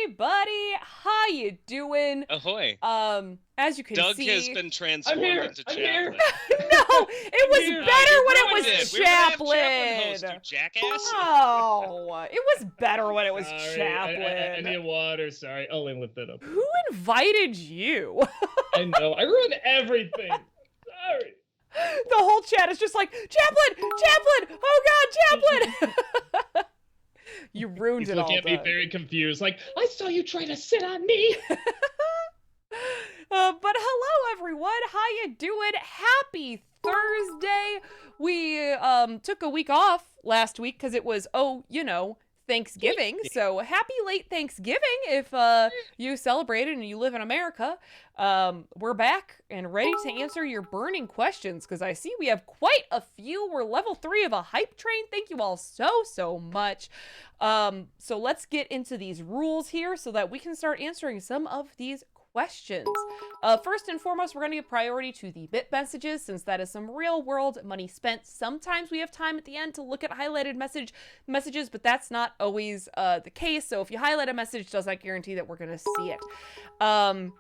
everybody. How you doing? Ahoy. As you can Doug see, has been transformed into I'm here. Chaplin. no, it was here. better when it Ruined was We were gonna have Chaplin Chaplin. host, you jackass. Oh, it was better when it was Sorry, Chaplin. I need water. Sorry. Oh, let me lift that up. Who invited you? I know. I ruined everything. Sorry. The whole chat is just like, Chaplin! Chaplin! Oh God, Chaplin! You ruined He's it all, looking at me Doug. very confused. Like, I saw you try to sit on me. But hello everyone, how you doing? Happy Thursday. We took a week off last week because it was Thanksgiving. So happy late Thanksgiving if you celebrated and you live in America. We're back and ready to answer your burning questions because I see we have quite a few. We're level 3 of a hype train. Thank you all so much. So let's get into these rules here so that we can start answering some of these questions. First and foremost, we're going to give priority to the bit messages since that is some real world money spent. Sometimes we have time at the end to look at highlighted messages, but that's not always the case. So if you highlight a message, does not guarantee that we're going to see it.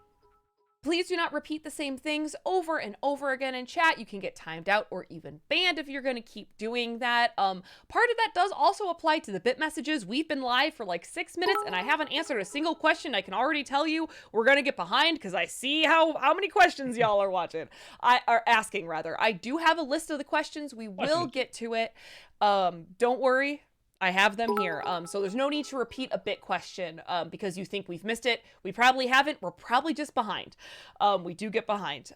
Please do not repeat the same things over and over again in chat. You can get timed out or even banned if you're going to keep doing that. Part of that does also apply to the bit messages. We've been live for like 6 minutes and I haven't answered a single question. I can already tell you we're going to get behind because I see how many questions y'all are asking rather. I do have a list of the questions. We will get to it. Don't worry. I have them here. So there's no need to repeat a bit question because you think we've missed it. We probably haven't. We're probably just behind. We do get behind.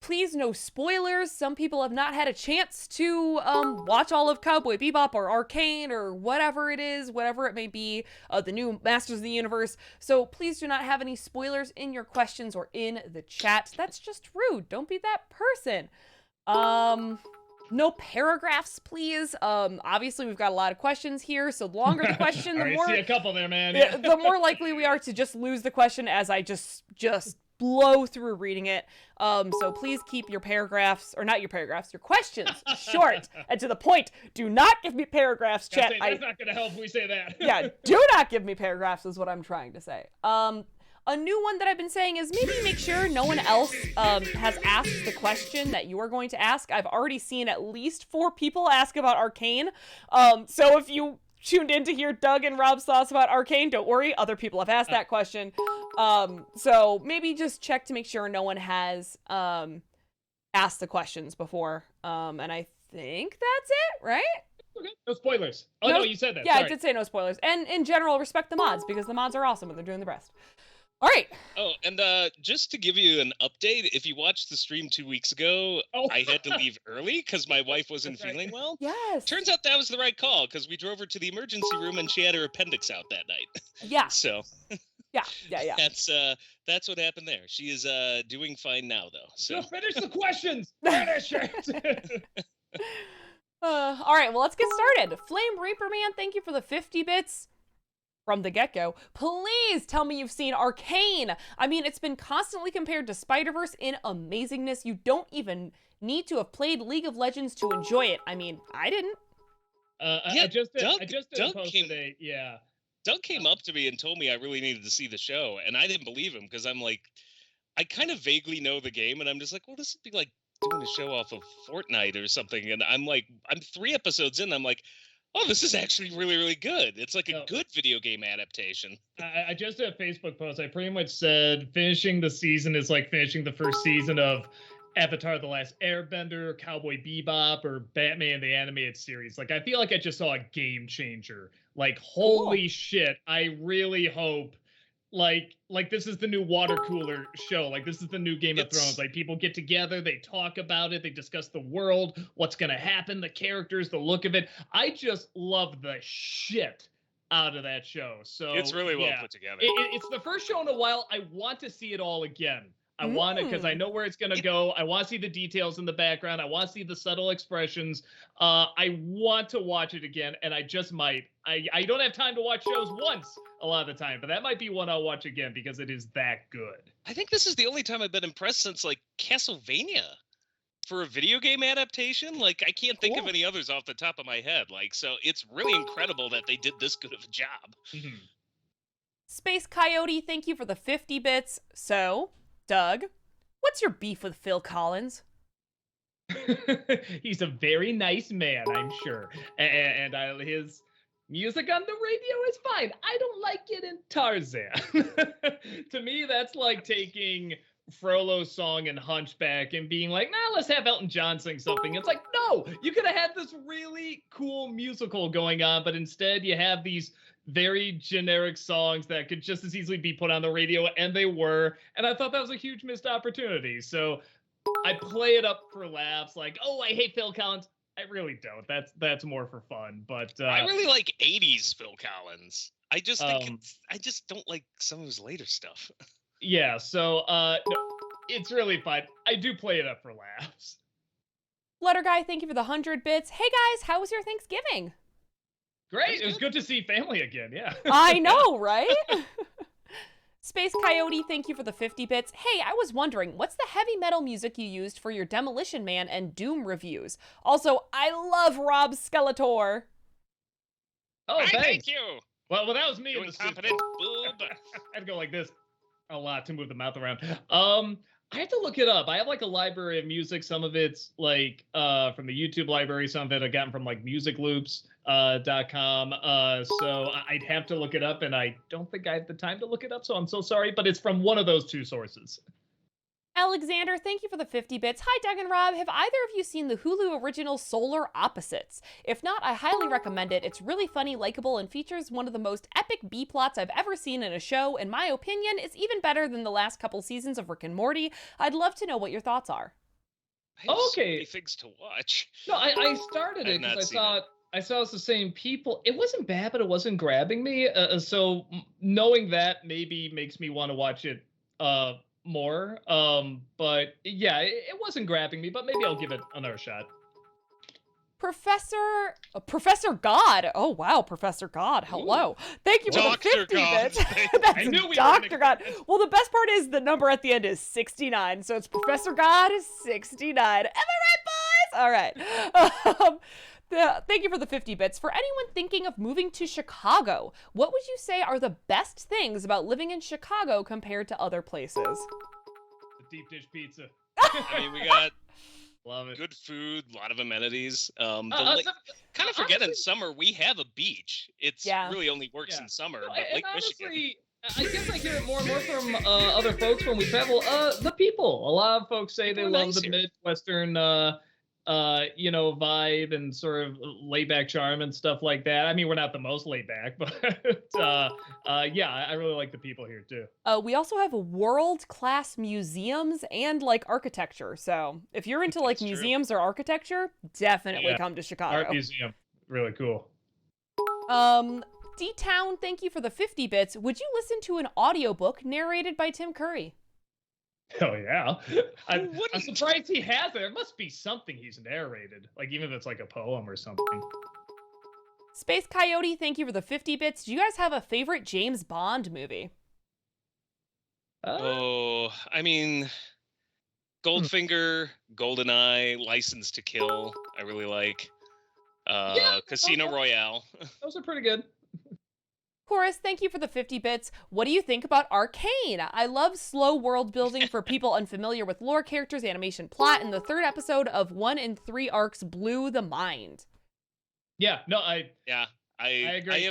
Please, no spoilers. Some people have not had a chance to watch all of Cowboy Bebop or Arcane or whatever it is, whatever it may be, the new Masters of the Universe. So please do not have any spoilers in your questions or in the chat. That's just rude. Don't be that person. No paragraphs, please. Obviously, we've got a lot of questions here, so the longer the question, the more... I see a couple there, man. Yeah, the more likely we are to just lose the question as I just blow through reading it. So please keep your paragraphs, or not your paragraphs, your questions short and to the point. Do not give me paragraphs, chat. That's not going to help if we say that. Yeah, do not give me paragraphs is what I'm trying to say. A new one that I've been saying is maybe make sure no one else has asked the question that you are going to ask. I've already seen at least 4 people ask about Arcane. So if you tuned in to hear Doug and Rob's thoughts about Arcane, don't worry, other people have asked that question. So maybe just check to make sure no one has asked the questions before. And I think that's it, right? Okay. No spoilers. Oh, no, you said that. Yeah, Sorry. I did say no spoilers. And in general, respect the mods because the mods are awesome and they're doing the best. All right. Oh, and just to give you an update, if you watched the stream 2 weeks ago, I had to leave early because my wife wasn't feeling well. Yes. Turns out that was the right call because we drove her to the emergency room and she had her appendix out that night. Yeah. So. Yeah. That's what happened there. She is doing fine now though. So Just finish the questions. Finish it. All right, well, let's get started. Flame Reaper Man, thank you for the 50 bits. From the get-go, please tell me you've seen Arcane. I mean, it's been constantly compared to Spider-Verse in amazingness. You don't even need to have played League of Legends to enjoy it. I mean, I didn't. I just did Doug a post today. Yeah. Doug came up to me and told me I really needed to see the show, and I didn't believe him because I'm like, I kind of vaguely know the game, and I'm just like, well, this would be like doing a show off of Fortnite or something. And I'm 3 episodes in, I'm like, oh, this is actually really, really good. It's like a good video game adaptation. I just did a Facebook post. I pretty much said finishing the season is like finishing the first season of Avatar: The Last Airbender, Cowboy Bebop, or Batman the Animated Series. Like, I feel like I just saw a game changer. Like, holy shit. I really hope like this is the new water cooler show. Like, this is the new Game of Thrones. Like, people get together, they talk about it, they discuss the world, what's gonna happen, the characters, the look of it. I just love the shit out of that show. So it's really well put together. It's the first show in a while. I want to see it all again. I want it because I know where it's going to go. I want to see the details in the background. I want to see the subtle expressions. I want to watch it again, and I just might. I don't have time to watch shows once a lot of the time, but that might be one I'll watch again because it is that good. I think this is the only time I've been impressed since, like, Castlevania. For a video game adaptation, like, I can't think of any others off the top of my head. Like, so it's really incredible that they did this good of a job. Mm-hmm. Space Coyote, thank you for the 50 bits. So, Doug, what's your beef with Phil Collins? He's a very nice man, I'm sure. And his music on the radio is fine. I don't like it in Tarzan. To me, that's like taking Frollo's song in Hunchback and being like, nah, let's have Elton John sing something. It's like, no, you could have had this really cool musical going on, but instead you have these very generic songs that could just as easily be put on the radio, and they were. And I thought that was a huge missed opportunity. So I play it up for laughs, like, oh, I hate Phil Collins. I really don't. That's more for fun. But I really like '80s Phil Collins. I just think I just don't like some of his later stuff. Yeah. So no, it's really fun. I do play it up for laughs. Letter Guy, thank you for the 100 bits. Hey guys, how was your Thanksgiving? Great. It was good to see family again. Yeah. I know, right? Space Coyote, thank you for the 50 bits. Hey, I was wondering, what's the heavy metal music you used for your Demolition Man and Doom reviews? Also, I love Rob Skeletor. Oh, thanks. Thank you. Well, that was me. You in the incompetent studio. boob. I'd go like this a lot to move the mouth around. I have to look it up. I have like a library of music. Some of it's like from the YouTube library. Some of it I've gotten from like musicloops.com. So I'd have to look it up, and I don't think I have the time to look it up. So I'm so sorry, but it's from one of those two sources. Alexander, thank you for the 50 bits. Hi, Doug and Rob. Have either of you seen the Hulu original Solar Opposites? If not, I highly recommend it. It's really funny, likable, and features one of the most epic B-plots I've ever seen in a show. In my opinion, it's even better than the last couple seasons of Rick and Morty. I'd love to know what your thoughts are. I have so Okay. many things to watch. No, I started I've it not because seen I saw it's the same people. It wasn't bad, but it wasn't grabbing me. So knowing that maybe makes me want to watch it more. But yeah, it wasn't grabbing me, but maybe I'll give it another shot. Professor God. Oh, wow, Professor God. Hello. Thank you for Dr. the 50 God. bits. I That's knew we were Dr. gonna- God. Well, the best part is the number at the end is 69. So it's Professor God is 69. Am I right, boys? All right. Thank you for the 50 bits. For anyone thinking of moving to Chicago, what would you say are the best things about living in Chicago compared to other places? The deep dish pizza. I mean, we got Love it. good food, a lot of amenities. Kind So- of forget in honestly- summer we have a beach. It's Yeah. really only works Yeah. in summer, No, but and Lake Michigan. honestly, I guess I hear it more and more from other folks when we travel. The people. A lot of folks say they People are love nice the here. Midwestern, vibe and sort of laid back charm and stuff like that. I mean, we're not the most laid back, but yeah, I really like the people here too. We also have world-class museums and like architecture. So if you're into like That's true. museums or architecture, definitely Yeah. come to Chicago. Art museum, really cool. D-Town, thank you for the 50 bits. Would you listen to an audiobook narrated by Tim Curry? Oh yeah, I'm wouldn't? surprised he has it. There must be something he's narrated, like even if it's like a poem or something. Space Coyote, thank you for the 50 bits. Do you guys have a favorite James Bond movie? Oh, I mean, Goldfinger, GoldenEye, License to Kill. I really like. Casino okay. Royale. Those are pretty good. Horace, thank you for the 50 bits. What do you think about Arcane? I love slow world building for people unfamiliar with lore, characters, animation, plot, and the third episode of 1 in 3 arcs blew the mind. Yeah, no, Yeah, I agree.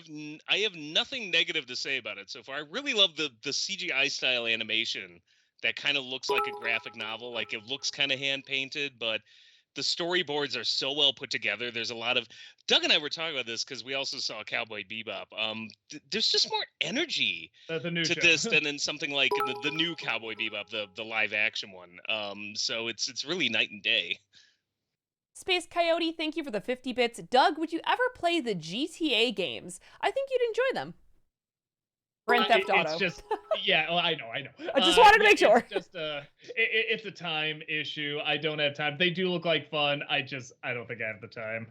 I have nothing negative to say about it so far. I really love the CGI style animation that kind of looks like a graphic novel. Like it looks kind of hand painted, but the storyboards are so well put together. There's a lot of Doug and I were talking about this because we also saw Cowboy Bebop. There's just more energy the new to show. this than in something like the new Cowboy Bebop, the live action one. So it's really night and day. Space Coyote, thank you for the 50 bits. Doug, would you ever play the GTA games? I think you'd enjoy them. Grand Theft Auto. It's just, yeah, well, I know. I just wanted to make sure. It's just it's a time issue. I don't have time. They do look like fun. I don't think I have the time.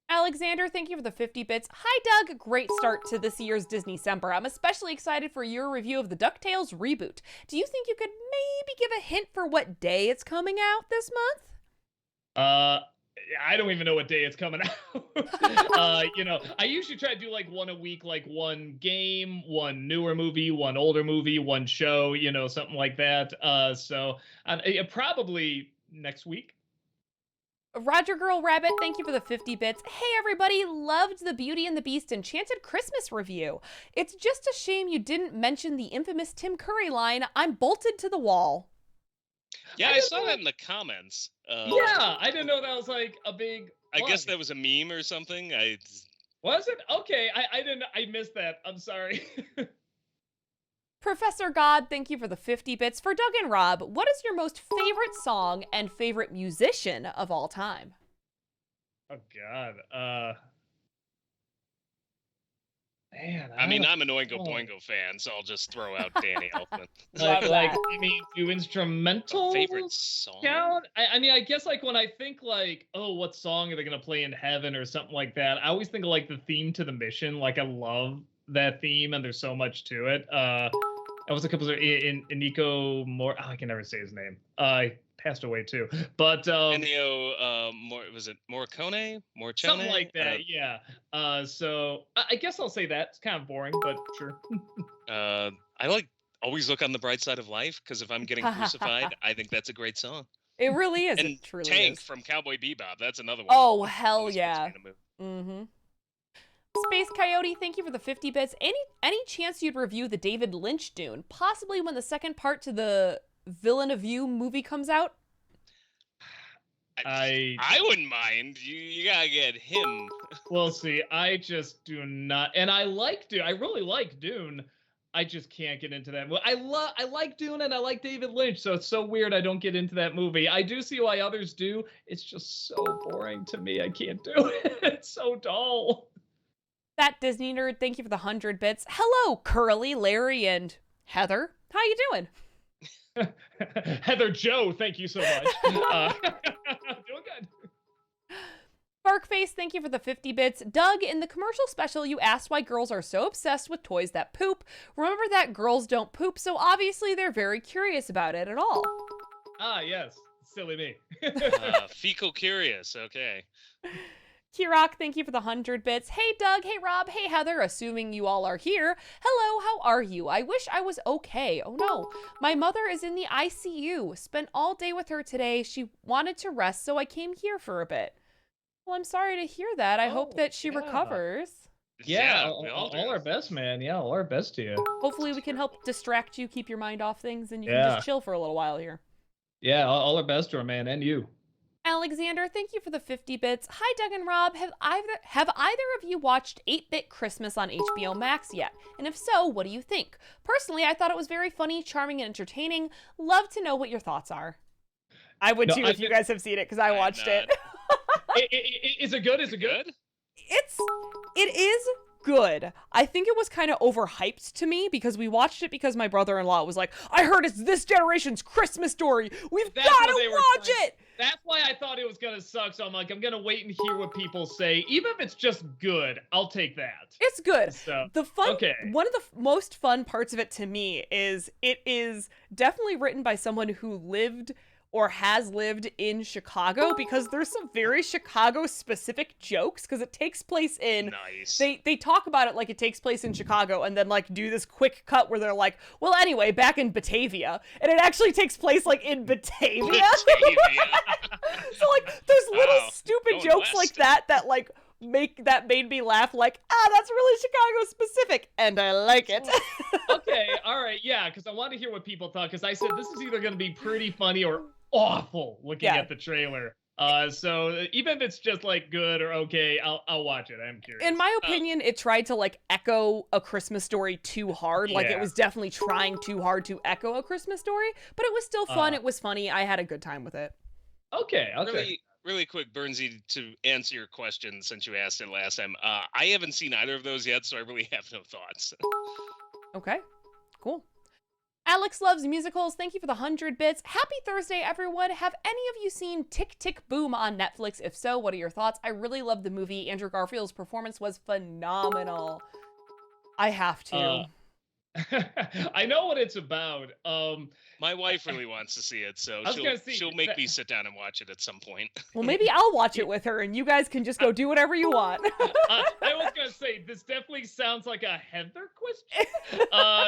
Alexander, thank you for the 50 bits. Hi, Doug. Great start to this year's Disney-Cember. I'm especially excited for your review of the DuckTales reboot. Do you think you could maybe give a hint for what day it's coming out this month? I don't even know what day it's coming out. I usually try to do like one a week, like one game, one newer movie, one older movie, one show, something like that. Probably next week. Roger Girl Rabbit, thank you for the 50 bits. Hey everybody, loved the Beauty and the Beast Enchanted Christmas review. It's just a shame you didn't mention the infamous Tim Curry line, I'm bolted to the wall. Yeah, I saw that in the comments. Yeah, I didn't know that was like a big I guess that was a meme or something. Was it? Okay, I missed that. I'm sorry. Professor God, thank you for the 50 bits. For Doug and Rob, what is your most favorite song and favorite musician of all time? Oh God. Man, I'm an Oingo Boingo fan, so I'll just throw out Danny Elfman. Do instrumental favorite song? Count? I guess like when I think like, oh, what song are they gonna play in heaven or something like that? I always think of like the theme to the mission. Like I love that theme, and there's so much to it. I was a couple of Nico More. Oh, I can never say his name. I passed away too. But Ennio, was it Morricone? Something like that. Yeah. So I guess I'll say that. It's kind of boring, but sure. I like Always Look on the Bright Side of Life, because if I'm getting crucified, I think that's a great song. It really is. And it truly Tank is. from Cowboy Bebop. That's another one. Oh hell yeah. Mm-hmm. Space Coyote, thank you for the 50 bits. Any chance you'd review the David Lynch Dune, possibly when the second part to the Villain of You movie comes out? I wouldn't mind. You gotta get him. Well, see, I just do not, and I like Dune. I really like Dune. I just can't get into that movie. I like Dune and I like David Lynch, so it's so weird I don't get into that movie. I do see why others do. It's just so boring to me. I can't do it. It's so dull. That Disney nerd, thank you for the 100 bits. Hello, Curly, Larry, and Heather. How you doing? Heather Joe, thank you so much. Doing good. Barkface, thank you for the 50 bits. Doug, in the commercial special, you asked why girls are so obsessed with toys that poop. Remember that girls don't poop, so obviously they're very curious about it at all. Ah, yes. Silly me. Fecal curious, okay. Kirok, thank you for the 100 bits. Hey Doug, hey Rob, hey Heather, assuming you all are here. Hello, how are you? I wish I was okay. Oh no, my mother is in the ICU. Spent all day with her today. She wanted to rest, so I came here for a bit. Well, I'm sorry to hear that. I hope that she recovers. Yeah, all our best, man. Yeah, all our best to you. Hopefully we can help distract you, keep your mind off things, and you can just chill for a little while here. Yeah, all our best to her, man, and you. Alexander, thank you for the 50 bits. Hi, Doug and Rob. Have either of you watched 8-Bit Christmas on HBO Max yet? And if so, what do you think? Personally, I thought it was very funny, charming, and entertaining. Love to know what your thoughts are. I would too if you guys have seen it, because I watched it. Is it good? Is it good? It is good. I think it was kind of overhyped to me because we watched it because my brother-in-law was like, I heard it's this generation's Christmas story. We've got to watch it. That's why I thought it was going to suck. So I'm like, I'm going to wait and hear what people say. Even if it's just good, I'll take that. It's good. So, one of the most fun parts of it to me is it is definitely written by someone who lived or has lived in Chicago, because there's some very Chicago specific jokes, because it takes place in they talk about it like it takes place in Chicago and then like do this quick cut where they're like, well anyway, back in Batavia, and it actually takes place like in Batavia. So like there's little stupid jokes like that like made me laugh, like, that's really Chicago specific, and I like it. Okay, all right, yeah, because I want to hear what people thought, because I said this is either going to be pretty funny or awful looking at the trailer. So even if it's just like good or okay, I'll watch it. I'm curious. In my opinion, it tried to like echo A Christmas Story too hard. Like it was definitely trying too hard to echo A Christmas Story, but it was still fun. It was funny. I had a good time with it. Okay. Really quick, Bernsey, to answer your question since you asked it last time. I haven't seen either of those yet, so I really have no thoughts. Okay, cool. Alex loves musicals. Thank you for the 100 bits. Happy Thursday, everyone. Have any of you seen Tick, Tick, Boom on Netflix? If so, what are your thoughts? I really loved the movie. Andrew Garfield's performance was phenomenal. I have to. I know what it's about. My wife really wants to see it, so I was gonna say she'll make me sit down and watch it at some point. Well, maybe I'll watch it with her, and you guys can just go do whatever you want. I was gonna say this definitely sounds like a Heather question.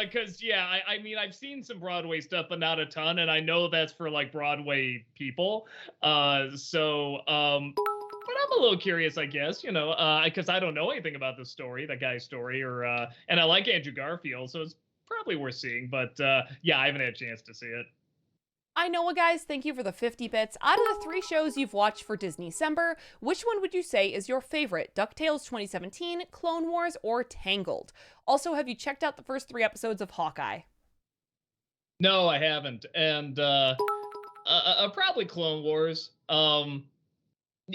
Because yeah, I mean I've seen some Broadway stuff, but not a ton, and I know that's for like Broadway people. But I'm a little curious, I guess, because I don't know anything about the story, that guy's story, and I like Andrew Garfield, so it's probably worth seeing. But yeah, I haven't had a chance to see it. I know, guys, thank you for the 50 bits. Out of the 3 shows you've watched for Disney-cember, which one would you say is your favorite? DuckTales 2017, Clone Wars, or Tangled? Also, have you checked out the first 3 episodes of Hawkeye? No, I haven't, and probably Clone Wars.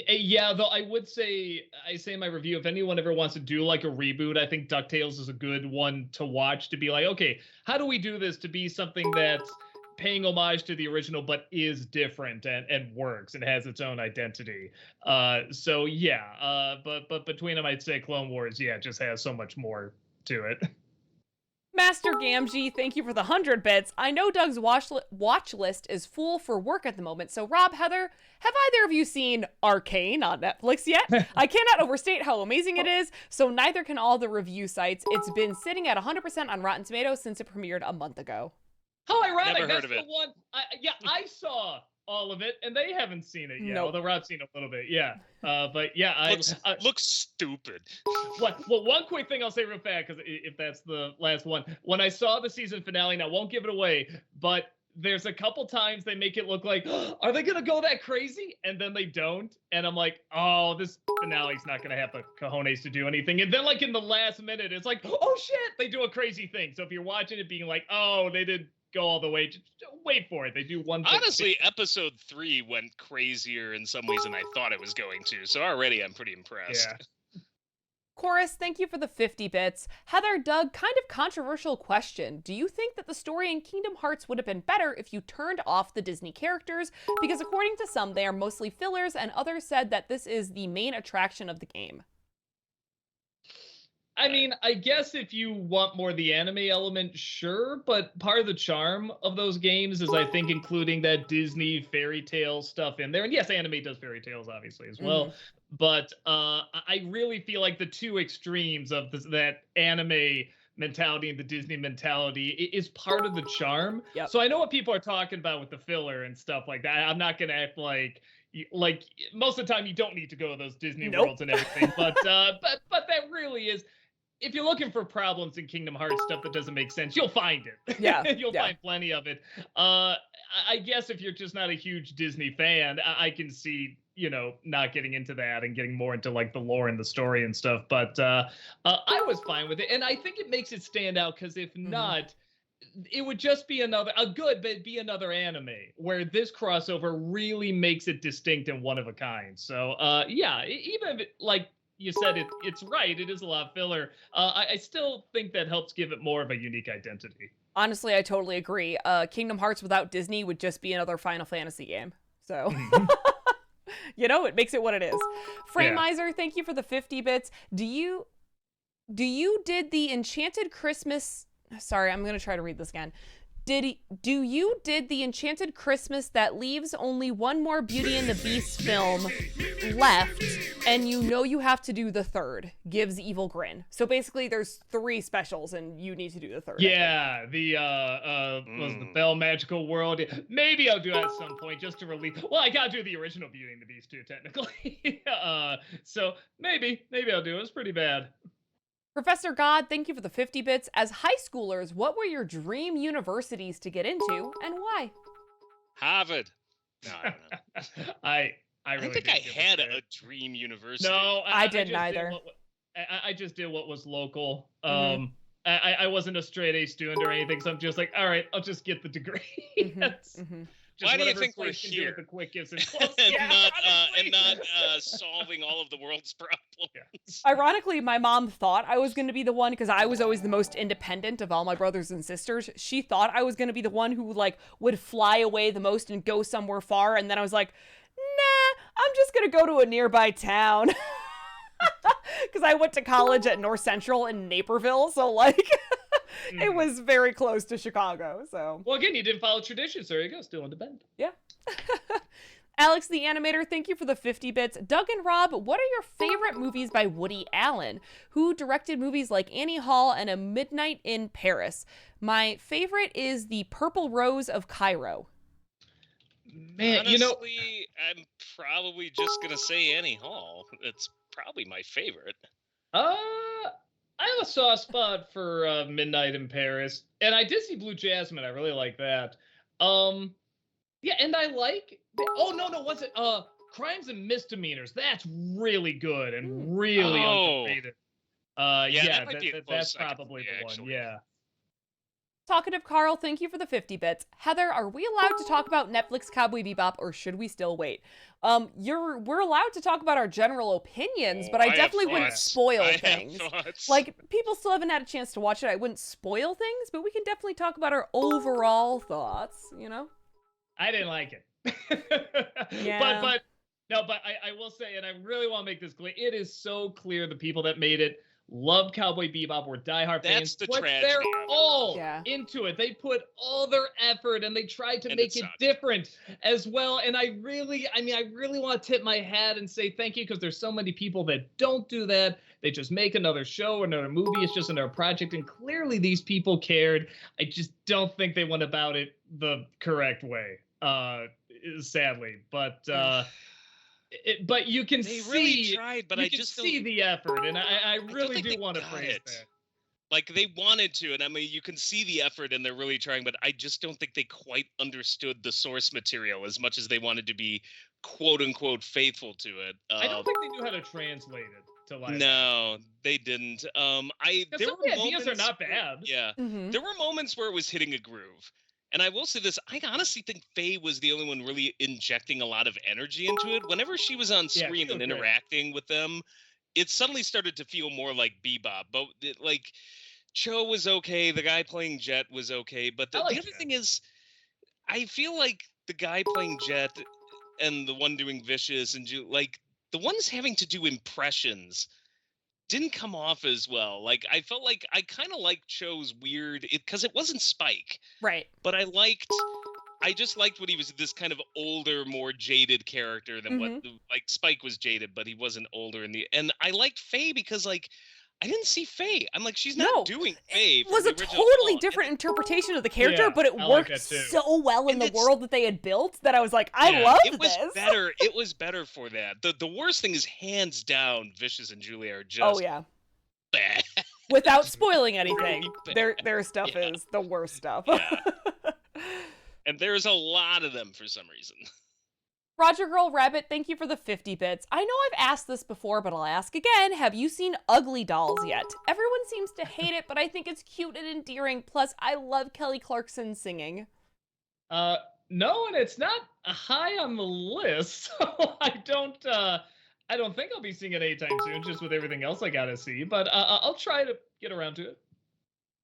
Yeah, though I say in my review, if anyone ever wants to do like a reboot, I think DuckTales is a good one to watch, to be like, okay, how do we do this to be something that's paying homage to the original but is different and works and has its own identity. So yeah, but between them, I'd say Clone Wars, yeah, just has so much more to it. Master Gamgee, thank you for the 100 bits. I know Doug's watch list is full for work at the moment, so Rob, Heather, have either of you seen Arcane on Netflix yet? I cannot overstate how amazing it is, so neither can all the review sites. It's been sitting at 100% on Rotten Tomatoes since it premiered a month ago. How ironic! Never heard That's of it. the one. I saw all of it, and they haven't seen it yet. Nope. Although Rob's seen a little bit, yeah. But yeah, Looks stupid. Well, one quick thing I'll say real fast, because if that's the last one, when I saw the season finale, now I won't give it away, but there's a couple times they make it look like, are they gonna go that crazy? And then they don't, and I'm like, oh, this finale's not gonna have the cojones to do anything. And then like in the last minute, it's like, oh shit, they do a crazy thing. So if you're watching it being like, oh, they did go all the way, just wait for it. They do one thing. Honestly, episode 3 went crazier in some ways than I thought it was going to. So already I'm pretty impressed. Yeah. Chorus, thank you for the 50 bits. Heather, Doug, kind of controversial question. Do you think that the story in Kingdom Hearts would have been better if you turned off the Disney characters? Because according to some, they are mostly fillers, and others said that this is the main attraction of the game. I mean, I guess if you want more the anime element, sure, but part of the charm of those games is, I think, including that Disney fairy tale stuff in there. And yes, anime does fairy tales, obviously, as well. But I really feel like the two extremes of that anime mentality and the Disney mentality is part of the charm. Yep. So I know what people are talking about with the filler and stuff like that. I'm not going to act like most of the time you don't need to go to those Disney worlds and everything. But that really is. If you're looking for problems in Kingdom Hearts stuff that doesn't make sense, you'll find it. Yeah, You'll find plenty of it. I guess if you're just not a huge Disney fan, I can see, not getting into that and getting more into like the lore and the story and stuff. But I was fine with it. And I think it makes it stand out because if not, it would just be another anime where this crossover really makes it distinct and one of a kind. So yeah, even if it, like you said, it's right. It is a lot of filler. I still think that helps give it more of a unique identity. Honestly, I totally agree. Kingdom Hearts without Disney would just be another Final Fantasy game. So, it makes it what it is. Frameizer, thank you for the 50 bits. Do you did the Enchanted Christmas... Sorry, I'm going to try to read this again. Did the Enchanted Christmas that leaves only one more Beauty and the Beast film left, and you have to do the third, gives evil grin. So basically there's 3 specials and you need to do the third. Yeah, was the Belle Magical World. Maybe I'll do that at some point just to relieve. Well, I gotta do the original Beauty and the Beast too, technically. So maybe I'll do it. It's pretty bad. Professor God, thank you for the 50 bits. As high schoolers, what were your dream universities to get into and why? Harvard. No, I don't know. I really think I had a dream university. No, I didn't either. I just did what was local. I wasn't a straight A student or anything, so I'm just like, all right, I'll just get the degree. Why do you think we're here? The quick gifts and not solving all of the world's problems? Ironically, my mom thought I was going to be the one because I was always the most independent of all my brothers and sisters. She thought I was going to be the one who would fly away the most and go somewhere far. And then I was like, nah, I'm just going to go to a nearby town. Because I went to college at North Central in Naperville. So It was very close to Chicago, so. Well, again, you didn't follow traditions. There you go, still independent. Yeah. Alex the Animator, thank you for the 50 bits. Doug and Rob, what are your favorite movies by Woody Allen, who directed movies like Annie Hall and A Midnight in Paris? My favorite is The Purple Rose of Cairo. Man, honestly, I'm probably just gonna say Annie Hall. It's probably my favorite. I have a soft spot for Midnight in Paris, and I did see Blue Jasmine. I really like that. Yeah, and I like. Oh no, was it Crimes and Misdemeanors? That's really good and really underrated. Yeah, that's probably the one. Yeah. Talkative Carl, thank you for the 50 bits. Heather, are we allowed to talk about Netflix Cowboy Bebop, or should we still wait? We're allowed to talk about our general opinions, but I definitely wouldn't spoil things. Like, people still haven't had a chance to watch it. I wouldn't spoil things, but we can definitely talk about our overall thoughts, you know? I didn't like it. Yeah. But I will say, and I really want to make this clear, it is so clear the people that made it love Cowboy Bebop, were diehard fans. That's the put tragedy. their all Yeah. into it. They put all their effort and they tried to make it different as well. And I really want to tip my hat and say thank you, because there's so many people that don't do that. They just make another show or another movie. It's just another project. And clearly these people cared. I just don't think they went about it the correct way, sadly. But you can they see really tried, but you I can just see the effort, and I really do they want to got praise it. that. Like, they wanted to, and I mean, you can see the effort, and they're really trying, but I just don't think they quite understood the source material as much as they wanted to be quote unquote faithful to it. I don't think they knew how to translate it to live. No, they didn't. There some of the ideas are not bad. Yeah, there were moments where it was hitting a groove. And I will say this, I honestly think Faye was the only one really injecting a lot of energy into it. Whenever she was on screen and interacting with them, it suddenly started to feel more like Bebop. But like, Cho was okay, the guy playing Jet was okay. But the other thing is, I feel like the guy playing Jet and the one doing Vicious and like the ones having to do impressions didn't come off as well. Like, I felt like I kind of liked Cho's weird, because it wasn't Spike. Right. But I just liked when he was this kind of older, more jaded character than what, like, Spike was jaded, but he wasn't older and I liked Faye because, like, I didn't see Faye. I'm like, she's not doing Faye. It was a totally different interpretation of the character, but it worked so well in the world that they had built that I was like, I love this. It was better for that. The worst thing is, hands down, Vicious and Julia are just bad. Without spoiling anything, their stuff is the worst stuff. Yeah. And there's a lot of them for some reason. Roger Girl Rabbit, thank you for the 50 bits. I know I've asked this before, but I'll ask again. Have you seen Ugly Dolls yet? Everyone seems to hate it, but I think it's cute and endearing. Plus, I love Kelly Clarkson singing. No, and it's not high on the list, so I don't think I'll be seeing it anytime soon, just with everything else I gotta see. But I'll try to get around to it.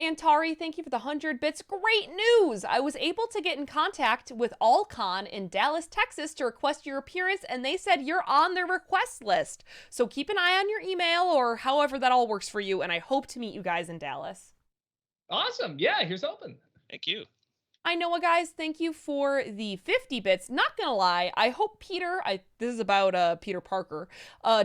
Antari, thank you for the 100 bits. Great news! I was able to get in contact with AllCon in Dallas, Texas to request your appearance, and they said you're on their request list. So keep an eye on your email or however that all works for you, and I hope to meet you guys in Dallas. Awesome. Yeah, here's hoping. Thank you. I know, guys, thank you for the 50 bits. Not gonna lie, I hope Peter, this is about Peter Parker,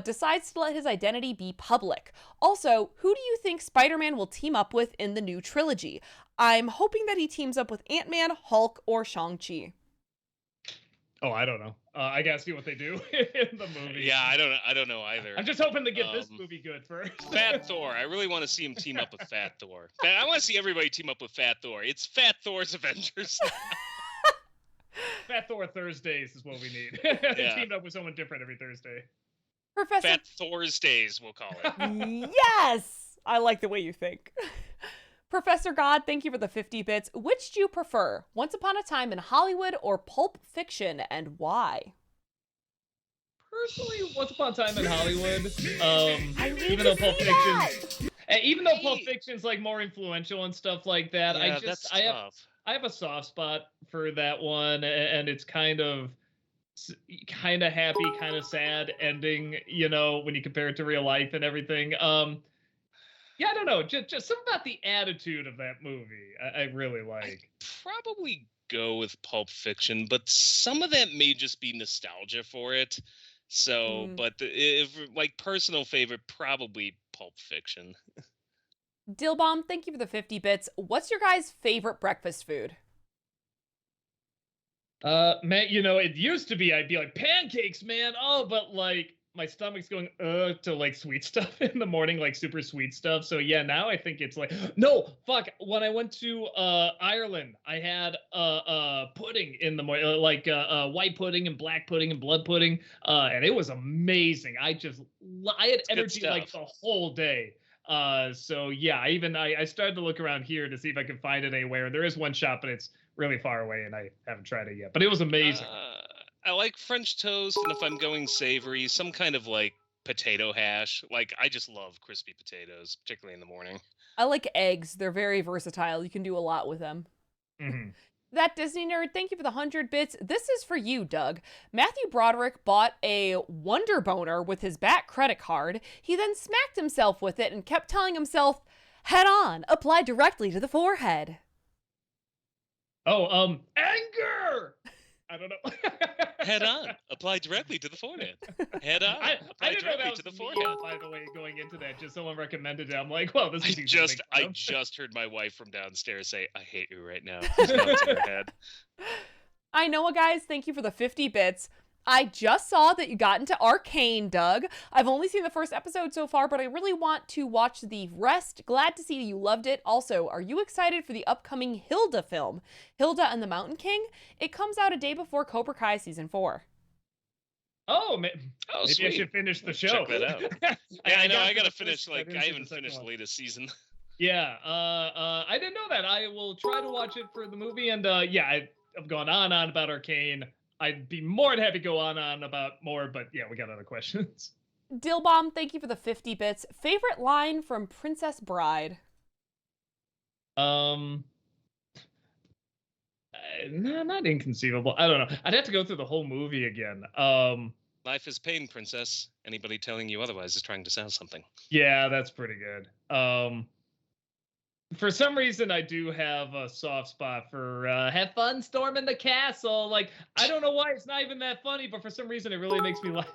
decides to let his identity be public. Also, who do you think Spider-Man will team up with in the new trilogy? I'm hoping that he teams up with Ant-Man, Hulk, or Shang-Chi. Oh, I don't know. I gotta see what they do in the movie. Yeah, I don't know either. I'm just hoping to get this movie good first. Fat Thor. I really want to see him team up with Fat Thor. I want to see everybody team up with Fat Thor. It's Fat Thor's Avengers. Fat Thor Thursdays is what we need. Teamed up with someone different every Thursday. Fat Thor's Days, we'll call it. Yes! I like the way you think. Professor God, thank you for the 50 bits. Which do you prefer, Once Upon a Time in Hollywood or Pulp Fiction, and why? Personally, Once Upon a Time in Hollywood. Even though Pulp Fiction's like more influential and stuff like that, yeah, I have a soft spot for that one, and it's kind of happy, kind of sad ending. You know, when you compare it to real life and everything. Yeah, I don't know. Just something about the attitude of that movie I really I'd like. probably go with Pulp Fiction, but some of that may just be nostalgia for it. So, Mm. but if like personal favorite, probably Pulp Fiction. Dillbomb, thank you for the 50 bits. What's your guys' favorite breakfast food? Man, it used to be I'd be like pancakes, man. Oh, but like my stomach's going to like sweet stuff in the morning, like super sweet stuff. So yeah, now I think it's like no, fuck. When I went to Ireland, I had pudding in the morning, white pudding and black pudding and blood pudding, and it was amazing. I had It's good energy like stuff. the whole day. So yeah, I started to look around here to see if I could find it anywhere. There is one shop, but it's really far away and I haven't tried it yet. But it was amazing. I like French toast, and if I'm going savory, some kind of like potato hash. Like I just love crispy potatoes, particularly in the morning. I like eggs. They're very versatile. You can do a lot with them. Hmm. That Disney nerd, thank you for the 100 bits. This is for you, Doug. Matthew Broderick bought a Wonder Boner with his back credit card. He then smacked himself with it and kept telling himself, head on, apply directly to the forehead. Oh, anger. I don't know. Head on, apply directly to the forehead. Head on, I apply didn't know that directly was to the me, forehead. by the way, going into that. Just someone recommended it. I'm like, well, this I is easy to just make fun I of. just heard my wife from downstairs say, "I hate you right now." Just know it's in her head. I know, guys, thank you for the 50 bits. I just saw that you got into Arcane, Doug. I've only seen the first episode so far, but I really want to watch the rest. Glad to see you loved it. Also, are you excited for the upcoming Hilda film, Hilda and the Mountain King? It comes out a day before Cobra Kai season 4. Oh, Oh, maybe sweet. I should finish the Let's show. check that out. Yeah, I know. I got gotta to the finish. first, I Like didn't I see the haven't second finished the one. latest season. Yeah, I didn't know that. I will try to watch it for the movie, and yeah, I've gone on about Arcane. I'd be more than happy to go on about more, but yeah, we got other questions. Dillbomb, thank you for the 50 bits. Favorite line from Princess Bride? No, not inconceivable. I don't know. I'd have to go through the whole movie again. Life is pain, princess. Anybody telling you otherwise is trying to sell something. Yeah, that's pretty good. For some reason, I do have a soft spot for have fun storming the castle. Like, I don't know why it's not even that funny, but for some reason, it really makes me laugh.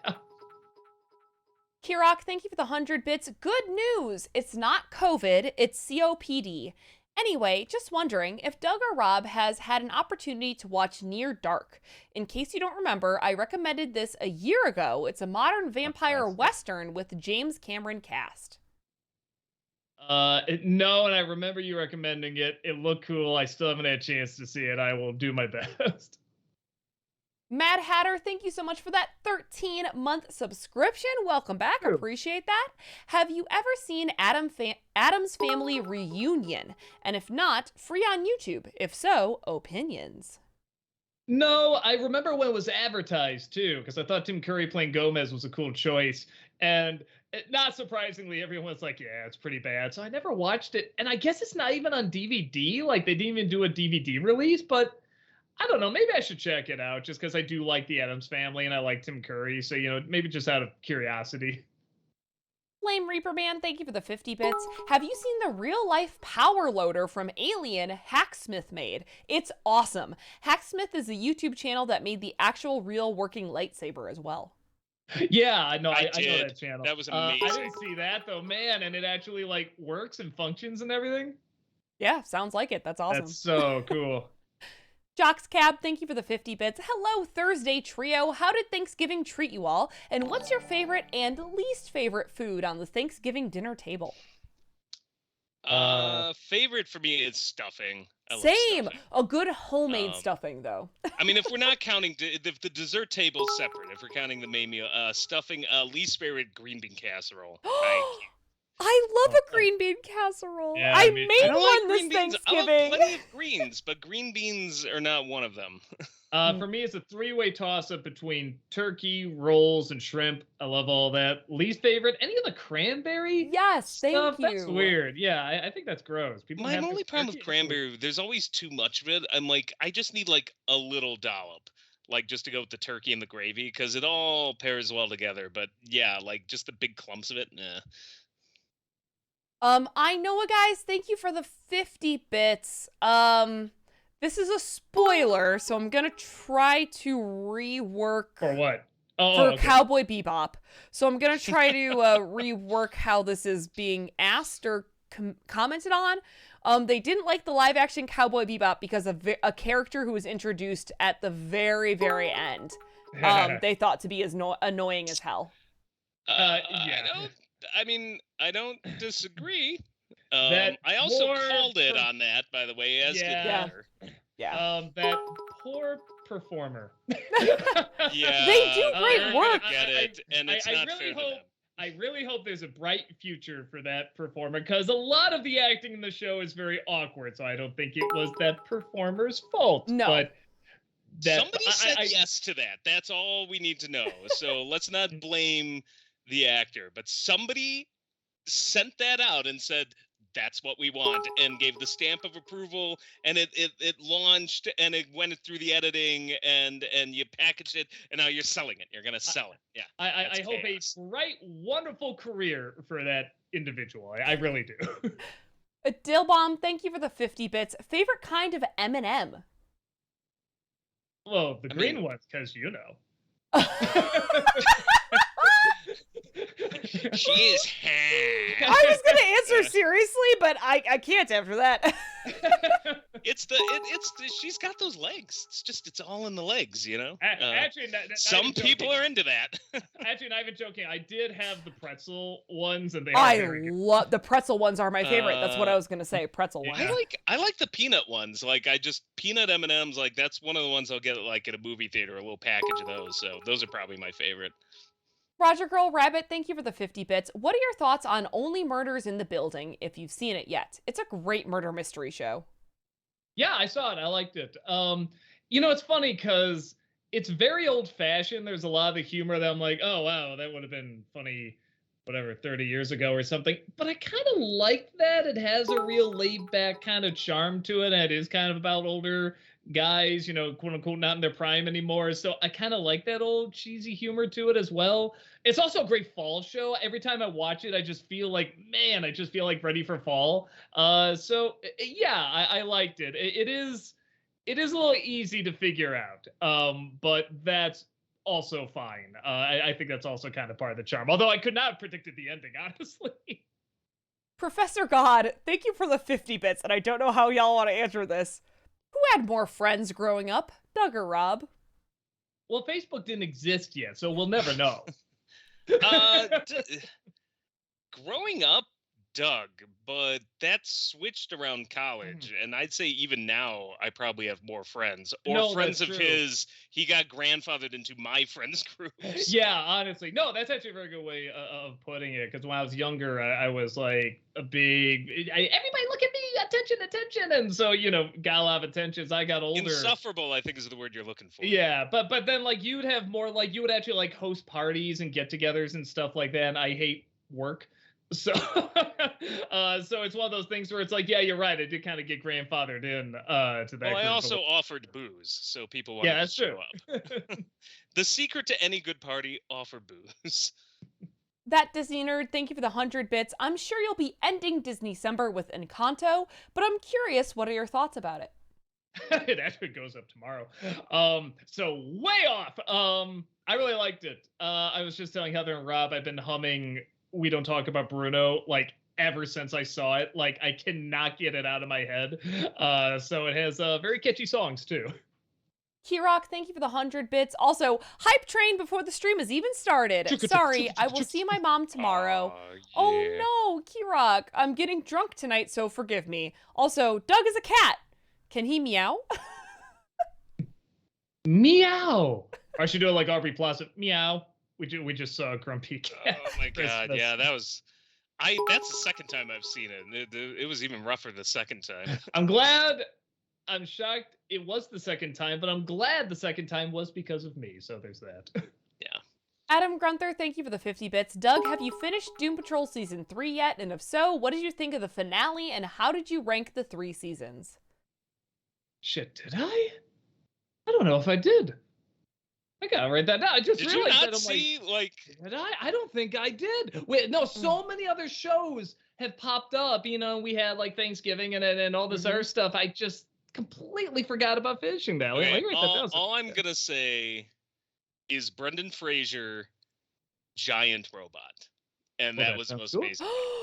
Kirok, thank you for the 100 bits. Good news! It's not COVID, it's COPD. Anyway, just wondering if Doug or Rob has had an opportunity to watch Near Dark. In case you don't remember, I recommended this a year ago. It's a modern vampire western with James Cameron cast. No, and I remember you recommending it. It looked cool. I still haven't had a chance to see it. I will do my best. Mad Hatter, thank you so much for that 13-month subscription. Welcome back. Appreciate that. Have you ever seen Addams Family Reunion? And if not, free on YouTube. If so, opinions. No, I remember when it was advertised too, because I thought Tim Curry playing Gomez was a cool choice. And not surprisingly, everyone was like, yeah, it's pretty bad. So I never watched it. And I guess it's not even on DVD. Like, they didn't even do a DVD release, but I don't know. Maybe I should check it out just because I do like the Addams Family and I like Tim Curry. So, maybe just out of curiosity. Flame Reaper Man, thank you for the 50 bits. Have you seen the real-life power loader from Alien Hacksmith made? It's awesome. Hacksmith is a YouTube channel that made the actual real working lightsaber as well. Yeah, I know. I know did. that channel. That was I amazing. didn't see that though, man. And it actually like works and functions and everything. Yeah, sounds like it. That's awesome. That's so cool. Jocks Cab, thank you for the 50 bits. Hello, Thursday Trio. How did Thanksgiving treat you all? And what's your favorite and least favorite food on the Thanksgiving dinner table? Favorite for me is stuffing. I love Same. stuffing. A good homemade stuffing, though. I mean, if we're not counting the dessert table's separate, if we're counting the main meal, stuffing, least favorite green bean casserole. I love a green bean casserole. Yeah, I me too. made I don't one like this green beans. I love Thanksgiving. plenty of greens, but green beans are not one of them. For me, it's a three-way toss-up between turkey, rolls, and shrimp. I love all that. Least favorite, any of the cranberry Yes, thank stuff? you. That's weird. Yeah, I think that's gross. People My have only problem with turkey- cranberry, there's always too much of it. I'm like, I just need like a little dollop, like just to go with the turkey and the gravy, because it all pairs well together. But yeah, like just the big clumps of it, nah. I know, guys. Thank you for the 50 bits. This is a spoiler, so I'm gonna try to rework For what? for Okay. Cowboy Bebop. So I'm gonna try to rework how this is being asked or commented on. They didn't like the live action Cowboy Bebop because of a character who was introduced at the very, very end. They thought to be as annoying as hell. Yeah. I don't disagree. That I also more called it per- on that, by the way, as Yeah. did Peter. Yeah. That poor performer. Yeah, They do great they're work. gonna Get it, and it's I not really fair to hope- them. I really hope there's a bright future for that performer because a lot of the acting in the show is very awkward. So I don't think it was that performer's fault. No. But Somebody said yes to that. That's all we need to know. So let's not blame the actor, but somebody sent that out and said that's what we want, and gave the stamp of approval, and it launched, and it went through the editing, and you packaged it, and now you're selling it. You're gonna sell it. Yeah. I That's hope chaos. a bright, wonderful career for that individual. I really do. Dillbomb, thank you for the 50 bits. Favorite kind of M&M? Well, the green mean- ones, because you know. She is. I was gonna answer seriously, but I can't after that. It's she's got those legs. It's all in the legs, you know. Actually, not Some even people joking. are into that. Actually, not even joking. I did have the pretzel ones, and they are I very good. love the pretzel ones are my favorite. That's what I was gonna say. Pretzel ones. Yeah. I like the peanut ones. Like peanut M&Ms. Like that's one of the ones I'll get like at a movie theater. A little package of those. So those are probably my favorite. Roger Girl Rabbit, thank you for the 50 bits. What are your thoughts on Only Murders in the Building, if you've seen it yet? It's a great murder mystery show. Yeah, I saw it. I liked it. It's funny because it's very old-fashioned. There's a lot of the humor that I'm like, oh wow, that would have been funny, whatever, 30 years ago or something. But I kind of like that. It has a real laid-back kind of charm to it. And it is kind of about older guys, quote unquote, not in their prime anymore. So I kind of like that old cheesy humor to it as well. It's also a great fall show. Every time I watch it, I just feel like, man, I just feel like ready for fall. So yeah, I liked it. It is a little easy to figure out, but that's also fine. I think that's also kind of part of the charm. Although I could not have predicted the ending, honestly. Professor God, thank you for the 50 bits, and I don't know how y'all want to answer this. Who had more friends growing up, Doug or Rob? Well, Facebook didn't exist yet, so we'll never know. Growing up, Doug, but that switched around college, and I'd say even now I probably have more friends or No, friends of that's true. his. He got grandfathered into my friends groups. Yeah, honestly. No, that's actually a very good way of putting it. Because when I was younger, I was like a big, everybody look at me, attention. And so, got a lot of attention as I got older. Insufferable, I think, is the word you're looking for. Yeah, but then like you'd have more like you would actually like host parties and get-togethers and stuff like that. And I hate work. So so it's one of those things where it's like, yeah, you're right. I did kind of get grandfathered in to that. Well, I group. also offered booze, so people wanted Yeah, that's to show true. up. The secret to any good party: offer booze. That Disney nerd, thank you for the 100 bits. I'm sure you'll be ending Disney-cember with Encanto, but I'm curious, what are your thoughts about it? It actually goes up tomorrow. So way off. I really liked it. I was just telling Heather and Rob, I've been humming We Don't Talk About Bruno like ever since I saw it. Like I cannot get it out of my head. So it has very catchy songs too. Kirok, thank you for the 100 bits. Also, hype train before the stream has even started. Sorry, I will see my mom tomorrow. Oh no, Kirok, I'm getting drunk tonight, so forgive me. Also, Doug is a cat. Can he meow? Meow. I should do it like Aubrey Plaza. Meow. We just saw a grumpy cat. Oh my god, Christmas. yeah, that's the second time I've seen it. It was even rougher the second time. I'm shocked it was the second time, but I'm glad the second time was because of me. So there's that. Adam Grunther, thank you for the 50 bits. Doug, have you finished Doom Patrol Season 3 yet? And if so, what did you think of the finale, and how did you rank the 3 seasons? Shit, did I? I don't know if I did. I gotta write that down. I just Did you realized not that I'm see like did I? I don't think I did. Wait, no, so many other shows have popped up. We had like Thanksgiving and all this other stuff. I just completely forgot about finishing that. Okay, Let me write that down. all I'm gonna say is Brendan Fraser, giant robot, and Well, that that was sounds most cool.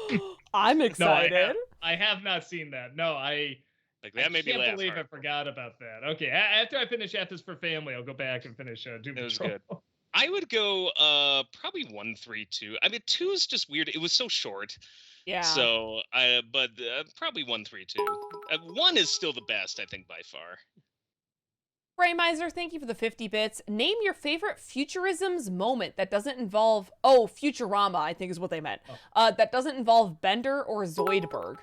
amazing. I'm No, excited. I have not seen that. No, Like that made me can't laugh. believe I hard. forgot about that. Okay, after I finish F is for Family, I'll go back and finish Doom It was Patrol. good. I would go probably 1, 3, 2. I mean, 2 is just weird. It was so short. Yeah. So but probably 1, 3, 2. 1 is still the best, I think, by far. Braymizer, thank you for the 50 bits. Name your favorite Futurisms moment that doesn't involve, Futurama, I think is what they meant. That doesn't involve Bender or Zoidberg.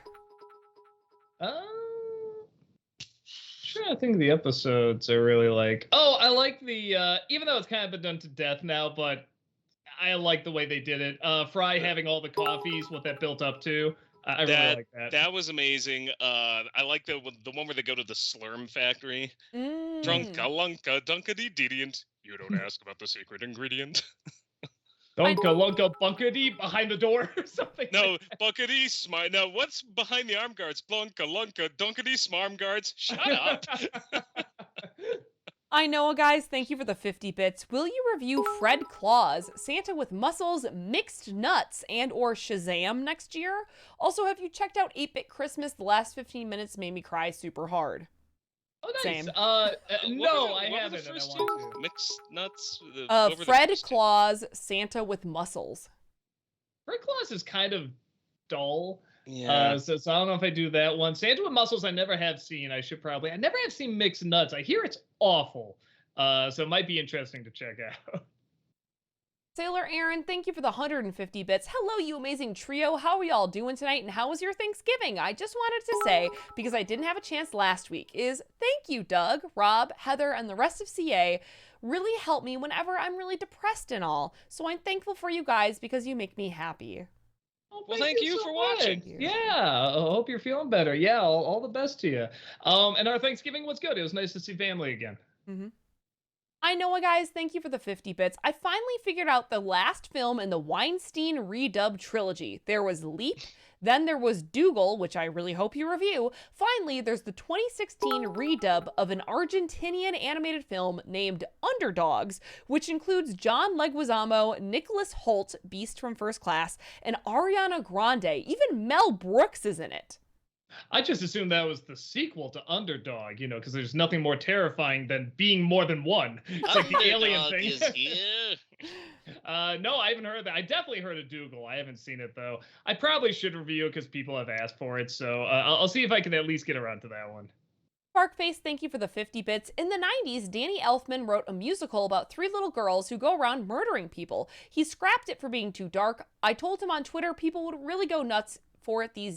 Sure, I think the episodes are really like. Oh, I like the even though it's kind of been done to death now, but I like the way they did it. Fry having all the coffees, what that built up to. I really like that. That was amazing. I like the one where they go to the Slurm factory. Drunka lunka dunkity deedient. You don't ask about the secret ingredient. Dunka lunka bunkety behind the door or something. No, bunkety smart. No, what's behind the arm guards? Blunka lunka dunkety smarm guards. Shut up. I know, guys. Thank you for the 50 bits. Will you review Fred Claus, Santa with Muscles, Mixed Nuts, and or Shazam next year? Also, have you checked out 8-Bit Christmas? The last 15 minutes made me cry super hard. Oh, nice. Same. No, I haven't. And I want to. Mixed nuts. Fred Claus, Santa with Muscles. Fred Claus is kind of dull. Yeah. So I don't know if I do that one. Santa with Muscles I never have seen. I never have seen Mixed Nuts. I hear it's awful. So it might be interesting to check out. Sailor Aaron, thank you for the 150 bits. Hello, you amazing trio. How are y'all doing tonight, and how was your Thanksgiving? I just wanted to say, because I didn't have a chance last week, thank you, Doug, Rob, Heather, and the rest of CA. Really help me whenever I'm really depressed and all. So I'm thankful for you guys because you make me happy. Well, thank you for watching. Yeah, I hope you're feeling better. Yeah, all the best to you. And our Thanksgiving was good. It was nice to see family again. Mm-hmm. I know, guys, thank you for the 50 bits. I finally figured out the last film in the Weinstein redub trilogy. There was Leap, then there was Dougal, which I really hope you review. Finally, there's the 2016 redub of an Argentinian animated film named Underdogs, which includes John Leguizamo, Nicholas Hoult, Beast from First Class, and Ariana Grande. Even Mel Brooks is in it. I just assumed that was the sequel to Underdog, because there's nothing more terrifying than being more than one. It's like the alien thing. Is here. No, I haven't heard that. I definitely heard of Dougal. I haven't seen it, though. I probably should review it because people have asked for it, so I'll see if I can at least get around to that one. Sparkface, thank you for the 50 bits. In the 90s, Danny Elfman wrote a musical about 3 little girls who go around murdering people. He scrapped it for being too dark. I told him on Twitter people would really go nuts for it these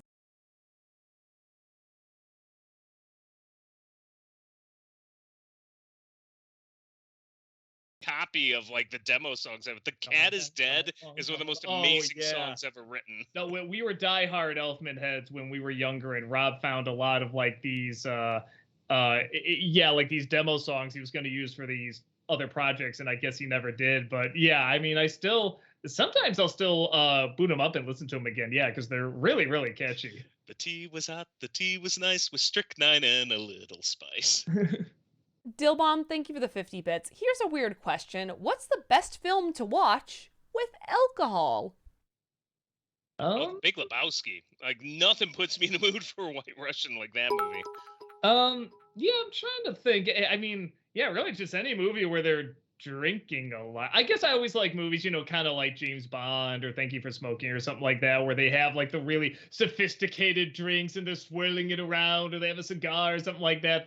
copy of like the demo songs ever. The Cat is Dead is one of the most amazing songs ever written. No, we were diehard Elfman heads when we were younger, and Rob found a lot of like these like these demo songs he was going to use for these other projects, and I guess he never did. But yeah, I mean, sometimes I'll still boot them up and listen to them again, because they're really, really catchy. The tea was hot, the tea was nice, with strychnine and a little spice. Dillbomb, thank you for the 50 bits. Here's a weird question. What's the best film to watch with alcohol? Big Lebowski. Like, nothing puts me in the mood for White Russian like that movie. Yeah, I'm trying to think. I mean, really just any movie where they're drinking a lot. I guess I always like movies, kind of like James Bond or Thank You for Smoking or something like that, where they have like the really sophisticated drinks and they're swirling it around, or they have a cigar or something like that.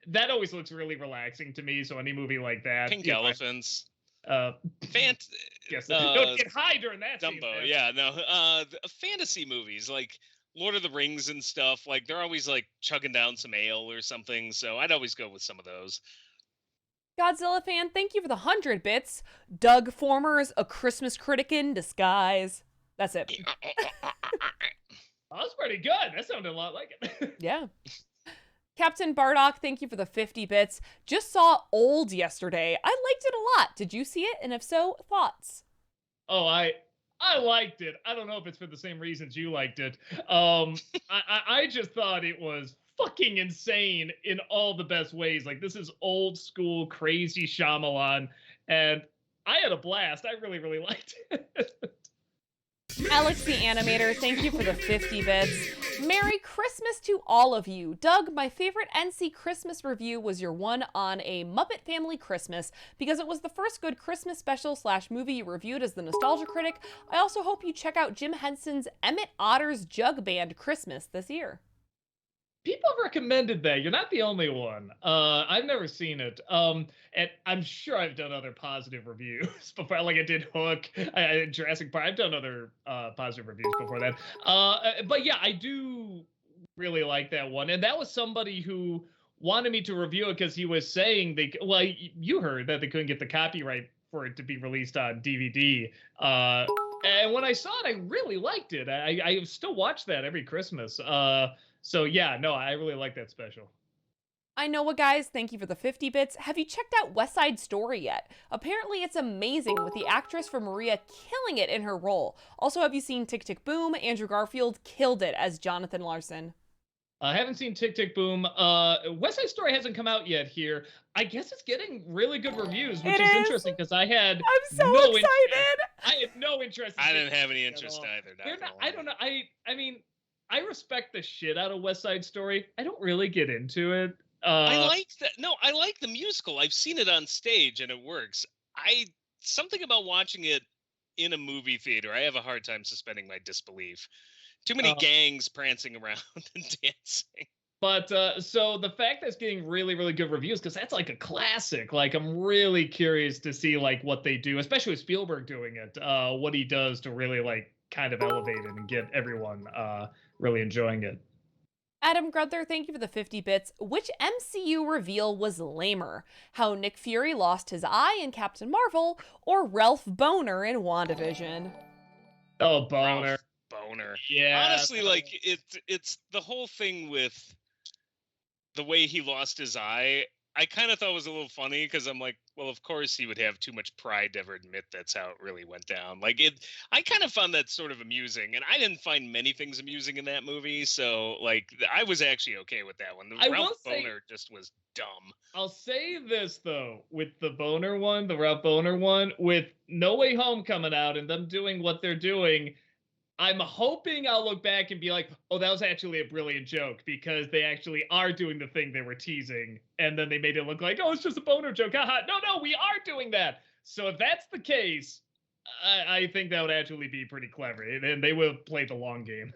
That always looks really relaxing to me. So any movie like that. Pink Elephants. Yes, don't get high during that. Dumbo, scene, fantasy movies like Lord of the Rings and stuff. Like they're always like chugging down some ale or something. So I'd always go with some of those. Godzilla fan, thank you for the 100 bits. Doug Former's A Christmas Critic in Disguise. That's it. That's pretty good. That sounded a lot like it. Yeah. Captain Bardock, thank you for the 50 bits. Just saw Old yesterday. I liked it a lot. Did you see it? And if so, thoughts? Oh, I I liked it. I don't know if it's for the same reasons you liked it. I just thought it was fucking insane in all the best ways. Like, this is old school crazy Shyamalan, and I had a blast. I really, really liked it. Alex the Animator, thank you for the 50 bits. Merry Christmas to all of you. Doug, my favorite NC Christmas review was your one on A Muppet Family Christmas because it was the first good Christmas special / movie you reviewed as the Nostalgia Critic. I also hope you check out Jim Henson's Emmett Otter's Jug Band Christmas this year. People have recommended that. You're not the only one. I've never seen it. And I'm sure I've done other positive reviews before. Like, I did Hook, I did Jurassic Park. I've done other positive reviews before that. But yeah, I do really like that one. And that was somebody who wanted me to review it because he was saying you heard that they couldn't get the copyright for it to be released on DVD. And when I saw it, I really liked it. I still watch that every Christmas. So yeah, no, I really like that special. I know what, guys. Thank you for the 50 bits. Have you checked out West Side Story yet? Apparently it's amazing with the actress from Maria killing it in her role. Also, have you seen Tick Tick Boom? Andrew Garfield killed it as Jonathan Larson. I haven't seen Tick Tick Boom. West Side Story hasn't come out yet here. I guess it's getting really good reviews, which is interesting because I'm so excited. I had no interest. I didn't have any interest either. I don't know. I mean, I respect the shit out of West Side Story. I don't really get into it. I like that. No, I like the musical. I've seen it on stage and it works. Something about watching it in a movie theater, I have a hard time suspending my disbelief. Too many gangs prancing around and dancing. But so the fact that it's getting really, really good reviews, because that's like a classic. Like, I'm really curious to see like what they do, especially with Spielberg doing it, what he does to really like kind of elevate it and get everyone really enjoying it. Adam Gruther, thank you for the 50 bits. Which MCU reveal was lamer? How Nick Fury lost his eye in Captain Marvel, or Ralph Boner in WandaVision? Oh, Boner. Ralph Boner. Yeah. Honestly, like, it's the whole thing with the way he lost his eye. I kind of thought it was a little funny because I'm like, well, of course he would have too much pride to ever admit that's how it really went down. Like, I kind of found that sort of amusing, and I didn't find many things amusing in that movie. So, like, I was actually okay with that one. The Ralph Boner just was dumb. I'll say this though, with the Ralph Boner one, with No Way Home coming out and them doing what they're doing, I'm hoping I'll look back and be like, oh, that was actually a brilliant joke because they actually are doing the thing they were teasing. And then they made it look like, oh, it's just a boner joke. Haha. No, we are doing that. So if that's the case, I think that would actually be pretty clever. And they will play the long game.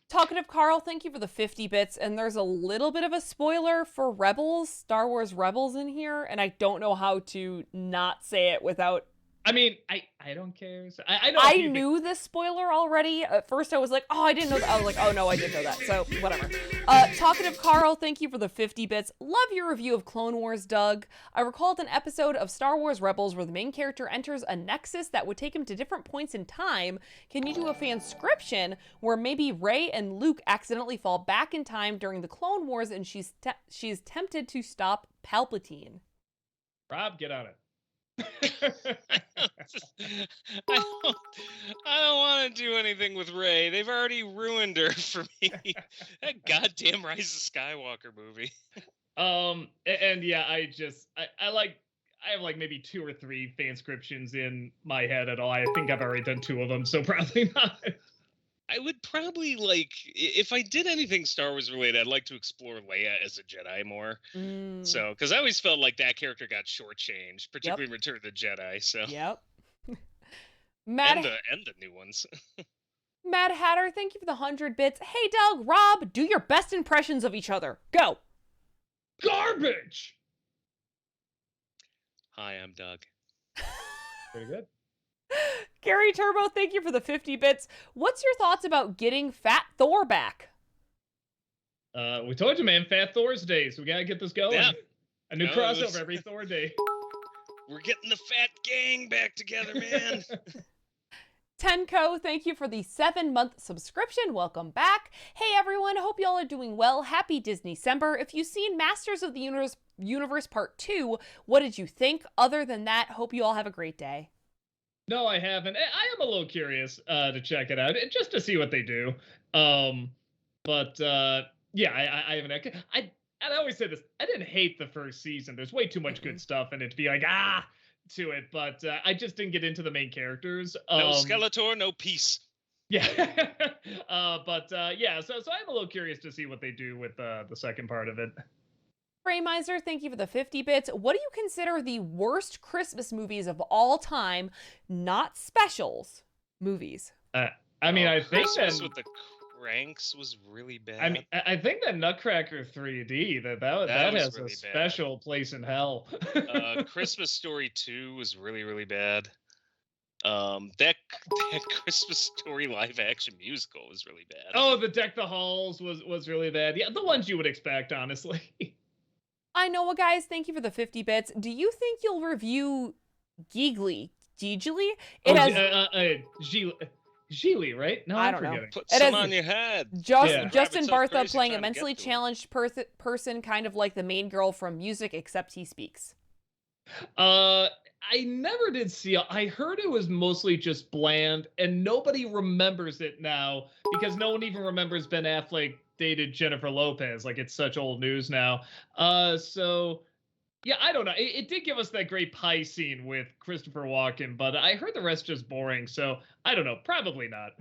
Talkative Carl, thank you for the 50 bits. And there's a little bit of a spoiler for Rebels, Star Wars Rebels in here. And I don't know how to not say it without... I mean, I don't care. So I knew this spoiler already. At first, I was like, oh, I didn't know that. I was like, oh, no, I did know that. So, whatever. Talkative Carl, thank you for the 50 bits. Love your review of Clone Wars, Doug. I recalled an episode of Star Wars Rebels where the main character enters a nexus that would take him to different points in time. Can you do a fanscription where maybe Rey and Luke accidentally fall back in time during the Clone Wars and she's tempted to stop Palpatine? Rob, get on it. I don't want to do anything with Rey. They've already ruined her for me. That goddamn Rise of Skywalker movie. And yeah, I have like maybe 2 or 3 fanscriptions in my head at all. I think I've already done 2 of them, so probably not. I would probably like, if I did anything Star Wars related, I'd like to explore Leia as a Jedi more. So, because I always felt like that character got shortchanged, particularly in Return of the Jedi. So, yep. And the new ones. Mad Hatter, thank you for the 100 bits. Hey, Doug, Rob, do your best impressions of each other. Go. Garbage. Hi, I'm Doug. Pretty good. Gary Turbo, thank you for the 50 bits. What's your thoughts about getting Fat Thor back? We told you, man, Fat Thor's Day, so we gotta get this going. Yeah. A new crossover every Thor day. We're getting the fat gang back together, man. Tenko, thank you for the 7-month subscription. Welcome back. Hey, everyone. Hope y'all are doing well. Happy Disney-cember. If you've seen Masters of the Universe Part 2, what did you think? Other than that, hope you all have a great day. No, I haven't. I am a little curious to check it out, just to see what they do. Um, but yeah, I haven't. And I always say this. I didn't hate the first season. There's way too much good Mm-mm. stuff in it to be like to it. But I just didn't get into the main characters. No Skeletor, no peace. Yeah. Yeah. So I'm a little curious to see what they do with the second part of it. Framizer, thank you for the 50 bits. What do you consider the worst Christmas movies of all time, not specials, movies? I mean, I think Christmas that with the Cranks was really bad. I mean, I think that Nutcracker 3D that was has really a bad. special place in hell. Christmas Story 2 was really, really bad. That Christmas Story live action musical was really bad. Oh, the Deck the Halls was really bad. Yeah, the ones you would expect, honestly. I know, guys, thank you for the 50 bits. Do you think you'll review Geegly? Geegly? It has Geely, right? No, I I'm don't know. forgetting. Put It some has- on your head. Yeah. Justin Rabbits are Bartha crazy playing a trying to mentally get to 'em. challenged person, kind of like the main girl from Music, except he speaks. I never did see it. I heard it was mostly just bland, and nobody remembers it now because no one even remembers Ben Affleck dated Jennifer Lopez. Like, it's such old news now. So yeah, I don't know. It did give us that great pie scene with Christopher Walken, but I heard the rest just boring. So I don't know. Probably not.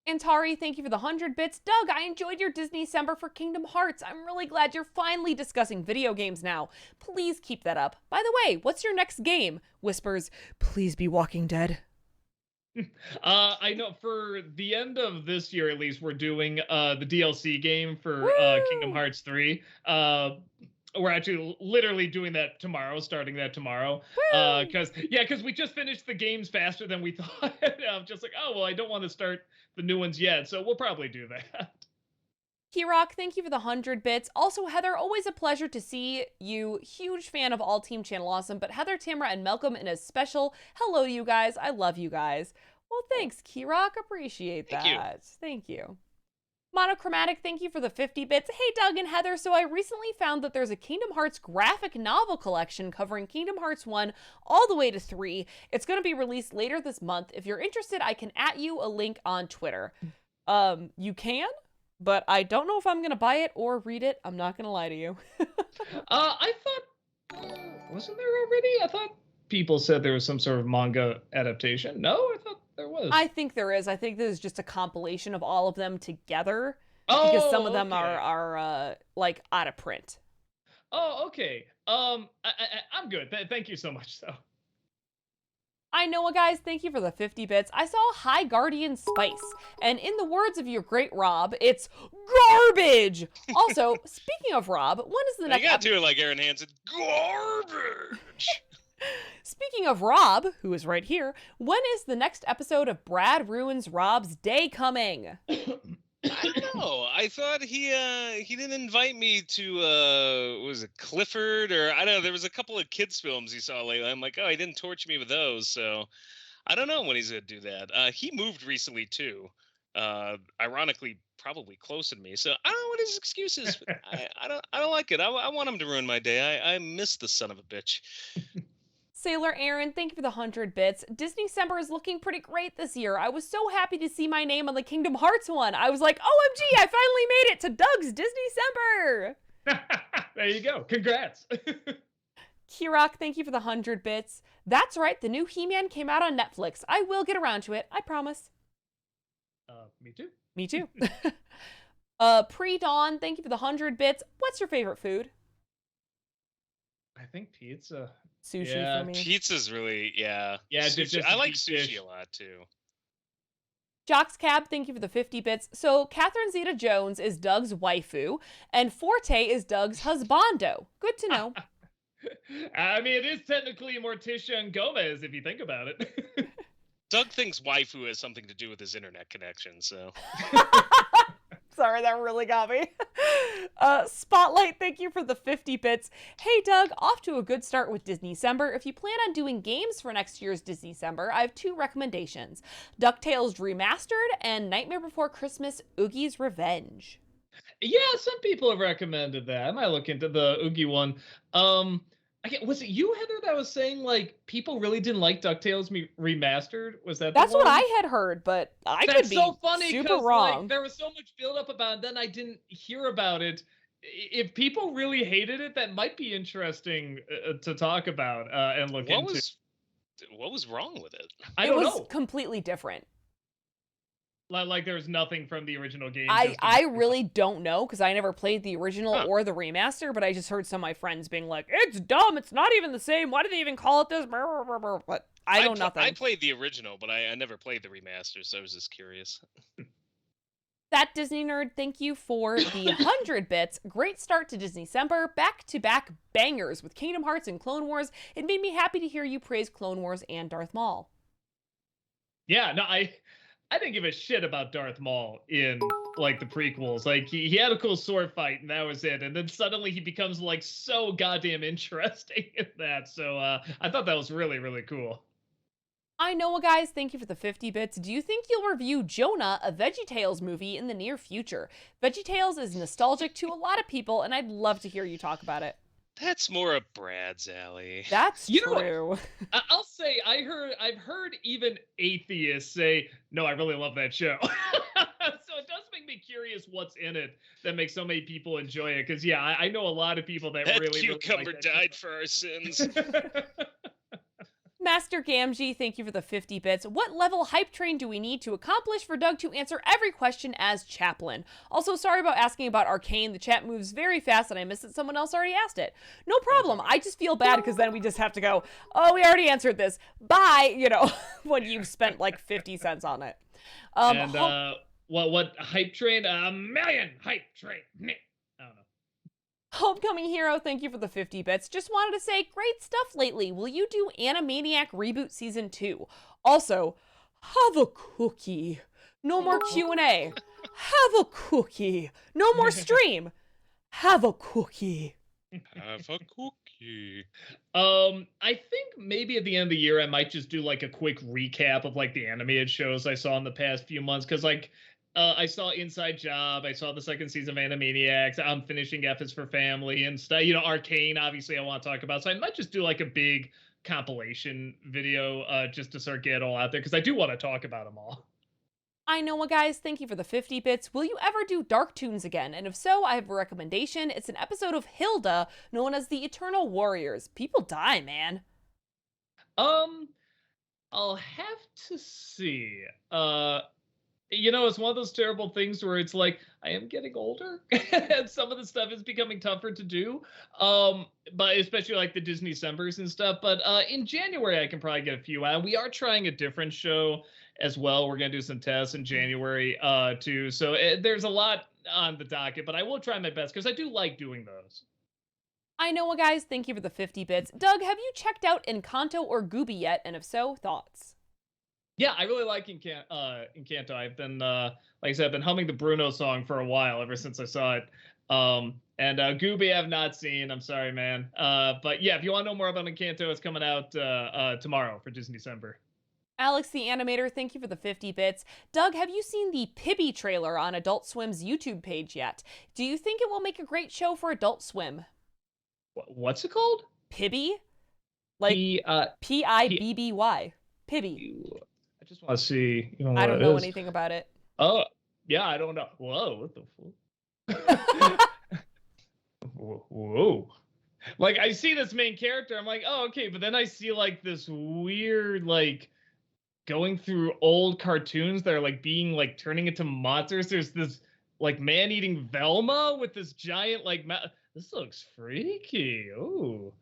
Antari, thank you for the 100 bits. Doug, I enjoyed your Disney December for Kingdom Hearts. I'm really glad you're finally discussing video games now. Please keep that up. By the way, what's your next game? Whispers, please be Walking Dead. I know for the end of this year, at least, we're doing the DLC game for Kingdom Woo! Hearts 3. We're actually literally doing that tomorrow, starting that tomorrow. Woo! Because we just finished the games faster than we thought. I'm just like, oh well, I don't want to start the new ones yet, so we'll probably do that. Kirok, thank you for the 100 bits. Also, Heather, always a pleasure to see you. Huge fan of all Team Channel Awesome, but Heather, Tamara, and Malcolm in a special hello, you guys. I love you guys. Well, thanks, Kirok. Appreciate that. Thank you. Thank you. Monochromatic, thank you for the 50 bits. Hey, Doug and Heather. So I recently found that there's a Kingdom Hearts graphic novel collection covering Kingdom Hearts 1 all the way to 3. It's going to be released later this month. If you're interested, I can @ you a link on Twitter. You can, but I don't know if I'm going to buy it or read it. I'm not going to lie to you. I thought, wasn't there already? I thought people said there was some sort of manga adaptation. No, I thought there was. I think there is. I think this is just a compilation of all of them together because some of them okay. are like out of print. Oh, okay. I'm good. Thank you so much, though. I know, guys, thank you for the 50 bits. I saw High Guardian Spice, and in the words of your great Rob, it's garbage. Also, speaking of Rob, when is the You next gotta do it like Aaron Hansen. Garbage. Speaking of Rob, who is right here, when is the next episode of Brad Ruins Rob's Day coming? I don't know. I thought he didn't invite me to was it Clifford, or I don't know. There was a couple of kids films he saw lately. I'm like, oh, he didn't torture me with those, so I don't know when he's gonna do that. He moved recently too. Ironically, probably closer to me. So I don't know what his excuse is. But I don't like it. I want him to ruin my day. I miss the son of a bitch. Sailor Aaron, thank you for the 100 bits. Disney December is looking pretty great this year. I was so happy to see my name on the Kingdom Hearts one. I was like, OMG, I finally made it to Doug's Disney December. There you go. Congrats. Kirok, thank you for the 100 bits. That's right, the new He-Man came out on Netflix. I will get around to it, I promise. Me too. Me too. Pre-Dawn, thank you for the 100 bits. What's your favorite food? I think pizza. Sushi Yeah, for me. Pizza's really Yeah, Sushi, just I a like deep sushi dish. a lot too. Jocks Cab, thank you for the 50 bits. So, Catherine Zeta-Jones is Doug's waifu, and Forte is Doug's husbando. Good to know. I mean, it is technically Morticia and Gomez if you think about it. Doug thinks waifu has something to do with his internet connection, so Sorry, that really got me. Spotlight, thank you for the 50 bits. Hey, Doug, off to a good start with Disney December. If you plan on doing games for next year's Disney December, I have 2 recommendations. DuckTales Remastered and Nightmare Before Christmas Oogie's Revenge. Yeah, some people have recommended that. I might look into the Oogie one. Was it you, Heather, that was saying like people really didn't like DuckTales remastered? Was that That's the what one? I had heard, but I That's could be so funny super because wrong. like there was so much build up about it, then I didn't hear about it. If people really hated it, that might be interesting to talk about and look into. What was wrong with it? I It don't was know. completely different. Like there was nothing from the original game. I really don't know because I never played the original Huh. or the remaster, but I just heard some of my friends being like, "It's dumb. It's not even the same. Why do they even call it this?" But I know nothing. I played the original, but I never played the remaster, so I was just curious. That Disney nerd, thank you for the 100 bits. Great start to Disney-cember. Back-to-back bangers with Kingdom Hearts and Clone Wars. It made me happy to hear you praise Clone Wars and Darth Maul. Yeah, no, I didn't give a shit about Darth Maul in like the prequels. Like he had a cool sword fight and that was it. And then suddenly he becomes like so goddamn interesting in that. So I thought that was really, really cool. I know, guys, thank you for the 50 bits. Do you think you'll review Jonah, a VeggieTales movie, in the near future? VeggieTales is nostalgic to a lot of people, and I'd love to hear you talk about it. That's more up Brad's alley. That's You know what? true. I'll say I've heard even atheists say, no, I really love that show. So it does make me curious what's in it that makes so many people enjoy it. Because yeah, I know a lot of people that really cucumber like that died for our sins. Master Gamgee, thank you for the 50 bits. What level hype train do we need to accomplish for Doug to answer every question as chaplain? Also, sorry about asking about Arcane. The chat moves very fast and I missed that someone else already asked it. No problem. I just feel bad because then we just have to go, oh, we already answered this. Bye, you know, when you've spent like 50 cents on it. And what hype train? A million hype train. I don't know. Homecoming Hero, thank you for the 50 bits. Just wanted to say, great stuff lately. Will you do Animaniac Reboot Season 2? Also, have a cookie. No more Q&A. Have a cookie. No more stream. Have a cookie. Have a cookie. I think maybe at the end of the year I might just do like a quick recap of like the animated shows I saw in the past few months because like I saw Inside Job, I saw the second season of Animaniacs, I'm finishing F is for Family and stuff. You know, Arcane, obviously I want to talk about. So I might just do like a big compilation video just to start get it all out there because I do want to talk about them all. I know, guys, thank you for the 50 bits. Will you ever do Dark Toons again? And if so, I have a recommendation. It's an episode of Hilda, known as the Eternal Warriors. People die, man. I'll have to see. You know, it's one of those terrible things where it's like, I am getting older and some of the stuff is becoming tougher to do. But especially like the Disney Decembers and stuff. But in January, I can probably get a few out. We are trying a different show as well. We're going to do some tests in January too. So there's a lot on the docket, but I will try my best because I do like doing those. I know, guys, thank you for the 50 bits. Doug, have you checked out Encanto or Gooby yet? And if so, thoughts? Yeah, I really like Encanto. I've been, like I said, I've been humming the Bruno song for a while, ever since I saw it. And Gooby I've not seen. I'm sorry, man. But yeah, if you want to know more about Encanto, it's coming out tomorrow for Disney December. Alex the Animator, thank you for the 50 bits. Doug, have you seen the Pibby trailer on Adult Swim's YouTube page yet? Do you think it will make a great show for Adult Swim? What's it called? Pibby? Like Pibby. Pibby. I just want to see. You know, I don't know anything about it. Oh, yeah, I don't know. Whoa, what the fuck? Whoa. Like, I see this main character. I'm like, oh, okay. But then I see, like, this weird, like, going through old cartoons that are, like, being, like, turning into monsters. There's this, like, man-eating Velma with this giant, like, this looks freaky. Ooh.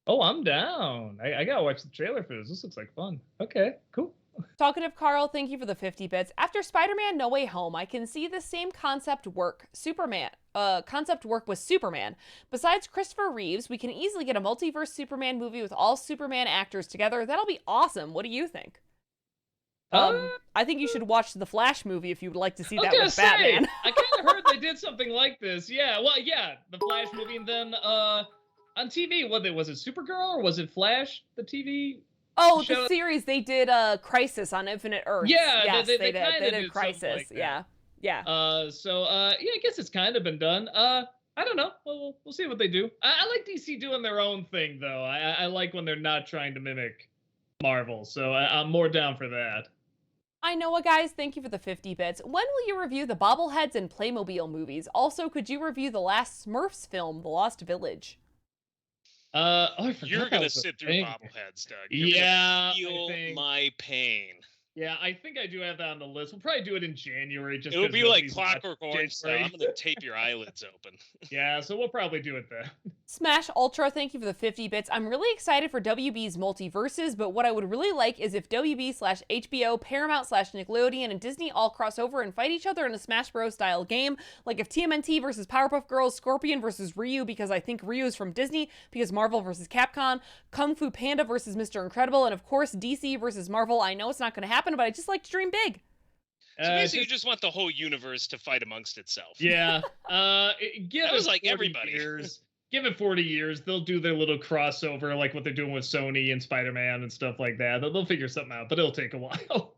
Oh, I'm down. I gotta watch the trailer for this. This looks like fun. Okay, cool. Talkative Carl, thank you for the 50 bits. After Spider-Man No Way Home, I can see the same concept work with Superman. Besides Christopher Reeves, we can easily get a multiverse Superman movie with all Superman actors together. That'll be awesome. What do you think? I think you should watch the Flash movie if you would like to see that with Batman. I kind of heard they did something like this. Yeah, well, yeah, the Flash movie, and then on TV, was it Supergirl or was it Flash? The TV. Oh, show? the series they did Crisis on Infinite Earths. Yeah, yes, they did Crisis. Like yeah. So I guess it's kind of been done. I don't know. We'll see what they do. I like DC doing their own thing, though. I like when they're not trying to mimic Marvel, so I'm more down for that. I know, guys, thank you for the 50 bits. When will you review the Bobbleheads and Playmobil movies? Also, could you review the last Smurfs film, The Lost Village? I forgot You're that gonna was a sit through thing. bobbleheads, Doug. You're Yeah, gonna feel I think. my pain. Yeah, I think I do have that on the list. We'll probably do it in January. Just It'll 'cause be like nobody's watched Clockwork Orange style. January. I'm gonna tape your eyelids open. Yeah, so we'll probably do it then. Smash Ultra, thank you for the 50 bits. I'm really excited for WB's multiverses, but what I would really like is if WB/HBO, Paramount/Nickelodeon, and Disney all cross over and fight each other in a Smash Bros. Style game. Like if TMNT versus Powerpuff Girls, Scorpion versus Ryu, because I think Ryu is from Disney, because Marvel versus Capcom, Kung Fu Panda versus Mr. Incredible, and of course DC versus Marvel. I know it's not going to happen, but I just like to dream big. So basically, you just want the whole universe to fight amongst itself. Yeah. Give That was it like 40 everybody. Years. Give it 40 years. They'll do their little crossover, like what they're doing with Sony and Spider-Man and stuff like that. They'll figure something out, but it'll take a while.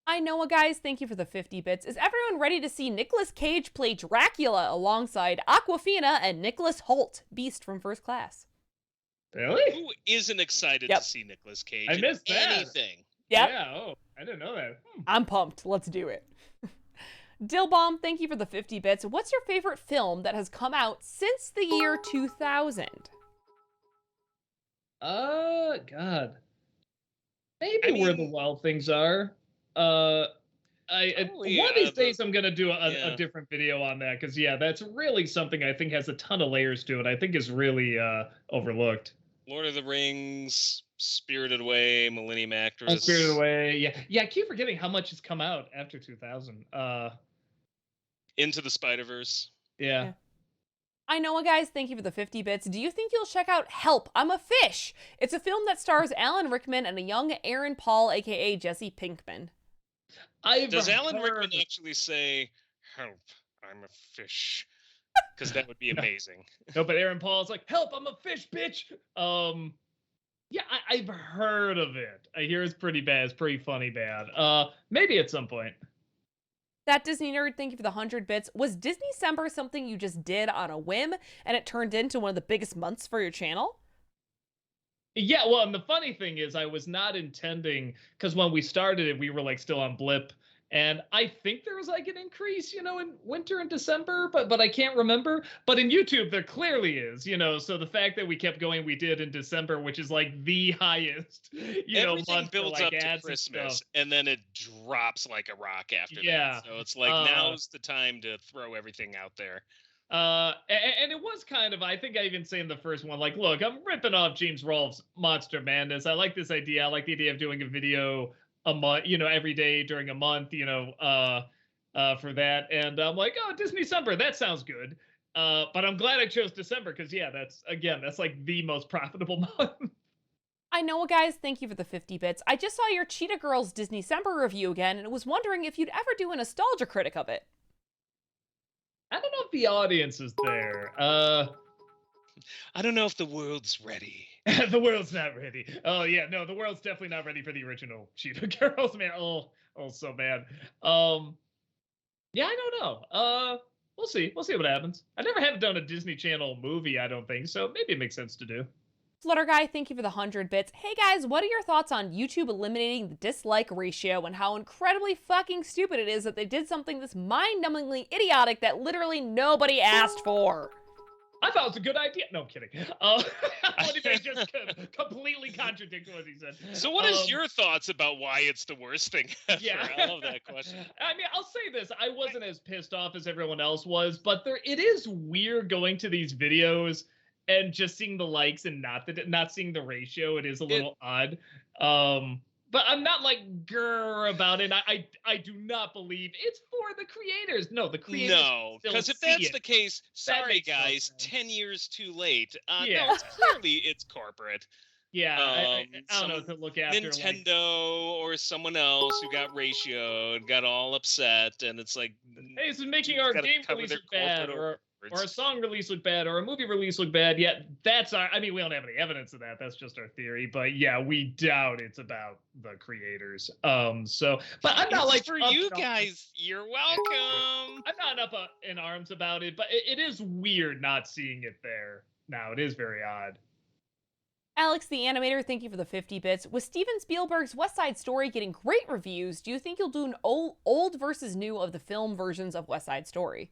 I know, guys, thank you for the 50 bits. Is everyone ready to see Nicolas Cage play Dracula alongside Aquafina and Nicholas Hoult, Beast from First Class? Really? Who isn't excited Yep. to see Nicolas Cage? I in missed that. anything? Yep. Yeah. Oh, I didn't know that. I'm pumped. Let's do it. Dillbomb, thank you for the 50 bits. What's your favorite film that has come out since the year 2000? God. Maybe Where the Wild Things Are. Probably, One of these days I'm gonna do yeah. a different video on that because that's really something I think has a ton of layers to it. I think is really overlooked. Lord of the Rings, Spirited Away, Millennium Actress. Spirited Away, yeah. I keep forgetting how much has come out after 2000. Into the Spider-Verse. Yeah. I know, guys, thank you for the 50 bits. Do you think you'll check out Help, I'm a Fish? It's a film that stars Alan Rickman and a young Aaron Paul, aka Jesse Pinkman. Does Alan Rickman actually say, "Help, I'm a fish"? Because that would be amazing. No, but Aaron Paul's like, "Help, I'm a fish, bitch." Yeah, I've heard of it. I hear it's pretty bad. It's pretty funny bad. Maybe at some point. That Disney nerd, thank you for the 100 bits. Was Disney-cember something you just did on a whim and it turned into one of the biggest months for your channel? Yeah, well, and the funny thing is I was not intending, because when we started it, we were like still on blip. And I think there was like an increase, in winter and December, but I can't remember. But in YouTube, there clearly is, so the fact that we kept going, we did in December, which is like the highest, Everything month builds for, like, up to ads and Christmas, stuff. and then it drops like a rock after Yeah. that. So it's like now's the time to throw everything out there. And it was kind of, I think I even say in the first one, like, look, I'm ripping off James Rolfe's Monster Madness. I like this idea. I like the idea of doing a video a month, every day during a month, for that. And I'm like, oh, Disney-cember, that sounds good. But I'm glad I chose December because, that's like the most profitable month. I know, guys, thank you for the 50 bits. I just saw your Cheetah Girls Disney-cember review again and was wondering if you'd ever do a nostalgia critic of it. I don't know if the audience is there. I don't know if the world's ready. The world's not ready. Oh yeah, no, the world's definitely not ready for the original Cheetah Girls, man. Oh, so bad. Yeah, I don't know. We'll see. We'll see what happens. I never have done a Disney Channel movie, I don't think, so maybe it makes sense to do. Flutter Guy, thank you for the 100 bits. Hey guys, what are your thoughts on YouTube eliminating the dislike ratio and how incredibly fucking stupid it is that they did something this mind-numbingly idiotic that literally nobody asked for? I thought it was a good idea. No, I'm kidding. What if I just completely contradict what he said? So what is your thoughts about why it's the worst thing ever? Yeah. I love that question. I mean, I'll say this. I wasn't as pissed off as everyone else was, but it is weird going to these videos and just seeing the likes and not seeing the ratio. It is a little odd. But I'm not like grr about it. I do not believe it's for the creators. No, the creators. No, because if that's the case, sorry guys, 10 years too late. Yeah. No, it's corporate. Yeah, I don't know what to look after. Nintendo or someone else who got ratioed, got all upset, and it's like, hey, this is making our game releases bad, or a song release look bad, or a movie release look bad, yeah, that's our. I mean, we don't have any evidence of that. That's just our theory. But yeah, we doubt it's about the creators. So, but I'm not It's like for up you in arms. guys. You're welcome. I'm not up in arms about it, but it is weird not seeing it there now. It is very odd. Alex the Animator, thank you for the 50 bits. With Steven Spielberg's West Side Story getting great reviews, do you think you'll do an old versus new of the film versions of West Side Story?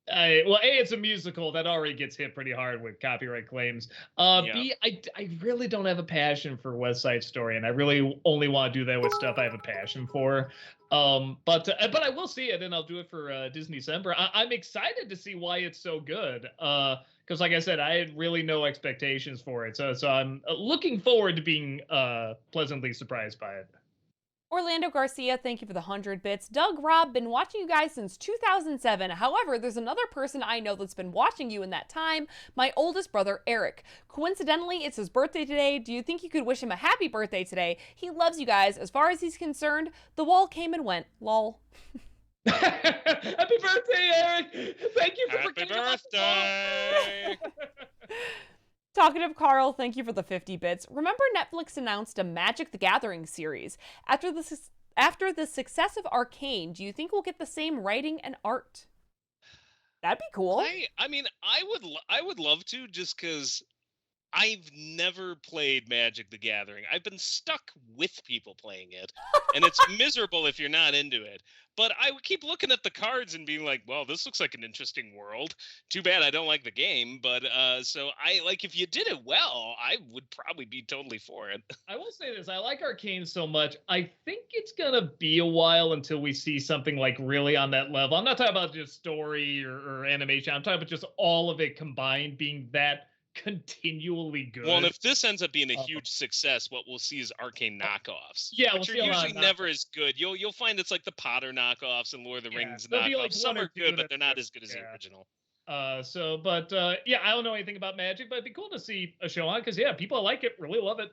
Well, A, it's a musical that already gets hit pretty hard with copyright claims. B, I really don't have a passion for West Side Story, and I really only want to do that with stuff I have a passion for. But I will see it, and I'll do it for Disney December. I'm excited to see why it's so good. Because, like I said, I had really no expectations for it, so I'm looking forward to being pleasantly surprised by it. Orlando Garcia, thank you for the 100 bits. Doug, Rob, been watching you guys since 2007. However, there's another person I know that's been watching you in that time, my oldest brother, Eric. Coincidentally, it's his birthday today. Do you think you could wish him a happy birthday today? He loves you guys. As far as he's concerned, the wall came and went. Lol. Happy birthday, Eric! Thank you for Happy birthday! Talkative Carl, thank you for the 50 bits. Remember Netflix announced a Magic the Gathering series. After the success of Arcane, do you think we'll get the same writing and art? That'd be cool. I mean, I would love to, just because I've never played Magic the Gathering. I've been stuck with people playing it, and it's miserable if you're not into it. But I would keep looking at the cards and being like, well, this looks like an interesting world. Too bad I don't like the game. But so I like, if you did it well, I would probably be totally for it. I will say this. I like Arcane so much. I think it's going to be a while until we see something like really on that level. I'm not talking about just story or animation. I'm talking about just all of it combined being that continually good. Well, and if this ends up being a huge success, what we'll see is Arcane knockoffs. Yeah, which are usually never as good. You'll find it's like the Potter knockoffs and Lord of the Rings knockoffs. Like some are good, but they're not as good as the original. Yeah, I don't know anything about Magic, but it'd be cool to see a show on, because yeah, people like it, really love it.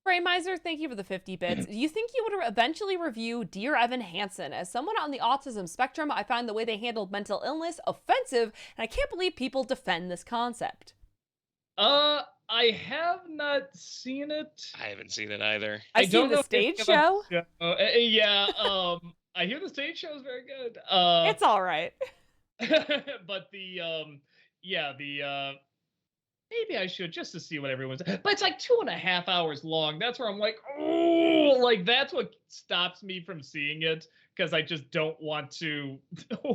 Framizer, thank you for the 50 bits. Do you think you would eventually review Dear Evan Hansen? As someone on the autism spectrum, I find the way they handled mental illness offensive, and I can't believe people defend this concept. I have not seen it. I haven't seen it either. I've seen the stage show. Yeah, I hear the stage show is very good. It's all right. But maybe I should, just to see what everyone's. But it's like 2.5 hours long. That's where I'm like, oh, like that's what stops me from seeing it, because I just don't want to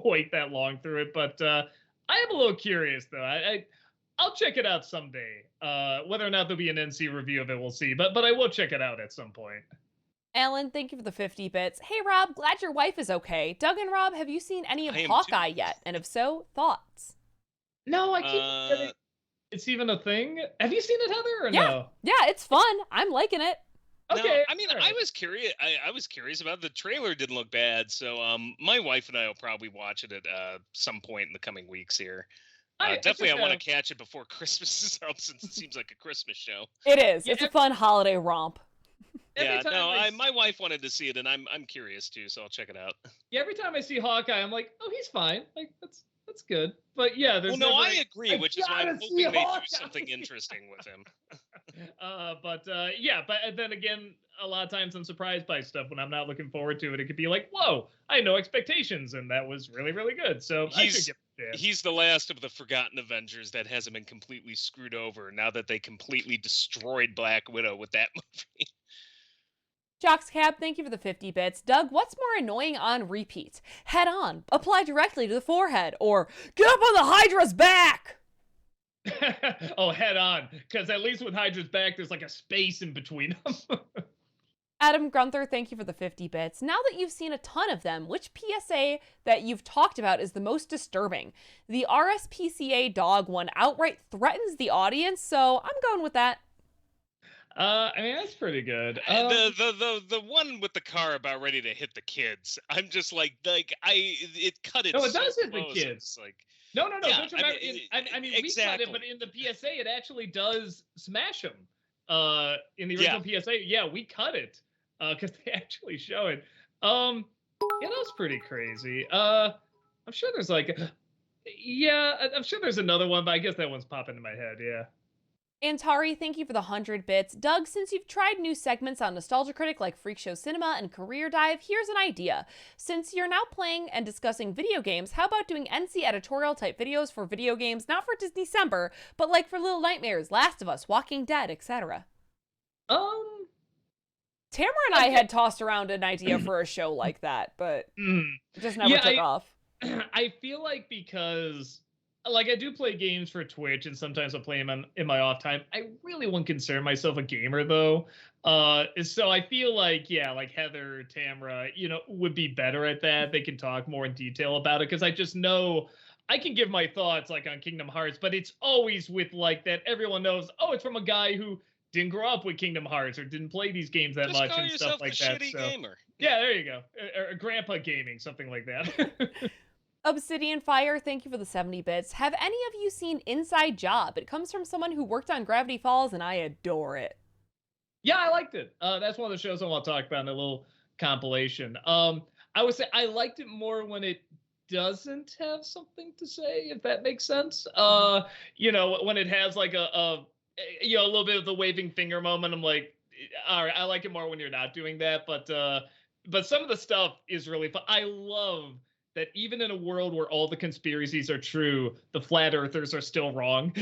wait that long through it. But I am a little curious though. I'll check it out someday. Whether or not there'll be an NC review of it, we'll see. But I will check it out at some point. Alan, thank you for the 50 bits. Hey, Rob, glad your wife is okay. Doug and Rob, have you seen any of Hawkeye yet? And if so, thoughts? No, I keep it's even a thing. Have you seen it, Heather, or no? Yeah, it's fun. I'm liking it. Okay. No, I mean, I was curious. I was curious about it. The trailer. Didn't look bad. So my wife and I will probably watch it at some point in the coming weeks here. Definitely, I want to catch it before Christmas is up, since it seems like a Christmas show. It is. Yeah. It's a fun holiday romp. Yeah, no, my wife wanted to see it, and I'm curious too, so I'll check it out. Yeah, every time I see Hawkeye, I'm like, oh, he's fine. Like that's good. But yeah, there's. Well, no, I agree, which is why I'm hoping they do something interesting with him. But then again, a lot of times I'm surprised by stuff when I'm not looking forward to it. It could be like, whoa, I had no expectations, and that was really, really good. So he's the last of the forgotten Avengers that hasn't been completely screwed over now that they completely destroyed Black Widow with that movie. Jockscab, thank you for the 50 bits. Doug, what's more annoying on repeat? Head on, apply directly to the forehead, or get up on the Hydra's back! Oh, head on, because at least with Hydra's back, there's like a space in between them. Adam Grunther, thank you for the 50 bits. Now that you've seen a ton of them, which PSA that you've talked about is the most disturbing? The RSPCA dog one outright threatens the audience, so I'm going with that. I mean, that's pretty good. The one with the car about ready to hit the kids. I'm just like it cut it. No, it does hit the kids. Like, no. Yeah, don't you remember? We cut it, but in the PSA, it actually does smash them. In the original PSA, we cut it because they actually show it. That's pretty crazy. I'm sure there's like, Yeah, I'm sure there's another one, but I guess that one's popping in my head. Yeah. Antari, thank you for the 100 bits. Doug, since you've tried new segments on Nostalgia Critic like Freak Show Cinema and Career Dive, here's an idea. Since you're now playing and discussing video games, how about doing NC editorial type videos for video games, not for December, but like for Little Nightmares, Last of Us, Walking Dead, etc.? Tamara and I had tossed around an idea for a show like that, but it just never took off. I feel like because like I do play games for Twitch and sometimes I'll play them in my off time. I really wouldn't consider myself a gamer though. So I feel like, yeah, like Heather, Tamara, would be better at that. They can talk more in detail about it because I just know I can give my thoughts like on Kingdom Hearts, but it's always with like that everyone knows, oh, it's from a guy who didn't grow up with Kingdom Hearts or didn't play these games that much and stuff like that. Shitty gamer. Yeah, there you go. Or grandpa gaming, something like that. Obsidian Fire, thank you for the 70 bits. Have any of you seen Inside Job? It comes from someone who worked on Gravity Falls, and I adore it. Yeah, I liked it. That's one of the shows I want to talk about in a little compilation. I would say I liked it more when it doesn't have something to say, if that makes sense. When it has like a little bit of the waving finger moment, I'm like, all right, I like it more when you're not doing that. But some of the stuff is really fun. I love that even in a world where all the conspiracies are true, the flat earthers are still wrong.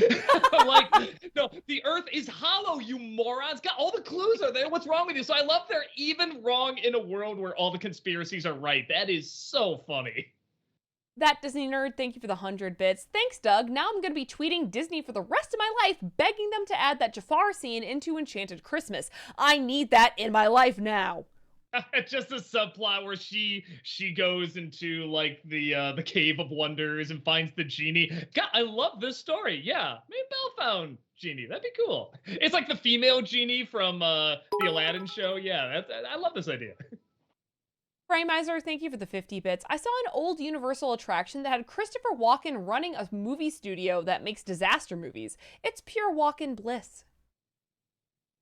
Like, no, the earth is hollow, you morons. God, all the clues are there. What's wrong with you? So I love they're even wrong in a world where all the conspiracies are right. That is so funny. That Disney nerd, thank you for the 100 bits. Thanks, Doug. Now I'm going to be tweeting Disney for the rest of my life, begging them to add that Jafar scene into Enchanted Christmas. I need that in my life now. Just a subplot where she goes into like the Cave of Wonders and finds the genie. God, I love this story. Yeah, maybe Belle found genie. That'd be cool. It's like the female genie from the Aladdin show. Yeah, I love this idea. Frameiser, thank you for the 50 bits. I saw an old Universal attraction that had Christopher Walken running a movie studio that makes disaster movies. It's pure Walken bliss.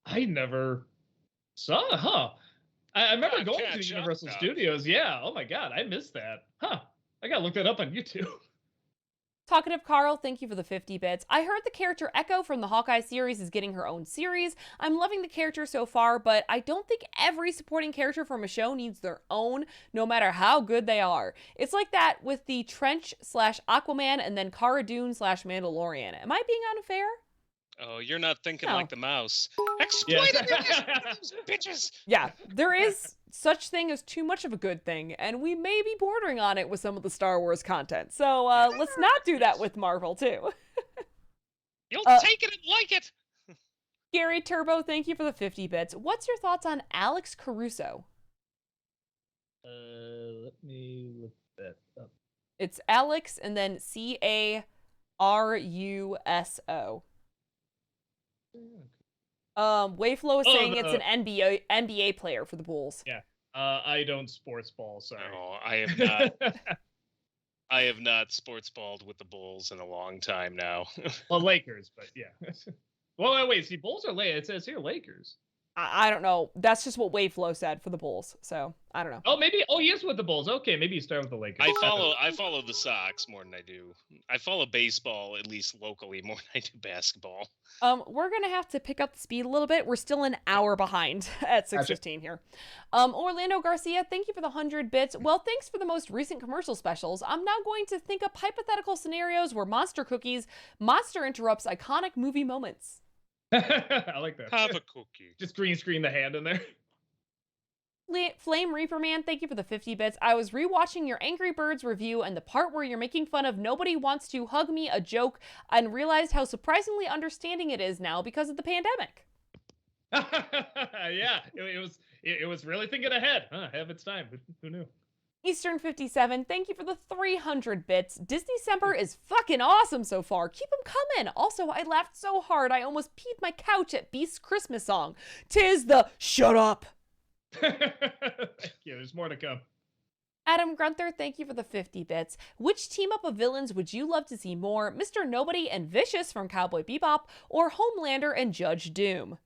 I never saw it, huh? I remember going to the Universal Studios. Yeah. Oh my God, I missed that. Huh. I gotta look that up on YouTube. Talkative Carl, thank you for the 50 bits. I heard the character Echo from the Hawkeye series is getting her own series. I'm loving the character so far, but I don't think every supporting character from a show needs their own, no matter how good they are. It's like that with the Trench/Aquaman and then Cara Dune/Mandalorian. Am I being unfair? Oh, you're not thinking like the mouse. Exploited bitches! Yeah, there is such thing as too much of a good thing, and we may be bordering on it with some of the Star Wars content. So let's not do that with Marvel, too. You'll take it and like it! Gary Turbo, thank you for the 50 bits. What's your thoughts on Alex Caruso? Let me look that up. It's Alex and then Caruso. Wayflow is saying it's an NBA player for the Bulls. Yeah. I don't sports ball, sorry. No, I have not. I have not sports balled with the Bulls in a long time now. Well, Lakers, but yeah. Well, wait, see, Bulls are Lakers. It says here Lakers. I don't know. That's just what Wayflow said for the Bulls, so I don't know. Oh, maybe. Oh, he is with the Bulls. Okay, maybe you start with the Lakers. I follow the Sox more than I do. I follow baseball, at least locally, more than I do basketball. We're gonna have to pick up the speed a little bit. We're still an hour behind at 6:15 here. Orlando Garcia, thank you for the 100 bits. Well, thanks for the most recent commercial specials. I'm now going to think up hypothetical scenarios where Monster interrupts iconic movie moments. I like that. Have a cookie. Just green screen the hand in there. Flame Reaper Man, thank you for the 50 bits. I was rewatching your Angry Birds review and the part where you're making fun of Nobody Wants to Hug Me, a joke, and realized how surprisingly understanding it is now because of the pandemic. Yeah, it was really thinking ahead. Have its time. Who knew? Eastern 57, thank you for the 300 bits. Disney-cember is fucking awesome so far. Keep them coming. Also, I laughed so hard I almost peed my couch at Beast's Christmas song. 'Tis the shut up. Thank you. There's more to come. Adam Grunther, thank you for the 50 bits. Which team up of villains would you love to see more? Mr. Nobody and Vicious from Cowboy Bebop, or Homelander and Judge Doom?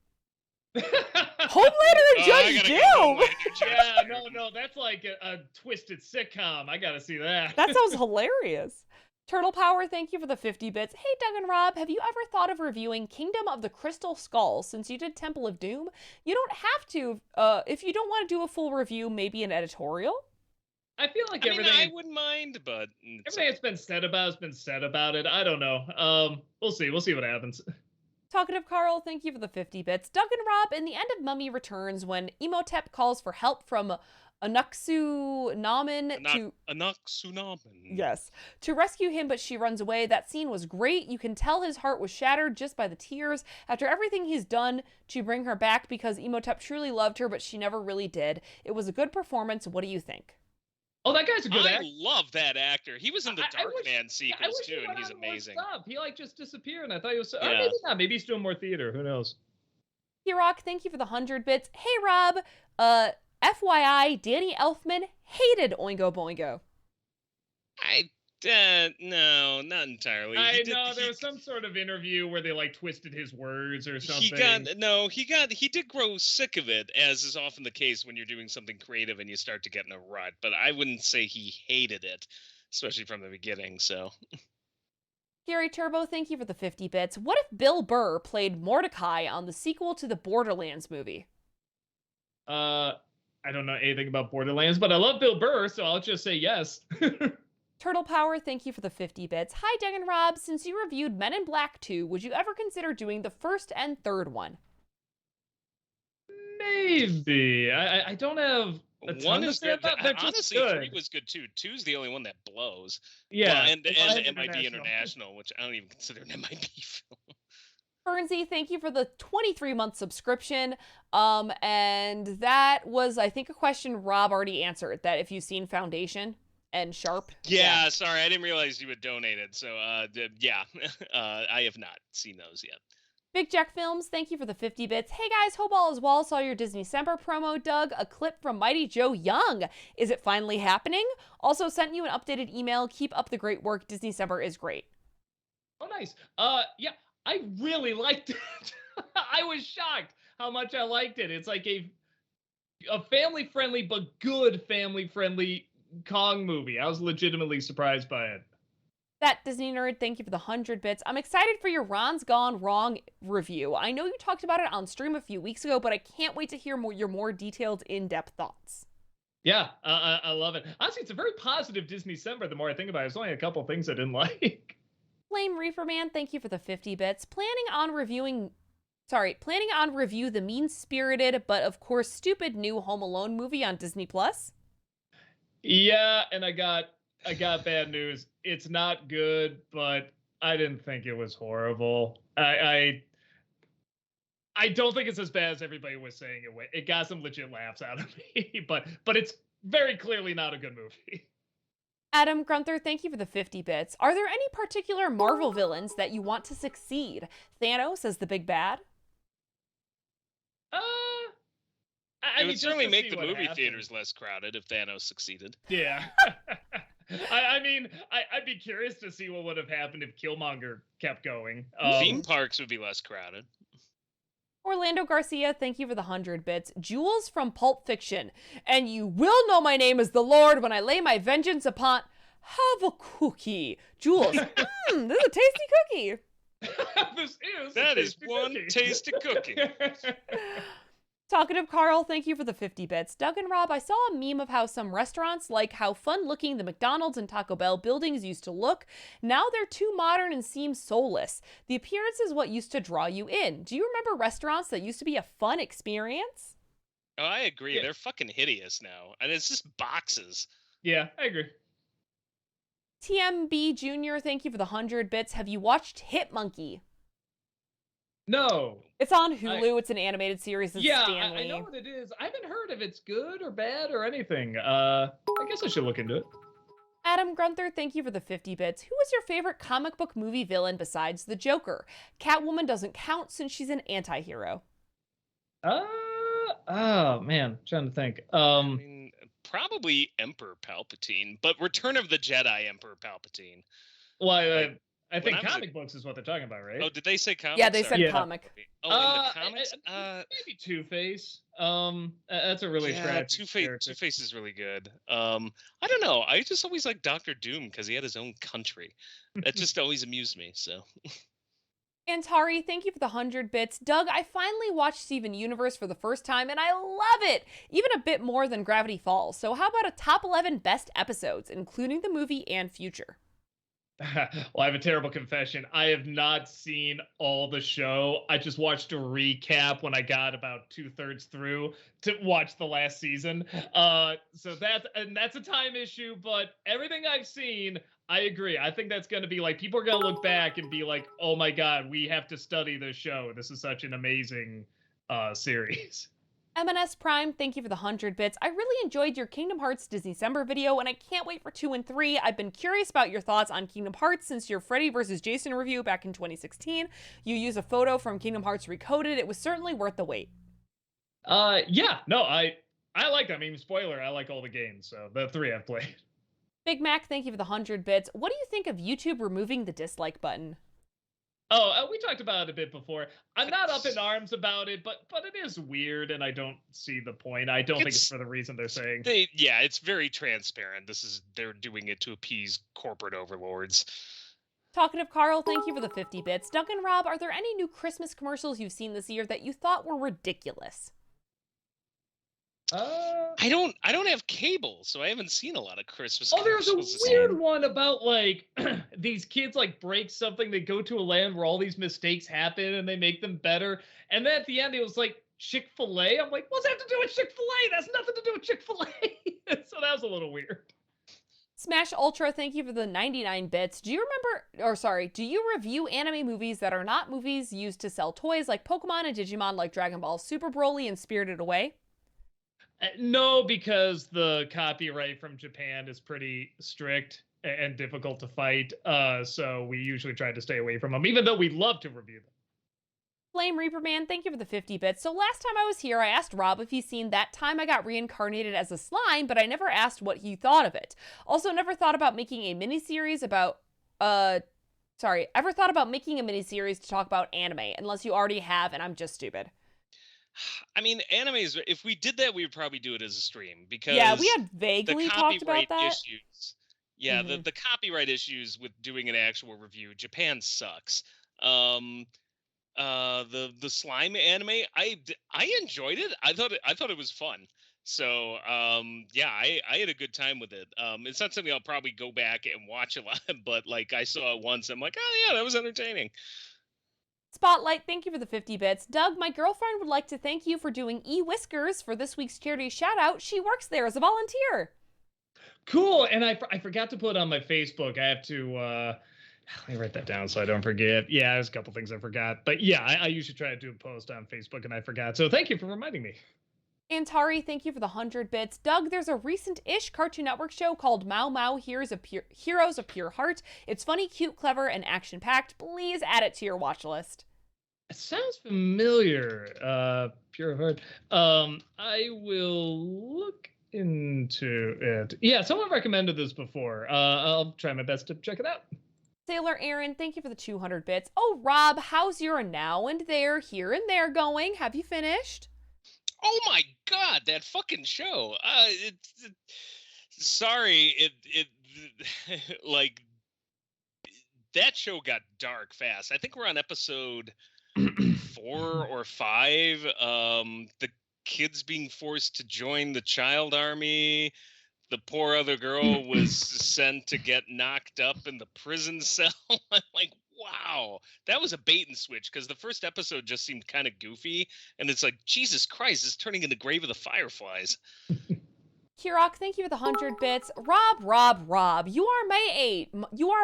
Homelander and Judge Doom! Yeah, no, that's like a twisted sitcom. I gotta see that. That sounds hilarious. Turtle Power, thank you for the 50 bits. Hey, Doug and Rob, have you ever thought of reviewing Kingdom of the Crystal Skull since you did Temple of Doom? You don't have to. If you don't want to do a full review, maybe an editorial? I feel like I mean, I wouldn't mind, but everything that's been said about has been said about it. I don't know. We'll see. We'll see what happens. Talkative Carl, thank you for the 50 bits. Doug and Rob, in the end of Mummy Returns, when Imhotep calls for help from Anck-su-namun to... Anck-su-namun. Yes. To rescue him, but she runs away. That scene was great. You can tell his heart was shattered just by the tears after everything he's done to bring her back because Imhotep truly loved her, but she never really did. It was a good performance. What do you think? Oh, that guy's a good actor. I love that actor. He was in the Darkman sequels too, and he's amazing. He like just disappeared, and I thought he was. Maybe not. Maybe he's doing more theater. Who knows? Hirok, thank you for the 100 bits. Hey, Rob. FYI, Danny Elfman hated Oingo Boingo. No, not entirely. I know there was some sort of interview where they like twisted his words or something. He did grow sick of it, as is often the case when you're doing something creative and you start to get in a rut. But I wouldn't say he hated it, especially from the beginning. So, Gary Turbo, thank you for the 50 bits. What if Bill Burr played Mordecai on the sequel to the Borderlands movie? I don't know anything about Borderlands, but I love Bill Burr, so I'll just say yes. Turtle Power, thank you for the 50 bits. Hi, Doug and Rob. Since you reviewed Men in Black 2, would you ever consider doing the first and third one? Maybe. I don't have a ton one to is say good. about that. Honestly, good. 3 was good too. 2's the only one that blows. Yeah, well, and MIB International, which I don't even consider an MIB film. Bernsey, thank you for the 23-month subscription. And that was, I think, a question Rob already answered, that if you've seen Foundation and Sharp. Yeah, sorry, I didn't realize you had donated. So, yeah, I have not seen those yet. Big Jack Films, thank you for the 50 bits. Hey guys, hope all is well. Saw your Disney December promo, Doug. A clip from Mighty Joe Young. Is it finally happening? Also sent you an updated email. Keep up the great work. Disney December is great. Oh, nice. Yeah, I really liked it. I was shocked how much I liked it. It's like a family-friendly but good family-friendly Kong movie. I was legitimately surprised by it. That Disney Nerd, thank you for the 100 bits. I'm excited for your Ron's Gone Wrong review. I know you talked about it on stream a few weeks ago, but I can't wait to hear your more detailed, in-depth thoughts. Yeah, I love it. Honestly, it's a very positive Disney December the more I think about it. There's only a couple things I didn't like. Flame Reefer Man, thank you for the 50 bits. Planning on review the mean-spirited, but of course stupid new Home Alone movie on Disney Plus? Yeah, and I got bad news. It's not good, but I didn't think it was horrible. I don't think it's as bad as everybody was saying it. It got some legit laughs out of me, but it's very clearly not a good movie. Adam Grunther, thank you for the 50 bits. Are there any particular Marvel villains that you want to succeed? Thanos as the big bad? It would certainly make the movie theaters less crowded if Thanos succeeded. Yeah. I mean, I'd be curious to see what would have happened if Killmonger kept going. Theme parks would be less crowded. Orlando Garcia, thank you for the 100 bits. Jules from Pulp Fiction. And you will know my name is the Lord when I lay my vengeance upon... Have a cookie. Jules, this is a tasty cookie. That is one tasty cookie. Talkative Carl, thank you for the 50 bits. Doug and Rob, I saw a meme of how some restaurants like how fun-looking the McDonald's and Taco Bell buildings used to look. Now they're too modern and seem soulless. The appearance is what used to draw you in. Do you remember restaurants that used to be a fun experience? Oh, I agree. Yeah. They're fucking hideous now. And it's just boxes. Yeah, I agree. TMB Jr., thank you for the 100 bits. Have you watched Hit Monkey? No. It's on Hulu. It's an animated series. Yeah, I know what it is. I haven't heard if it's good or bad or anything. I guess I should look into it. Adam Grunther, thank you for the 50 bits. Who is your favorite comic book movie villain besides the Joker? Catwoman doesn't count since she's an anti-hero. Oh, man. I'm trying to think. I mean, probably Emperor Palpatine, but Return of the Jedi Emperor Palpatine. Well, I When think I was a- comic books is what they're talking about, right? Oh, did they say comics? Yeah, they Sorry. said Yeah. comic. Oh, in the Uh, comics? Maybe Two-Face. That's a really Yeah, tragic Two-Face. character. Two-Face is really good. I don't know. I just always liked Doctor Doom because he had his own country. That just always amused me. So Antari, thank you for the 100 bits. Doug, I finally watched Steven Universe for the first time and I love it, even a bit more than Gravity Falls. So how about a top 11 best episodes, including the movie and future? Well, I have a terrible confession. I have not seen all the show. I just watched a recap when I got about 2/3 through to watch the last season. So that's a time issue, but everything I've seen, I agree. I think that's going to be like people are going to look back and be like, "Oh my God, we have to study this show. This is such an amazing series." M&S Prime, thank you for the 100 bits. I really enjoyed your Kingdom Hearts Disney December video, and I can't wait for 2 and 3. I've been curious about your thoughts on Kingdom Hearts since your Freddy vs. Jason review back in 2016. You use a photo from Kingdom Hearts Recoded. It was certainly worth the wait. Yeah, no, I like them. I mean, spoiler, I like all the games, so the 3 I've played. Big Mac, thank you for the 100 bits. What do you think of YouTube removing the dislike button? Oh, we talked about it a bit before. I'm not up in arms about it, but it is weird, and I don't see the point. I don't think it's for the reason they're saying. it's very transparent. They're doing it to appease corporate overlords. Talkative Carl, thank you for the 50 bits. Doug and Rob, are there any new Christmas commercials you've seen this year that you thought were ridiculous? I don't have cable, so I haven't seen a lot of Christmas. Oh, there's a commercials this weird year. one about like these kids like break something. They go to a land where all these mistakes happen, and they make them better. And then at the end, it was like Chick-fil-A. I'm like, what's that have to do with Chick-fil-A? That's nothing to do with Chick-fil-A. So that was a little weird. Smash Ultra, thank you for the 99 bits. Do you review anime movies that are not movies used to sell toys like Pokemon and Digimon, like Dragon Ball Super Broly and Spirited Away? No, because the copyright from Japan is pretty strict and difficult to fight. So we usually try to stay away from them, even though we love to review them. Flame Reaper Man, thank you for the 50 bits. So last time I was here, I asked Rob if he's seen That Time I Got Reincarnated as a Slime, but I never asked what he thought of it. Also, never thought about making a miniseries about, ever thought about making a miniseries to talk about anime, unless you already have, and I'm just stupid. I mean, animes. If we did that, we would probably do it as a stream because Yeah, we had the vaguely talked about copyright that. issues. Yeah, Mhm. the copyright issues with doing an actual review. Japan sucks. The slime anime, I enjoyed it. I thought it was fun. So yeah, I had a good time with it. It's not something I'll probably go back and watch a lot, but like I saw it once, I'm like, oh yeah, that was entertaining. Spotlight, thank you for the 50 bits. Doug, my girlfriend would like to thank you for doing e-whiskers for this week's charity shout out. She works there as a volunteer. Cool. And I forgot to put on my Facebook. I have to let me write that down so I don't forget. Yeah, there's a couple things I forgot. But yeah, I usually try to do a post on Facebook and I forgot. So thank you for reminding me. Antari, thank you for the 100 bits. Doug, there's a recent-ish Cartoon Network show called Mao Mao Heroes of Pure Heart. It's funny, cute, clever, and action-packed. Please add it to your watch list. It sounds familiar. Pure Heart. I will look into it. Yeah, someone recommended this before. I'll try my best to check it out. Sailor Aaron, thank you for the 200 bits. Oh, Rob, how's your now and there, here and there going? Have you finished? Oh my god, that fucking show. Sorry, it like that show got dark fast. I think we're on episode 4 or 5. The kids being forced to join the child army. The poor other girl was sent to get knocked up in the prison cell. I'm like, wow, that was a bait and switch because the first episode just seemed kind of goofy. And it's like, Jesus Christ, it's turning into Grave of the Fireflies. Kirok, thank you for the 100 bits. Rob, you are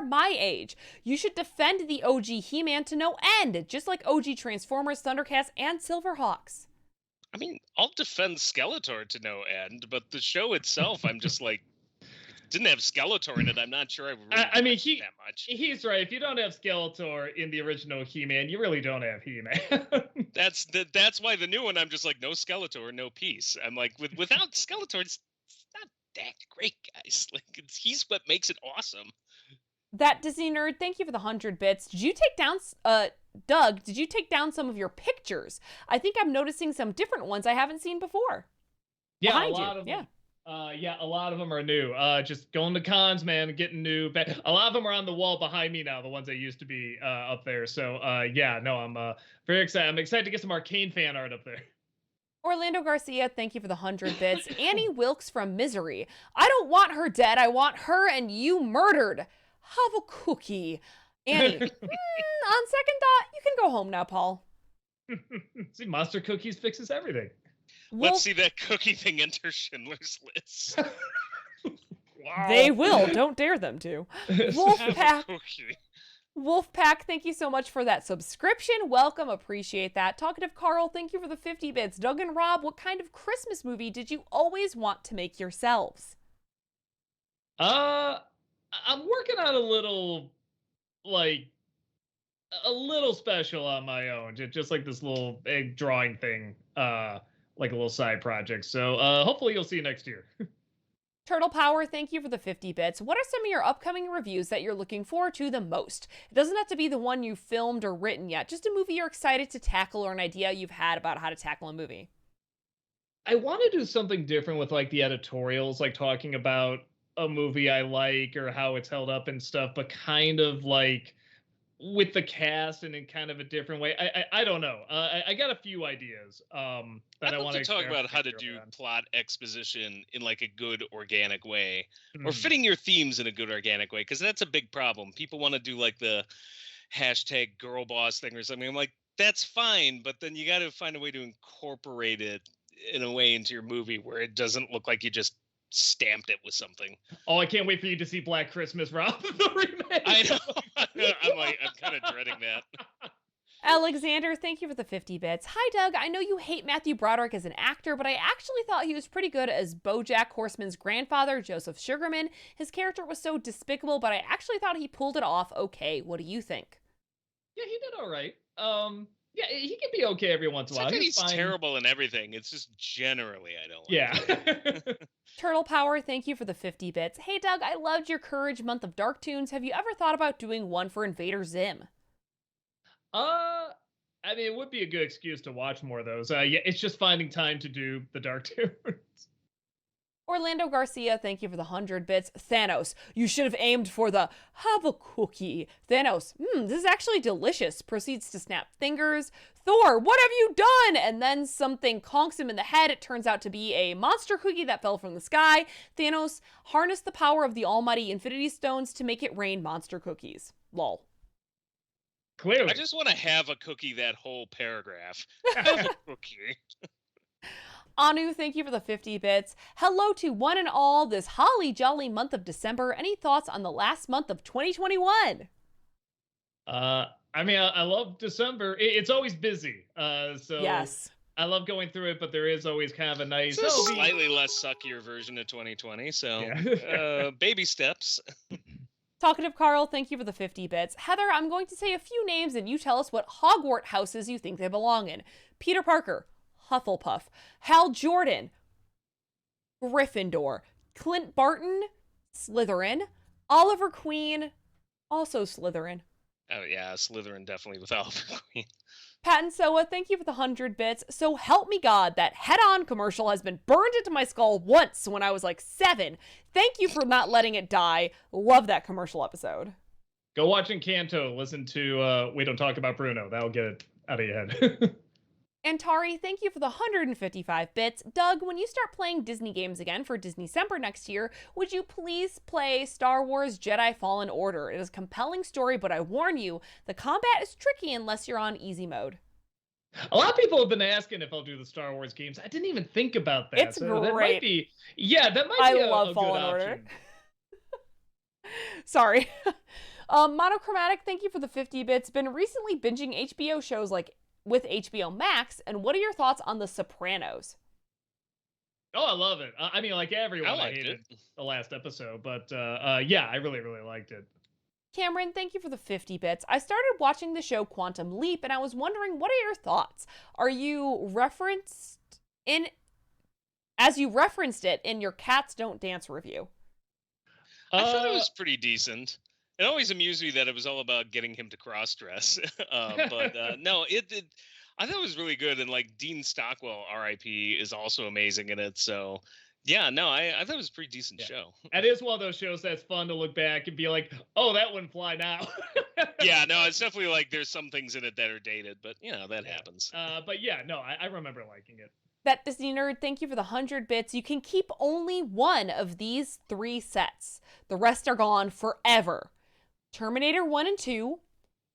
my age. You should defend the OG He-Man to no end, just like OG Transformers, Thundercats, and Silverhawks. I mean, I'll defend Skeletor to no end, but the show itself, I'm just like, didn't have Skeletor in it. I'm not sure I really I mean, liked it that much. He's right. If you don't have Skeletor in the original He-Man, you really don't have He-Man. That's why the new one, I'm just like, no Skeletor, no peace. I'm like, without Skeletor, it's not that great, guys. Like, he's what makes it awesome. That Disney nerd, thank you for the 100 bits. Did you take down, Doug, did you take down some of your pictures? I think I'm noticing some different ones I haven't seen before. Yeah, Behind a lot you. of Yeah. them. Yeah, a lot of them are new. Just going to cons, man, getting new. A lot of them are on the wall behind me now. The ones that used to be up there. So yeah, no, I'm very excited. I'm excited to get some Arcane fan art up there. Orlando Garcia, thank you for the 100 bits. Annie Wilkes from Misery. I don't want her dead. I want her and you murdered. Have a cookie. Annie, on second thought, you can go home now, Paul. See, Monster Cookies fixes everything. Let's see that cookie thing enter Schindler's List. Wow. They will. Don't dare them to. Wolfpack. Cookie. Wolfpack, thank you so much for that subscription. Welcome. Appreciate that. Talkative Carl, thank you for the 50 bits. Doug and Rob, what kind of Christmas movie did you always want to make yourselves? I'm working on a little, like, a little special on my own. Just like this little egg drawing thing, like a little side project. So hopefully you'll see next year. Turtle Power, thank you for the 50 bits. What are some of your upcoming reviews that you're looking forward to the most? It doesn't have to be the one you've filmed or written yet, just a movie you're excited to tackle or an idea you've had about how to tackle a movie. I want to do something different with like the editorials, like talking about a movie I like or how it's held up and stuff, but kind of like with the cast and in kind of a different way. I don't know. I got a few ideas that I want to talk about how to do plot exposition in like a good organic way, or fitting your themes in a good organic way, because that's a big problem. People want to do like the hashtag girl boss thing or something. I'm like, that's fine, but then you got to find a way to incorporate it in a way into your movie where it doesn't look like you just stamped it with something. Oh, I can't wait for you to see Black Christmas, Rob. The remake. I know. I'm kind of dreading that. Alexander, thank you for the 50 bits. Hi, Doug. I know you hate Matthew Broderick as an actor, but I actually thought he was pretty good as BoJack Horseman's grandfather, Joseph Sugarman. His character was so despicable, but I actually thought he pulled it off okay. What do you think? Yeah, he did all right. Yeah, he can be okay every once in a while. He's terrible in everything. It's just generally I don't like Yeah. Turtle Power, thank you for the 50 bits. Hey, Doug, I loved your Courage month of Dark Toons. Have you ever thought about doing one for Invader Zim? I mean, it would be a good excuse to watch more of those. Yeah, it's just finding time to do the Dark Toons. Orlando Garcia, thank you for the 100 bits. Thanos, you should have aimed for the have a cookie. Thanos, this is actually delicious. Proceeds to snap fingers. Thor, what have you done? And then something conks him in the head. It turns out to be a monster cookie that fell from the sky. Thanos harnessed the power of the almighty Infinity Stones to make it rain monster cookies. Lol. Clearly. I just want to have a cookie that whole paragraph. Have a cookie. Anu, thank you for the 50 bits. Hello to one and all this holly jolly month of December. Any thoughts on the last month of 2021? I mean, I love December. It's always busy. So yes, I love going through it, but there is always kind of a nice, it's a slightly less suckier version of 2020. So yeah. Baby steps. Talkative Carl, thank you for the 50 bits. Heather, I'm going to say a few names and you tell us what Hogwarts houses you think they belong in. Peter Parker, Hufflepuff. Hal Jordan, Gryffindor. Clint Barton, Slytherin. Oliver Queen, also Slytherin. Oh yeah, Slytherin definitely with Oliver Queen. Patton Soa, thank you for the 100 bits. So help me God, that head-on commercial has been burned into my skull once when I was like 7. Thank you for not letting it die. Love that commercial episode. Go watch Encanto. Listen to We Don't Talk About Bruno. That'll get it out of your head. Antari, thank you for the 155 bits. Doug, when you start playing Disney games again for Disney-cember next year, would you please play Star Wars Jedi Fallen Order? It is a compelling story, but I warn you, the combat is tricky unless you're on easy mode. A lot of people have been asking if I'll do the Star Wars games. I didn't even think about that. It's great. That might be, that might be I love Fallen Order. Sorry. Monochromatic, thank you for the 50 bits. Been recently binging HBO shows like with HBO Max, and what are your thoughts on The Sopranos? Oh, I love it. I mean, like everyone, I hated the last episode, but yeah, I really, really liked it. Cameron, thank you for the 50 bits. I started watching the show Quantum Leap, and I was wondering, what are your thoughts? Are you as you referenced it in your Cats Don't Dance review? I thought it was pretty decent. It always amused me that it was all about getting him to cross dress. But no, I thought it was really good, and like Dean Stockwell, R.I.P., is also amazing in it. So yeah, no, I thought it was a pretty decent Yeah. show. It is one of those shows that's fun to look back and be like, oh, that wouldn't fly now. Yeah, no, it's definitely like there's some things in it that are dated, but that Yeah. happens. But yeah, no, I remember liking it. That Disney Nerd, thank you for the 100 bits. You can keep only one of these 3 sets. The rest are gone forever. Terminator 1 and 2,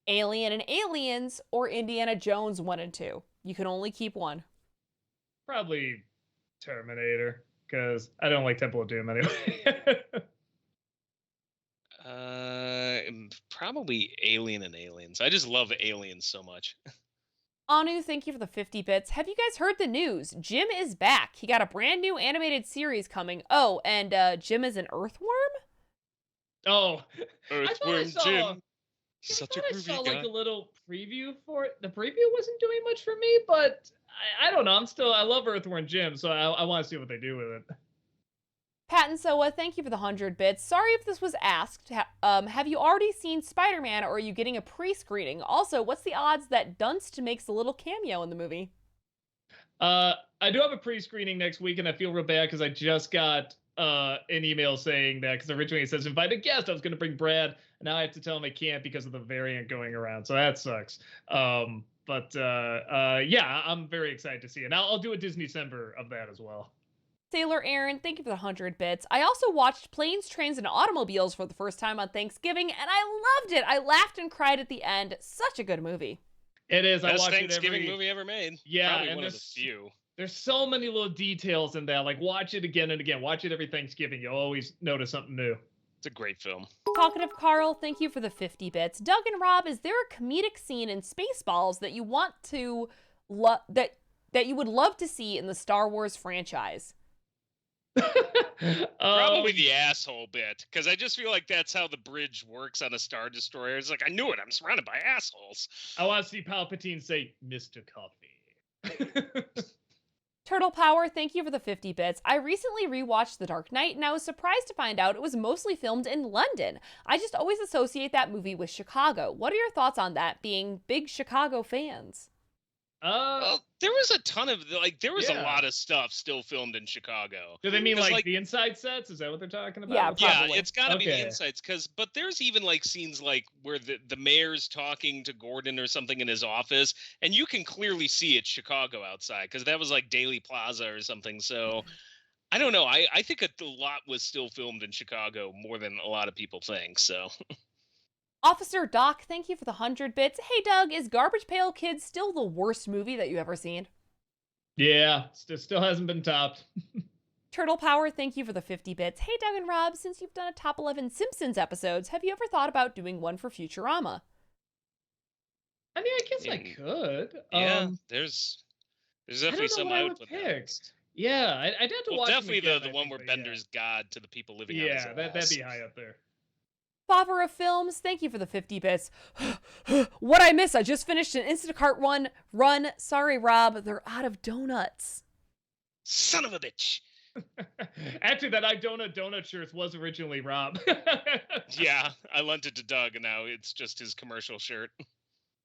Alien and Aliens, or Indiana Jones 1 and 2. You can only keep one. Probably Terminator, because I don't like Temple of Doom anyway. Probably Alien and Aliens. I just love Aliens so much. Anu, thank you for the 50 bits. Have you guys heard the news? Jim is back. He got a brand new animated series coming. Oh, and Jim is an earthworm? Oh, Earthworm saw- Jim. Such a I groovy saw guy. like a little preview for it. The preview wasn't doing much for me, but I don't know. I love Earthworm Jim, so I want to see what they do with it. Patton Soa, thank you for the 100 bits. Sorry if this was asked. Have you already seen Spider-Man, or are you getting a pre-screening? Also, what's the odds that Dunst makes a little cameo in the movie? I do have a pre-screening next week, and I feel real bad because I just got an email saying that, because originally it says invite a guest. I was going to bring Brad, and now I have to tell him I can't because of the variant going around. So that sucks. But yeah, I'm very excited to see it. And I'll do a Disney December of that as well. Sailor Aaron, thank you for the 100 bits. I also watched Planes, Trains, and Automobiles for the first time on Thanksgiving, and I loved it. I laughed and cried at the end. Such a good movie. It is. I Best watch it Thanksgiving every movie ever made. Yeah, Probably and one of the there's- few. There's so many little details in that. Like, watch it again and again. Watch it every Thanksgiving. You'll always notice something new. It's a great film. Talkative Carl, thank you for the 50 bits. Doug and Rob, is there a comedic scene in Spaceballs that you want to that you would love to see in the Star Wars franchise? Probably the asshole bit, because I just feel like that's how the bridge works on a Star Destroyer. It's like, I knew it. I'm surrounded by assholes. I want to see Palpatine say, Mr. Coffee. Turtle Power, thank you for the 50 bits. I recently rewatched The Dark Knight, and I was surprised to find out it was mostly filmed in London. I just always associate that movie with Chicago. What are your thoughts on that, being big Chicago fans? Well, there was a ton of there was a Yeah. lot of stuff still filmed in Chicago. Do they mean 'Cause, like the inside sets? Is that what they're talking about? Yeah, Yeah, Probably. it's got to be the Okay. insides, but there's even like scenes like where the mayor's talking to Gordon or something in his office, and you can clearly see it's Chicago outside, because that was like Daily Plaza or something. So I don't know. I think a lot was still filmed in Chicago more than a lot of people think. So Officer Doc, thank you for the 100 bits. Hey Doug, is Garbage Pail Kids still the worst movie that you ever seen? Yeah, still hasn't been topped. Turtle Power, thank you for the 50 bits. Hey Doug and Rob, since you've done a top 11 Simpsons episodes, have you ever thought about doing one for Futurama? I mean, I guess I Mm. could. yeah, there's I definitely don't know some what I I would would put pick. next. Yeah, I'd have to Well, watch them definitely again, the I one think, where but yeah. Bender's God to the people living on his Yeah, that'd ass. be high up there. Favre of Films, thank you for the 50 bits. What I miss? I just finished an Instacart run. Sorry, Rob, they're out of donuts. Son of a bitch. Actually, that I Donut shirts was originally Rob. Yeah, I lent it to Doug, and now it's just his commercial shirt.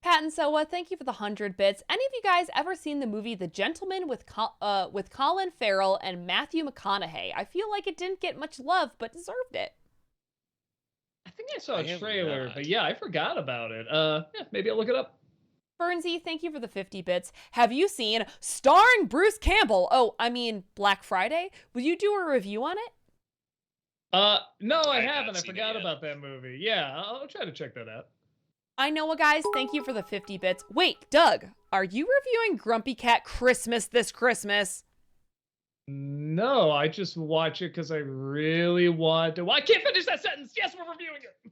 Patton Soa, thank you for the 100 bits. Any of you guys ever seen the movie The Gentleman with Colin Farrell and Matthew McConaughey? I feel like it didn't get much love, but deserved it. I think I saw I a have trailer, not. but yeah, I forgot about it. Yeah, maybe I'll look it up. Bernsey, thank you for the 50 bits. Have you seen, starring Bruce Campbell, Black Friday? Will you do a review on it? No, I I've not haven't. I seen it forgot yet. about that movie. Yeah, I'll try to check that out. I know what, guys. Thank you for the 50 bits. Wait, Doug, are you reviewing Grumpy Cat Christmas this Christmas? No, I just watch it because I really want to. Well, I can't finish that sentence. Yes, we're reviewing it.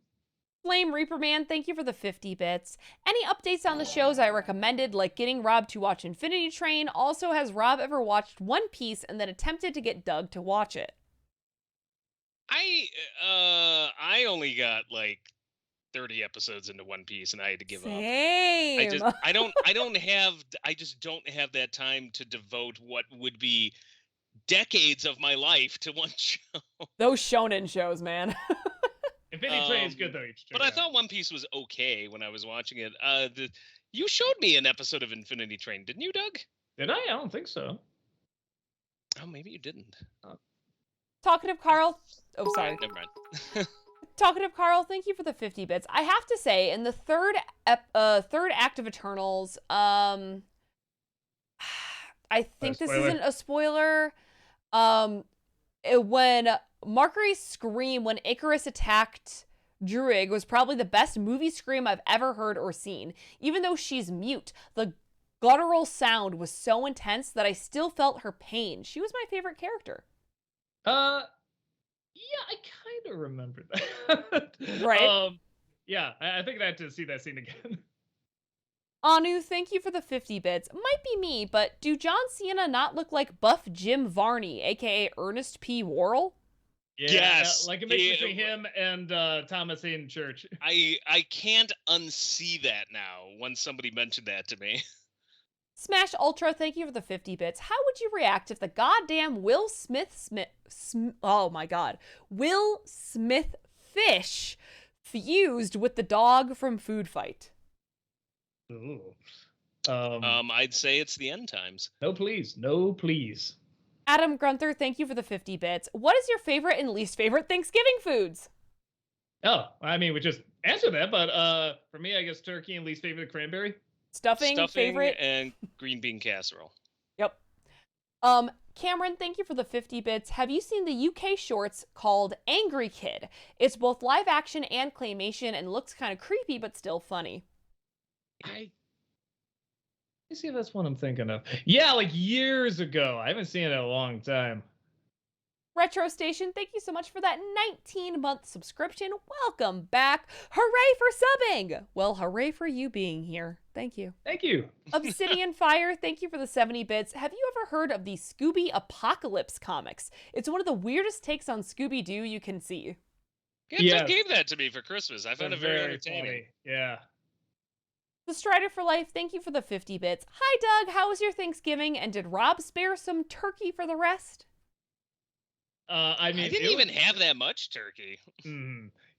Flame Reaper Man, thank you for the 50 bits. Any updates on the shows I recommended, like getting Rob to watch Infinity Train? Also, has Rob ever watched One Piece and then attempted to get Doug to watch it? I only got like 30 episodes into One Piece, and I had to give up. Same. I just don't have that time to devote what would be decades of my life to one show. Those shonen shows, man. Infinity Train is good though. But I thought One Piece was okay when I was watching it. You showed me an episode of Infinity Train, didn't you, Doug? Did I? I don't think so. Oh, maybe you didn't. Talkative Carl. Oh, sorry. Never mind. Talkative Carl, thank you for the 50 bits. I have to say, in the third act of Eternals, I think this isn't a spoiler. When Mercury's scream when Icarus attacked Druig was probably the best movie scream I've ever heard or seen. Even though she's mute, the guttural sound was so intense that I still felt her pain. She was my favorite character. Yeah, I kind of remember that. Right? Yeah, I think I had to see that scene again. Anu, thank you for the 50 bits. Might be me, but do John Cena not look like buff Jim Varney, aka Ernest P. Worrell? Yeah, yes, like a mix between him and Thomas Hayden Church. I can't unsee that now when somebody mentioned that to me. Smash Ultra, thank you for the 50 bits. How would you react if the goddamn Will Smith fish fused with the dog from Food Fight? Ooh. I'd say it's the end times. No, please. No, please. Adam Grunther, thank you for the 50 bits. What is your favorite and least favorite Thanksgiving foods? Oh, I mean, we just answered that, but for me, I guess turkey and least favorite cranberry. Stuffing favorite? And green bean casserole. Yep. Cameron, thank you for the 50 bits. Have you seen the UK shorts called Angry Kid? It's both live action and claymation and looks kind of creepy, but still funny. Let me see if that's what I'm thinking of. Yeah, like years ago. I haven't seen it in a long time. Retro Station, thank you so much for that 19-month subscription. Welcome back. Hooray for subbing! Well, hooray for you being here. Thank you. Thank you. Obsidian Fire, thank you for the 70 bits. Have you ever heard of the Scooby Apocalypse comics? It's one of the weirdest takes on Scooby-Doo you can see. Yeah, Doug gave that to me for Christmas. I found it very entertaining. Funny. Yeah. The Strider for Life, thank you for the 50 bits. Hi, Doug. How was your Thanksgiving? And did Rob spare some turkey for the rest? I mean, I didn't even have that much turkey.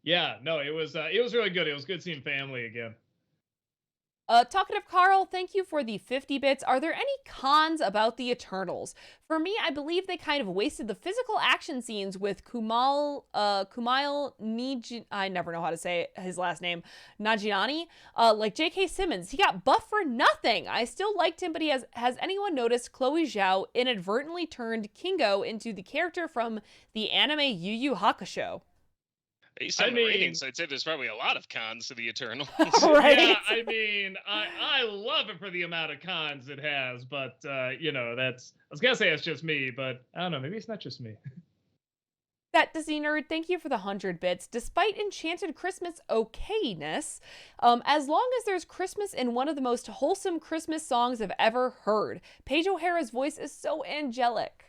Yeah, no, it was really good. It was good seeing family again. Talkative Carl, thank you for the 50 bits. Are there any cons about the Eternals? For me, I believe they kind of wasted the physical action scenes with Kumail I never know how to say his last name, Nanjiani. Like J.K. Simmons, he got buff for nothing. I still liked him, but has anyone noticed Chloe Zhao inadvertently turned Kingo into the character from the anime Yu Yu Hakusho? Based on the ratings, I'd say there's probably a lot of cons to the Eternals. Right? Yeah, I mean, I love it for the amount of cons it has, but you know, I was gonna say it's just me, but I don't know, maybe it's not just me. That Disney Nerd, thank you for the 100 bits. Despite Enchanted Christmas okayness, as long as there's Christmas in one of the most wholesome Christmas songs I've ever heard. Paige O'Hara's voice is so angelic.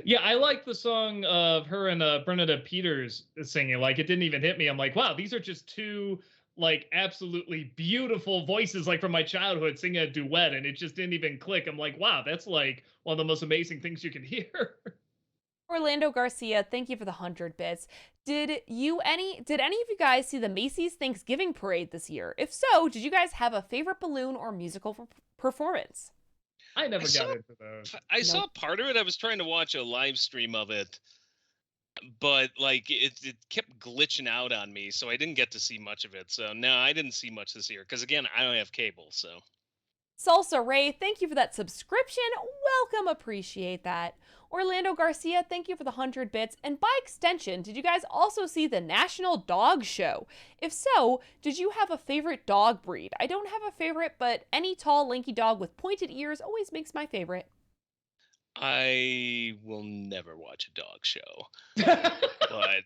Yeah, I like the song of her and Bernadette Peters singing. Like, it didn't even hit me. I'm like, wow, these are just two like absolutely beautiful voices, like from my childhood, singing a duet, and it just didn't even click. I'm like, wow, that's like one of the most amazing things you can hear. Orlando Garcia, thank you for the 100 bits. Did any of you guys see the Macy's Thanksgiving Parade this year? If so, did you guys have a favorite balloon or musical performance? I never got into those. I saw part of it. I was trying to watch a live stream of it, but like it kept glitching out on me, so I didn't get to see much of it. So no, I didn't see much this year because again, I don't have cable. So Salsa Ray, thank you for that subscription. Welcome, appreciate that. Orlando Garcia, thank you for the 100 bits. And by extension, did you guys also see the National Dog Show? If so, did you have a favorite dog breed? I don't have a favorite, but any tall, lanky dog with pointed ears always makes my favorite. I will never watch a dog show. But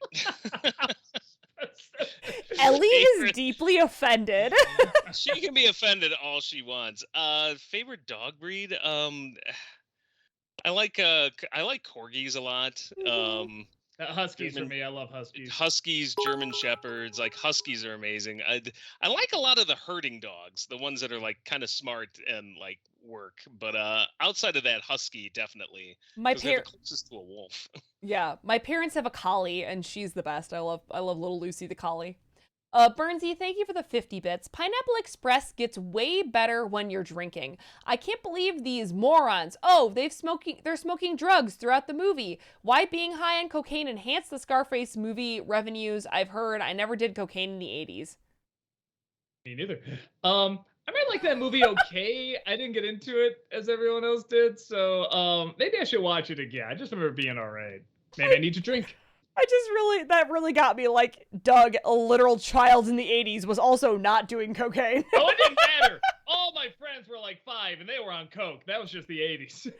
Ellie is deeply offended. She can be offended all she wants. Favorite dog breed? I like corgis a lot. Huskies for German- me. I love Huskies. Huskies, German Shepherds, like Huskies are amazing. I like a lot of the herding dogs, the ones that are like kind of smart and like work. But outside of that, Husky definitely, My because they're the par closest to a wolf. Yeah, my parents have a collie and she's the best. I love little Lucy the collie. Bernsey, thank you for the 50 bits. Pineapple Express gets way better when you're drinking. I can't believe these morons. Oh, they're smoking drugs throughout the movie. Why being high on cocaine enhanced the Scarface movie revenues? I've heard. I never did cocaine in the 80s. Me neither. I might like that movie okay. I didn't get into it as everyone else did, so maybe I should watch it again. I just remember it being all right. Maybe I need to drink. That really got me. Like, Doug, a literal child in the 80s, was also not doing cocaine. Oh, it didn't matter. All my friends were like 5 and they were on coke. That was just the 80s.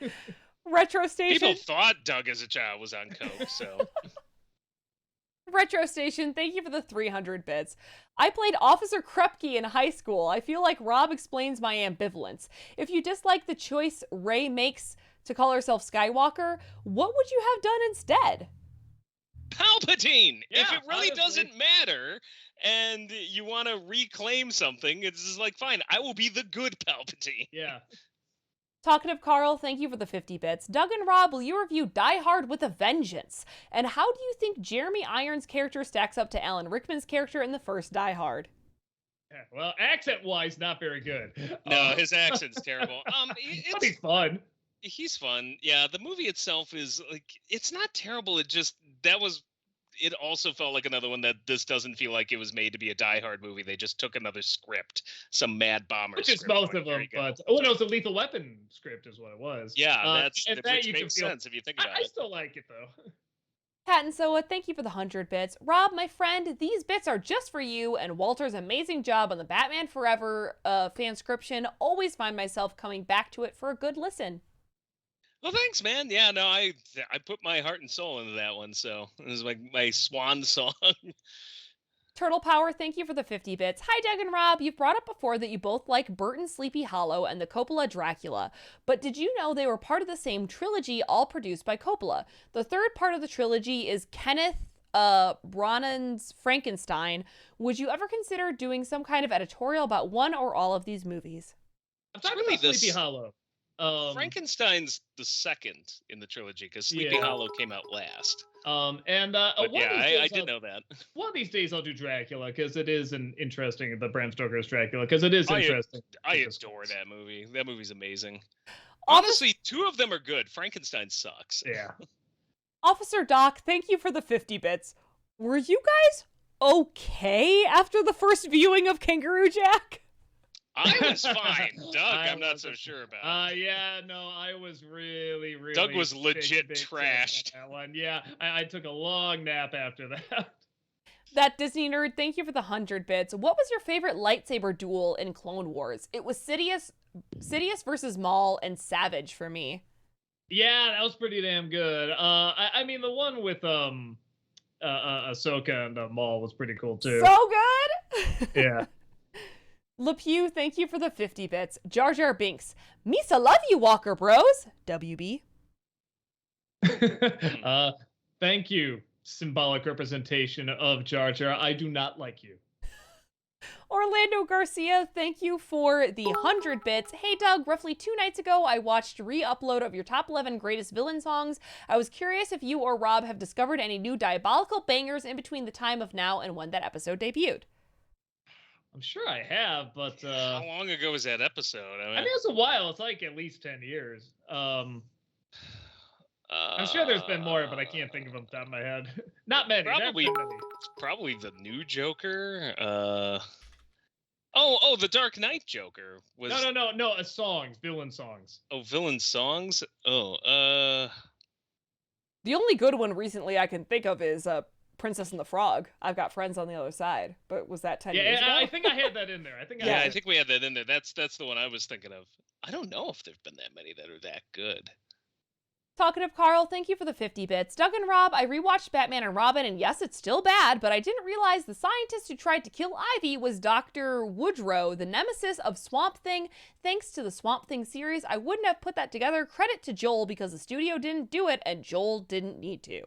Retro Station. People thought Doug as a child was on coke, so Retro Station, thank you for the 300 bits. I played Officer Krupke in high school. I feel like Rob explains my ambivalence. If you dislike the choice Rey makes to call herself Skywalker, what would you have done instead? Palpatine. If Yeah, it really honestly. doesn't matter and you want to reclaim something, it's just like fine, I will be the good Palpatine. Yeah. Talkative Carl, thank you for the 50 bits. Doug and Rob, will you review Die Hard with a Vengeance? And how do you think Jeremy Irons' character stacks up to Alan Rickman's character in the first Die Hard? Yeah, well, accent-wise, not very good. No, his accent's terrible. But he's It's fun. he's fun. Yeah, the movie itself is like it's not terrible. It also felt like another one that this doesn't feel like it was made to be a Die Hard movie. They just took another script, some Mad Bomber Which is script, most going, of "Here them, you go." but no, it's a Lethal Weapon script is what it was. Yeah, and that that which you can makes feel. sense if you think about I it. still like it though. Pat and Soa, thank you for the 100 bits. Rob, my friend, these bits are just for you and Walter's amazing job on the Batman Forever fanscription. Always find myself coming back to it for a good listen. Well, thanks, man. Yeah, no, I put my heart and soul into that one, so it was like my swan song. Turtle Power, thank you for the 50 bits. Hi, Doug and Rob. You've brought up before that you both like Burton's Sleepy Hollow and the Coppola Dracula, but did you know they were part of the same trilogy, all produced by Coppola? The third part of the trilogy is Kenneth Branagh's Frankenstein. Would you ever consider doing some kind of editorial about one or all of these movies? I'm talking really about Sleepy this- Hollow. Frankenstein's the second in the trilogy because Sleepy Yeah. Hollow came out last. But But one yeah, of these I days did know that. One of these days I'll do Dracula because it is an interesting the Bram Stoker's Dracula because it is I- interesting. I to discuss. adore that movie. That movie's amazing. Office- Honestly, 2 of them are good. Frankenstein sucks. Yeah. Officer Doc, thank you for the 50 bits. Were you guys okay after the first viewing of Kangaroo Jack? I was fine. Doug, I I'm not so wasn't. sure about. Yeah, no, I was really, really. Doug was big, legit big sad trashed. about that one. Yeah, I took a long nap after that. That Disney nerd, thank you for the 100 bits. What was your favorite lightsaber duel in Clone Wars? It was Sidious versus Maul and Savage for me. Yeah, that was pretty damn good. I mean, the one with Ahsoka and Maul was pretty cool too. So good! Yeah. LePew, thank you for the 50 bits. Jar Jar Binks, Misa love you, Walker Bros. WB. Thank you, symbolic representation of Jar Jar. I do not like you. Orlando Garcia, thank you for the 100 bits. Hey Doug, roughly 2 nights ago, I watched re-upload of your top 11 greatest villain songs. I was curious if you or Rob have discovered any new diabolical bangers in between the time of now and when that episode debuted. I'm sure I have, but How long ago was that episode? I mean, it's a while. It's like at least 10 years. I'm sure there's been more, but I can't think of them off the top of my head. Not many. There haven't Probably- been many. Probably the new Joker. The Dark Knight Joker was. No. Songs, villain songs. Oh, villain songs. The only good one recently I can think of is Princess and the Frog. I've got friends on the other side, but was that 10 years ago? Yeah, I think I had that in there. Yeah, I think we had that in there. That's the one I was thinking of. I don't know if there've been that many that are that good. Talkative Carl, thank you for the 50 bits. Doug and Rob, I rewatched Batman and Robin, and yes, it's still bad, but I didn't realize the scientist who tried to kill Ivy was Dr. Woodrow, the nemesis of Swamp Thing. Thanks to the Swamp Thing series, I wouldn't have put that together. Credit to Joel because the studio didn't do it, and Joel didn't need to.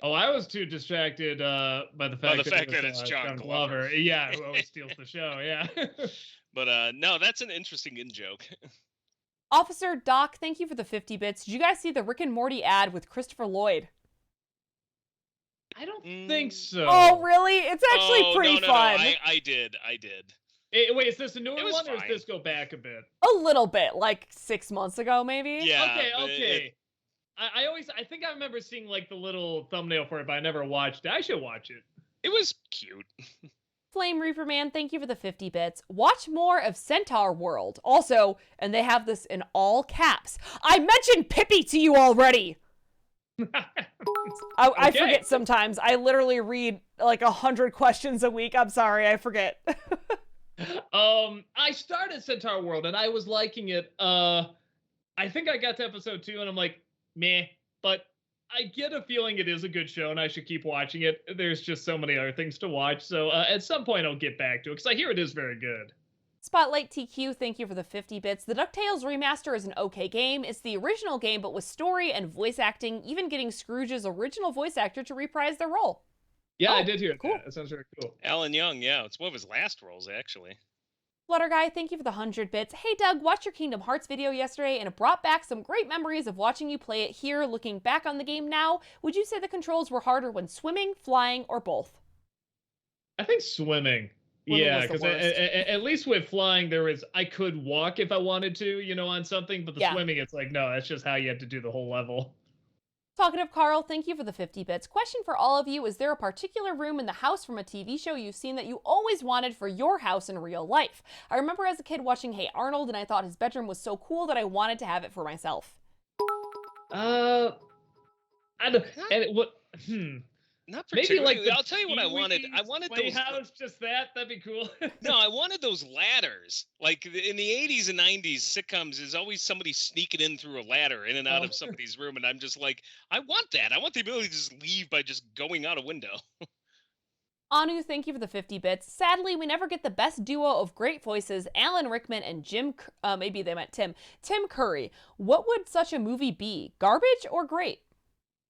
Oh, I was too distracted by the By fact the that, fact it was, that it's John Glover. Yeah, who always steals the show. Yeah. But no, that's an interesting in-joke. Officer Doc, thank you for the 50 bits. Did you guys see the Rick and Morty ad with Christopher Lloyd? I don't think so. Oh, really? It's actually pretty no, fun. I did. Wait, is this a newer one, or does fine. this go back a bit? A little bit, like 6 months ago, maybe? Yeah. Okay. I think I remember seeing like the little thumbnail for it, but I never watched it. I should watch it. It was cute. Flame Reaper Man, thank you for the 50 bits. Watch more of Centaur World. Also, and they have this in all caps, I mentioned Pippi to you already! I forget sometimes. I literally read like 100 questions a week. I'm sorry, I forget. I started Centaur World and I was liking it. I think I got to episode 2 and I'm like, meh. But I get a feeling it is a good show and I should keep watching it. There's just so many other things to watch. So at some point I'll get back to it because I hear it is very good. Spotlight TQ, thank you for the 50 bits. The DuckTales remaster is an okay game. It's the original game, but with story and voice acting, even getting Scrooge's original voice actor to reprise their role. Yeah, I did hear cool. that. That sounds very cool. Alan Young, yeah, it's one of his last roles, actually. Flutter Guy, thank you for the 100 bits. Hey Doug, watched your Kingdom Hearts video yesterday and it brought back some great memories of watching you play it here. Looking back on the game now, would you say the controls were harder when swimming, flying, or both? I think swimming. Yeah, because at least with flying, I could walk if I wanted to, on something, but the swimming, it's like, no, that's just how you have to do the whole level. Talkative Carl, thank you for the 50 bits. Question for all of you, is there a particular room in the house from a TV show you've seen that you always wanted for your house in real life? I remember as a kid watching Hey Arnold and I thought his bedroom was so cool that I wanted to have it for myself. I don't, and what, Not particularly. Maybe like I'll tell you what I wanted. I wanted those. House, just that'd be cool. No, I wanted those ladders. Like in the 80s and 90s sitcoms, there's always somebody sneaking in through a ladder in and out of somebody's room, and I'm just like, I want that. I want the ability to just leave by just going out a window. Anu, thank you for the 50 bits. Sadly, we never get the best duo of great voices, Alan Rickman and maybe they meant Tim Curry. What would such a movie be? Garbage or great?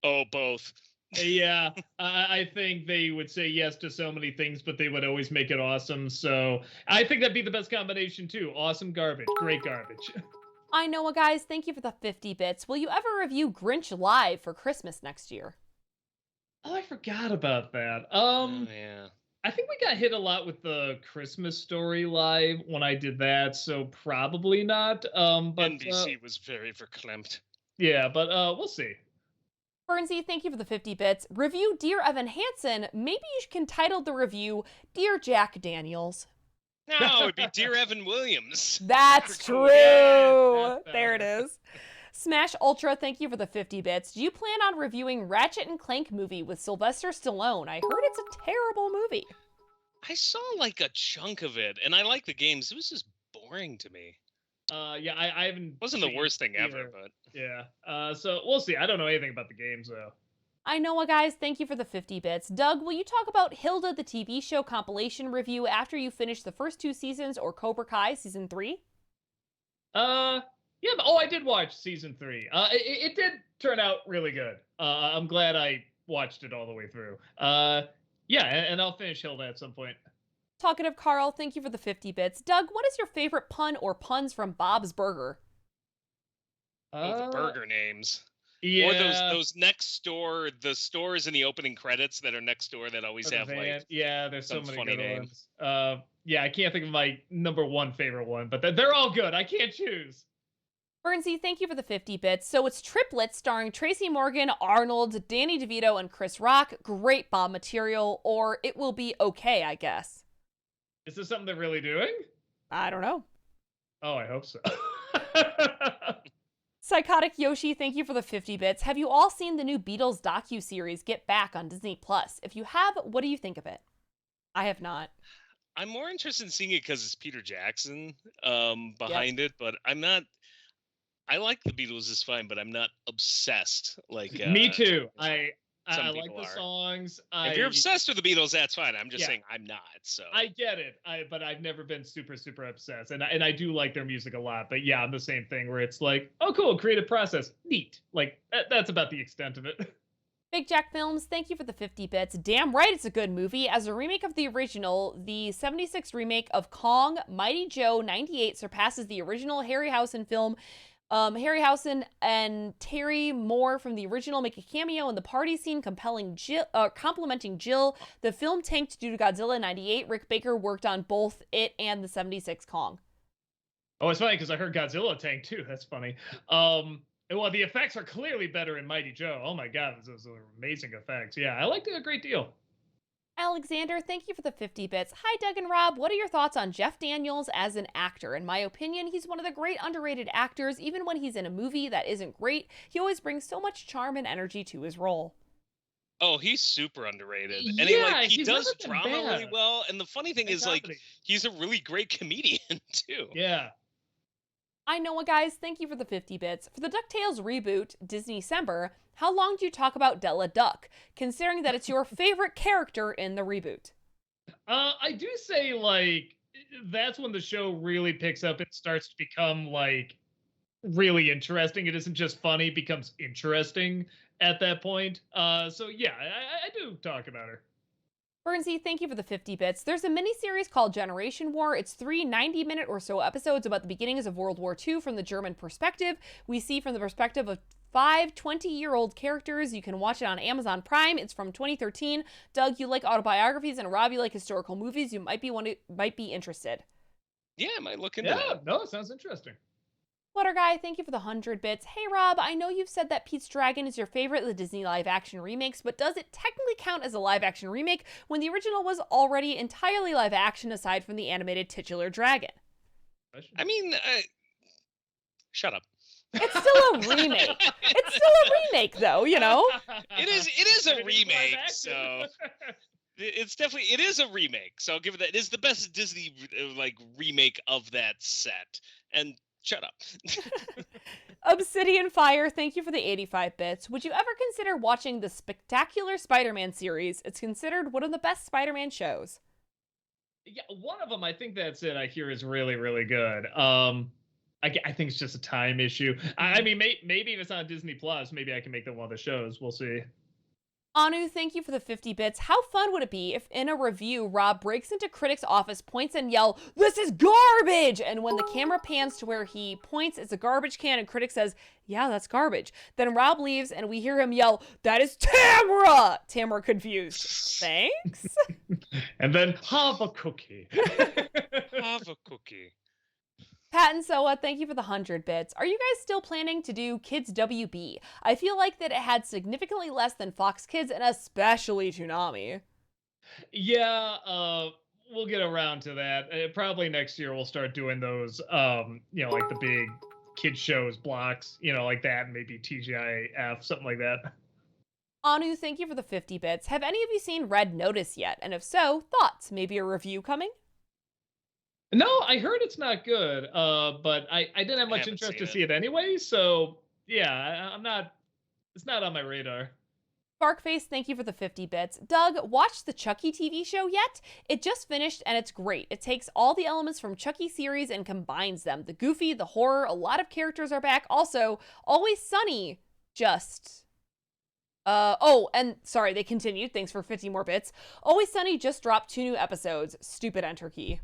Oh, both. Yeah, I think they would say yes to so many things, but they would always make it awesome. So I think that'd be the best combination too. Awesome garbage, great garbage. I know, guys. Thank you for the 50 bits. Will you ever review Grinch Live for Christmas next year? Oh, I forgot about that. Yeah. I think we got hit a lot with the Christmas Story Live when I did that, so probably not. But NBC was very verklempt. Yeah, but we'll see. Bernsey, thank you for the 50 bits. Review Dear Evan Hansen. Maybe you can title the review Dear Jack Daniels. No, it'd be Dear Evan Williams. That's true. Yeah, there it is. Smash Ultra, thank you for the 50 bits. Do you plan on reviewing Ratchet and Clank movie with Sylvester Stallone? I heard it's a terrible movie. I saw like a chunk of it, and I like the games. It was just boring to me. Yeah, I haven't. Wasn't the worst thing ever, but yeah. So we'll see. I don't know anything about the games though. I know, guys. Thank you for the 50 bits. Doug, will you talk about Hilda the TV show compilation review after you finish the first 2 seasons or Cobra Kai season 3? Yeah. But, I did watch season 3. It did turn out really good. I'm glad I watched it all the way through. Yeah, and I'll finish Hilda at some point. Talkative Carl, thank you for the 50 bits. Doug, what is your favorite pun or puns from Bob's Burger? The burger names. Yeah. Or those next door, the stores in the opening credits that are next door that always have like there's so many funny good names. ones. Yeah, I can't think of my number 1 favorite one, but they're all good. I can't choose. Bernsey, thank you for the 50 bits. So it's Triplets starring Tracy Morgan, Arnold, Danny DeVito, and Chris Rock. Great Bob material, or it will be okay, I guess. Is this something they're really doing? I don't know. Oh, I hope so. Psychotic Yoshi, thank you for the 50 bits. Have you all seen the new Beatles docu-series Get Back on Disney+? If you have, what do you think of it? I have not. I'm more interested in seeing it because it's Peter Jackson behind it, but I'm not. I like the Beatles is fine, but I'm not obsessed. Like me too. Some I like people the are. songs. If you're obsessed with the Beatles, that's fine. I'm just saying I'm not. So I get it. But I've never been super obsessed, and I do like their music a lot. But yeah, I'm the same thing where it's like, oh, cool, creative process, neat. Like that's about the extent of it. Big Jack Films, thank you for the 50 bits. Damn right it's a good movie. As a remake of the original, the 76 remake of Kong, Mighty Joe 98 surpasses the original Harryhausen film. Harryhausen and Terry Moore from the original make a cameo in the party scene, complimenting Jill. The film tanked due to Godzilla 98. Rick Baker worked on both it and the 76 Kong. Oh, it's funny because I heard Godzilla tank too. That's funny. Well, the effects are clearly better in Mighty Joe. Oh my God, those are amazing effects. Yeah, I liked it a great deal. Alexander, thank you for the 50 bits. Hi, Doug and Rob. What are your thoughts on Jeff Daniels as an actor? In my opinion, he's one of the great underrated actors. Even when he's in a movie that isn't great, he always brings so much charm and energy to his role. Oh, he's super underrated. And Yeah, he he's does never been drama really bad. well. And the funny thing is, like, Comedy. he's a really great comedian, too. Yeah. I know what, guys. Thank you for the 50 bits. For the DuckTales reboot, Disney-cember, how long do you talk about Della Duck, considering that it's your favorite character in the reboot? I do say, like, that's when the show really picks up and starts to become, like, really interesting. It isn't just funny, it becomes interesting at that point. So yeah, I do talk about her. Bernsey, thank you for the 50 bits. There's a miniseries called Generation War. It's 3 90-minute or so episodes about the beginnings of World War II from the German perspective. We see from the perspective of 5 20-year-old characters. You can watch it on Amazon Prime. It's from 2013. Doug, you like autobiographies, and Rob, you like historical movies. You might be interested. Yeah, I might look into Yeah, that. no, it sounds interesting. Flutter Guy, thank you for the 100 bits. Hey Rob, I know you've said that Pete's Dragon is your favorite of the Disney live-action remakes, but does it technically count as a live-action remake when the original was already entirely live-action aside from the animated titular dragon? I mean, shut up. It's still a remake. It's still a remake, though, you know? It is a live remake, action. so it is a remake. So I'll give it that. It is the best Disney like remake of that set. And shut up. Obsidian Fire, thank you for the 85 bits. Would you ever consider watching the Spectacular Spider-Man series? It's considered one of the best Spider-Man shows. Yeah, one of them, I think that's it. I hear is really, really good. I think it's just a time issue. I mean, maybe if it's on Disney Plus, maybe I can make them one of the shows. We'll see. Anu, thank you for the 50 bits. How fun would it be if in a review, Rob breaks into Critic's office, points and yell, "This is garbage!" And when the camera pans to where he points, it's a garbage can, and Critic says, "Yeah, that's garbage." Then Rob leaves and we hear him yell, "That is Tamara!" Tamara confused. Thanks. And then have a cookie. Have a cookie. Pat and Soa, thank you for the 100 bits. Are you guys still planning to do Kids WB? I feel like that it had significantly less than Fox Kids and especially Toonami. Yeah, we'll get around to that. Probably next year we'll start doing those, like the big kid shows blocks, like that, maybe TGIF, something like that. Anu, thank you for the 50 bits. Have any of you seen Red Notice yet? And if so, thoughts? Maybe a review coming? No, I heard it's not good, but I didn't have much haven't interest seen to see it anyway. So yeah, it's not on my radar. Sparkface, thank you for the 50 bits. Doug, watched the Chucky TV show yet? It just finished and it's great. It takes all the elements from Chucky series and combines them. The goofy, the horror, a lot of characters are back. Also, Always Sunny just... and sorry, they continued. Thanks for 50 more bits. Always Sunny just dropped 2 new episodes. Stupid enter key.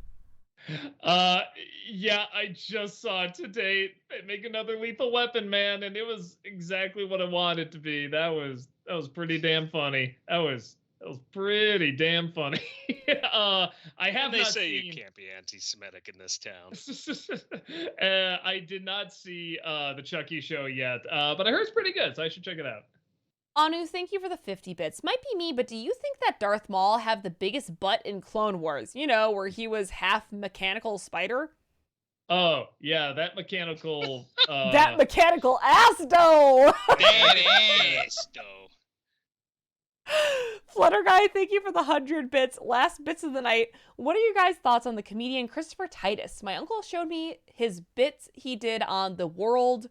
Yeah, I just saw it today. They make another Lethal Weapon, man, and it was exactly what I wanted it to be. That was pretty damn funny. That was pretty damn funny. I have They not say seen... you can't be anti-Semitic in this town. I did not see the Chucky show yet, but I heard it's pretty good, so I should check it out. Anu, thank you for the 50 bits. Might be me, but do you think that Darth Maul had the biggest butt in Clone Wars? You know, where he was half mechanical spider? Oh, yeah, that mechanical... That mechanical ass, though! That ass, though. Flutter Guy, thank you for the 100 bits. Last bits of the night. What are you guys' thoughts on the comedian Christopher Titus? My uncle showed me his bits he did on the World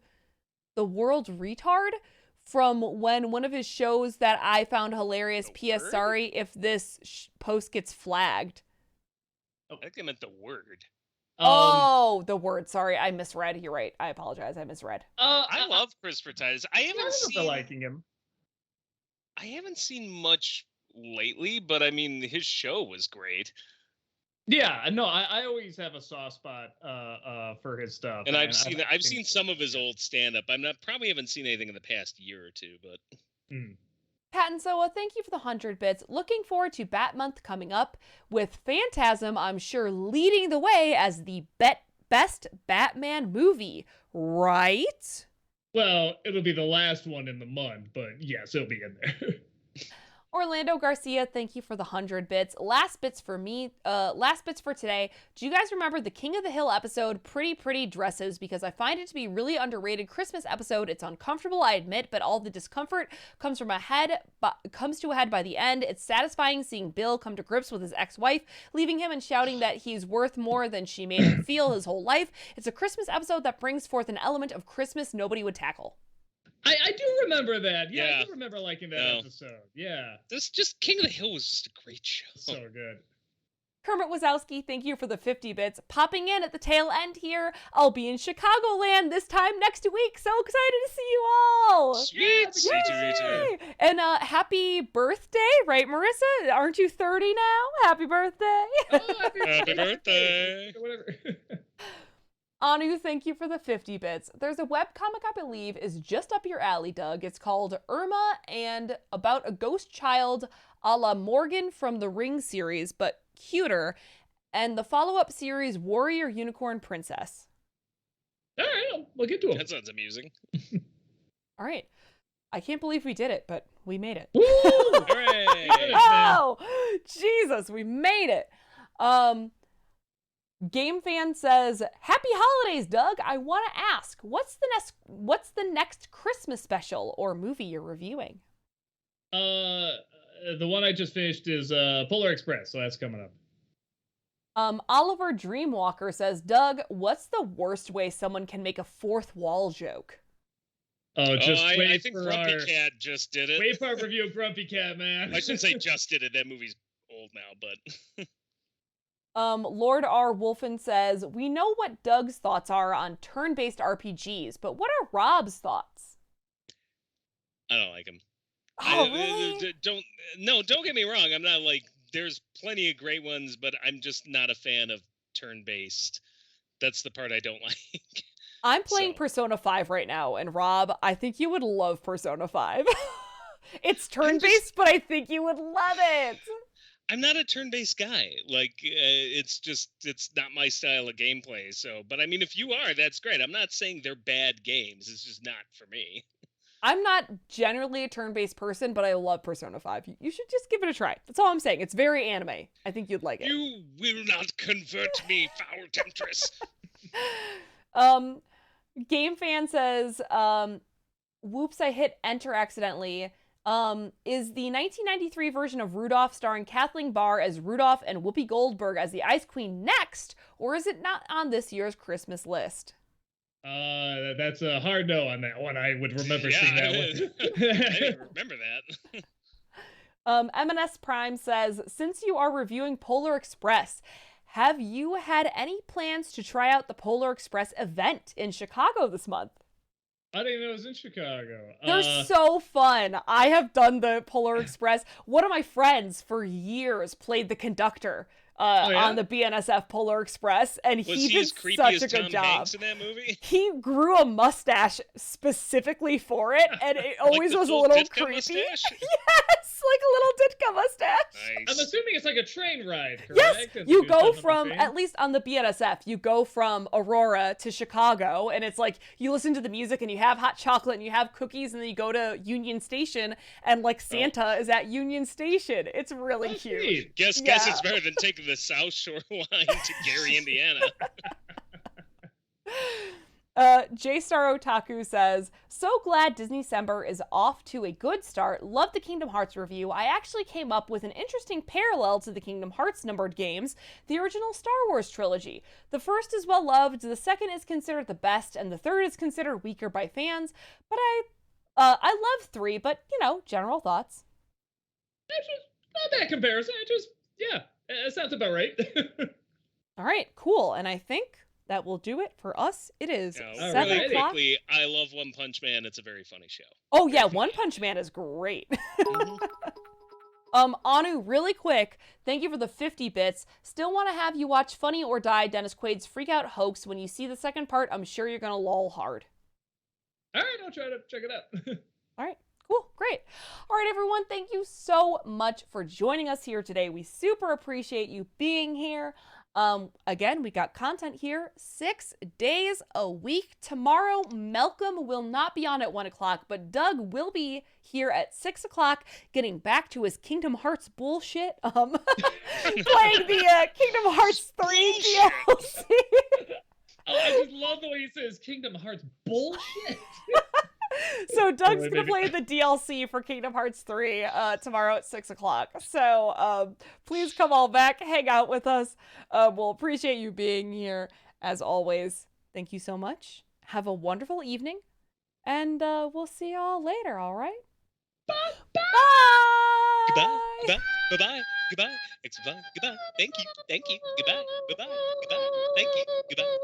Retard, from one of his shows that I found hilarious. P.S. Word? Sorry if this post gets flagged. I think I meant the word. The word. Sorry, I misread. You're right. I apologize. I misread. I love Christopher Titus. I haven't I seen. remember liking him. I haven't seen much lately, but I mean, his show was great. Yeah, no, I always have a soft spot for his stuff. And I've seen some of his old stand-up. Probably haven't seen anything in the past year or two, but... Pat and Soa, thank you for the 100 bits. Looking forward to Bat Month coming up, with Phantasm, I'm sure, leading the way as the best Batman movie, right? Well, it'll be the last one in the month, but yes, it'll be in there. Orlando Garcia, thank you for the 100 bits. Last bits for today. Do you guys remember the King of the Hill episode, Pretty Dresses? Because I find it to be really underrated Christmas episode. It's uncomfortable, I admit, but all the discomfort comes to a head by the end. It's satisfying seeing Bill come to grips with his ex-wife, leaving him and shouting that he's worth more than she made him feel his whole life. It's a Christmas episode that brings forth an element of Christmas nobody would tackle. I do remember that. Yeah, I do remember liking that episode. Yeah. King of the Hill was just a great show. So good. Kermit Wazowski, thank you for the 50 bits. Popping in at the tail end here. I'll be in Chicagoland this time next week. So excited to see you all. Sweet. Sweet. And happy birthday, right, Marissa? Aren't you 30 now? Happy birthday. Oh, happy birthday. Whatever. Anu, thank you for the 50 bits. There's a webcomic I believe is just up your alley, Doug. It's called Irma and about a ghost child a la Morgan from the Ring series, but cuter. And the follow-up series, Warrior Unicorn Princess. All right, we'll get to it. That sounds amusing. All right. I can't believe we did it, but we made it. Woo! Hooray! Oh, Jesus, we made it. Game Fan says, "Happy holidays, Doug. I want to ask, what's the next Christmas special or movie you're reviewing?" The one I just finished is Polar Express, so that's coming up. Oliver Dreamwalker says, "Doug, what's the worst way someone can make a fourth wall joke?" I think Grumpy Cat just did it. Wait for our review of Grumpy Cat, man. I shouldn't say just did it. That movie's old now, but... Lord R. Wolfen says, "We know what Doug's thoughts are on turn-based RPGs, but what are Rob's thoughts?" I don't like them. Oh, really? Don't get me wrong. I'm not like, there's plenty of great ones, but I'm just not a fan of turn-based. That's the part I don't like. I'm playing Persona 5 right now, and Rob, I think you would love Persona 5. It's turn-based, but I think you would love it. I'm not a turn-based guy. Like, it's not my style of gameplay. So, but I mean, if you are, that's great. I'm not saying they're bad games. It's just not for me. I'm not generally a turn-based person, but I love Persona 5. You should just give it a try. That's all I'm saying. It's very anime. I think you'd like it. You will not convert me, foul temptress. Game Fan says, "Whoops, I hit enter accidentally. Is the 1993 version of Rudolph starring Kathleen Barr as Rudolph and Whoopi Goldberg as the Ice Queen next, or is it not on this year's Christmas list?" That's a hard no on that one. I would remember seeing that one. I didn't remember that. M&S Prime says, "Since you are reviewing Polar Express, have you had any plans to try out the Polar Express event in Chicago this month?" I didn't know it was in Chicago. They're so fun. I have done the Polar Express. One of my friends for years played the conductor on the BNSF Polar Express, and he did such a good job. Hanks in that movie? He grew a mustache specifically for it, and it always was a little creepy. Mustache? Yes, like a little Ditka mustache. Nice. I'm assuming it's like a train ride, correct? Yes, you go from, at least on the BNSF, you go from Aurora to Chicago, and it's like, you listen to the music, and you have hot chocolate, and you have cookies, and then you go to Union Station, and like Santa is at Union Station. It's really cute. Sweet. Guess it's better than taking the South Shore line to Gary, Indiana. J-Star Otaku says, "So glad Disney-cember is off to a good start. Love the Kingdom Hearts review. I actually came up with an interesting parallel to the Kingdom Hearts numbered games, the original Star Wars trilogy. The first is well loved, the second is considered the best, and the third is considered weaker by fans. But I love 3, but, general thoughts." Not that comparison. That sounds about right. All right, cool. And I think that will do it for us. It is Now, 7 really o'clock. quickly, I love One Punch Man. It's a very funny show. Oh yeah, One Punch Man is great. Mhm. Anu, really quick, thank you for the 50 bits. Still want to have you watch Funny or Die, Dennis Quaid's Freak Out Hoax. When you see the second part, I'm sure you're gonna lol hard. All right, I'll try to check it out. All right, cool, great. All right, everyone, thank you so much for joining us here today. We super appreciate you being here. Again, we got content here 6 days a week. Tomorrow, Malcolm will not be on at 1 o'clock, but Doug will be here at 6 o'clock, getting back to his Kingdom Hearts bullshit. Playing the Kingdom Hearts 3 DLC. Oh, I just love the way he says Kingdom Hearts bullshit. So Doug's Really, gonna baby. play the DLC for Kingdom Hearts 3 tomorrow at 6 o'clock. So please come all back, hang out with us. We'll appreciate you being here as always. Thank you so much. Have a wonderful evening, and we'll see y'all later. All right. Bye. Goodbye. Goodbye. Bye-bye. Goodbye. Goodbye. Goodbye. Thank you. Thank you. Goodbye. Goodbye. Goodbye. Thank you. Goodbye.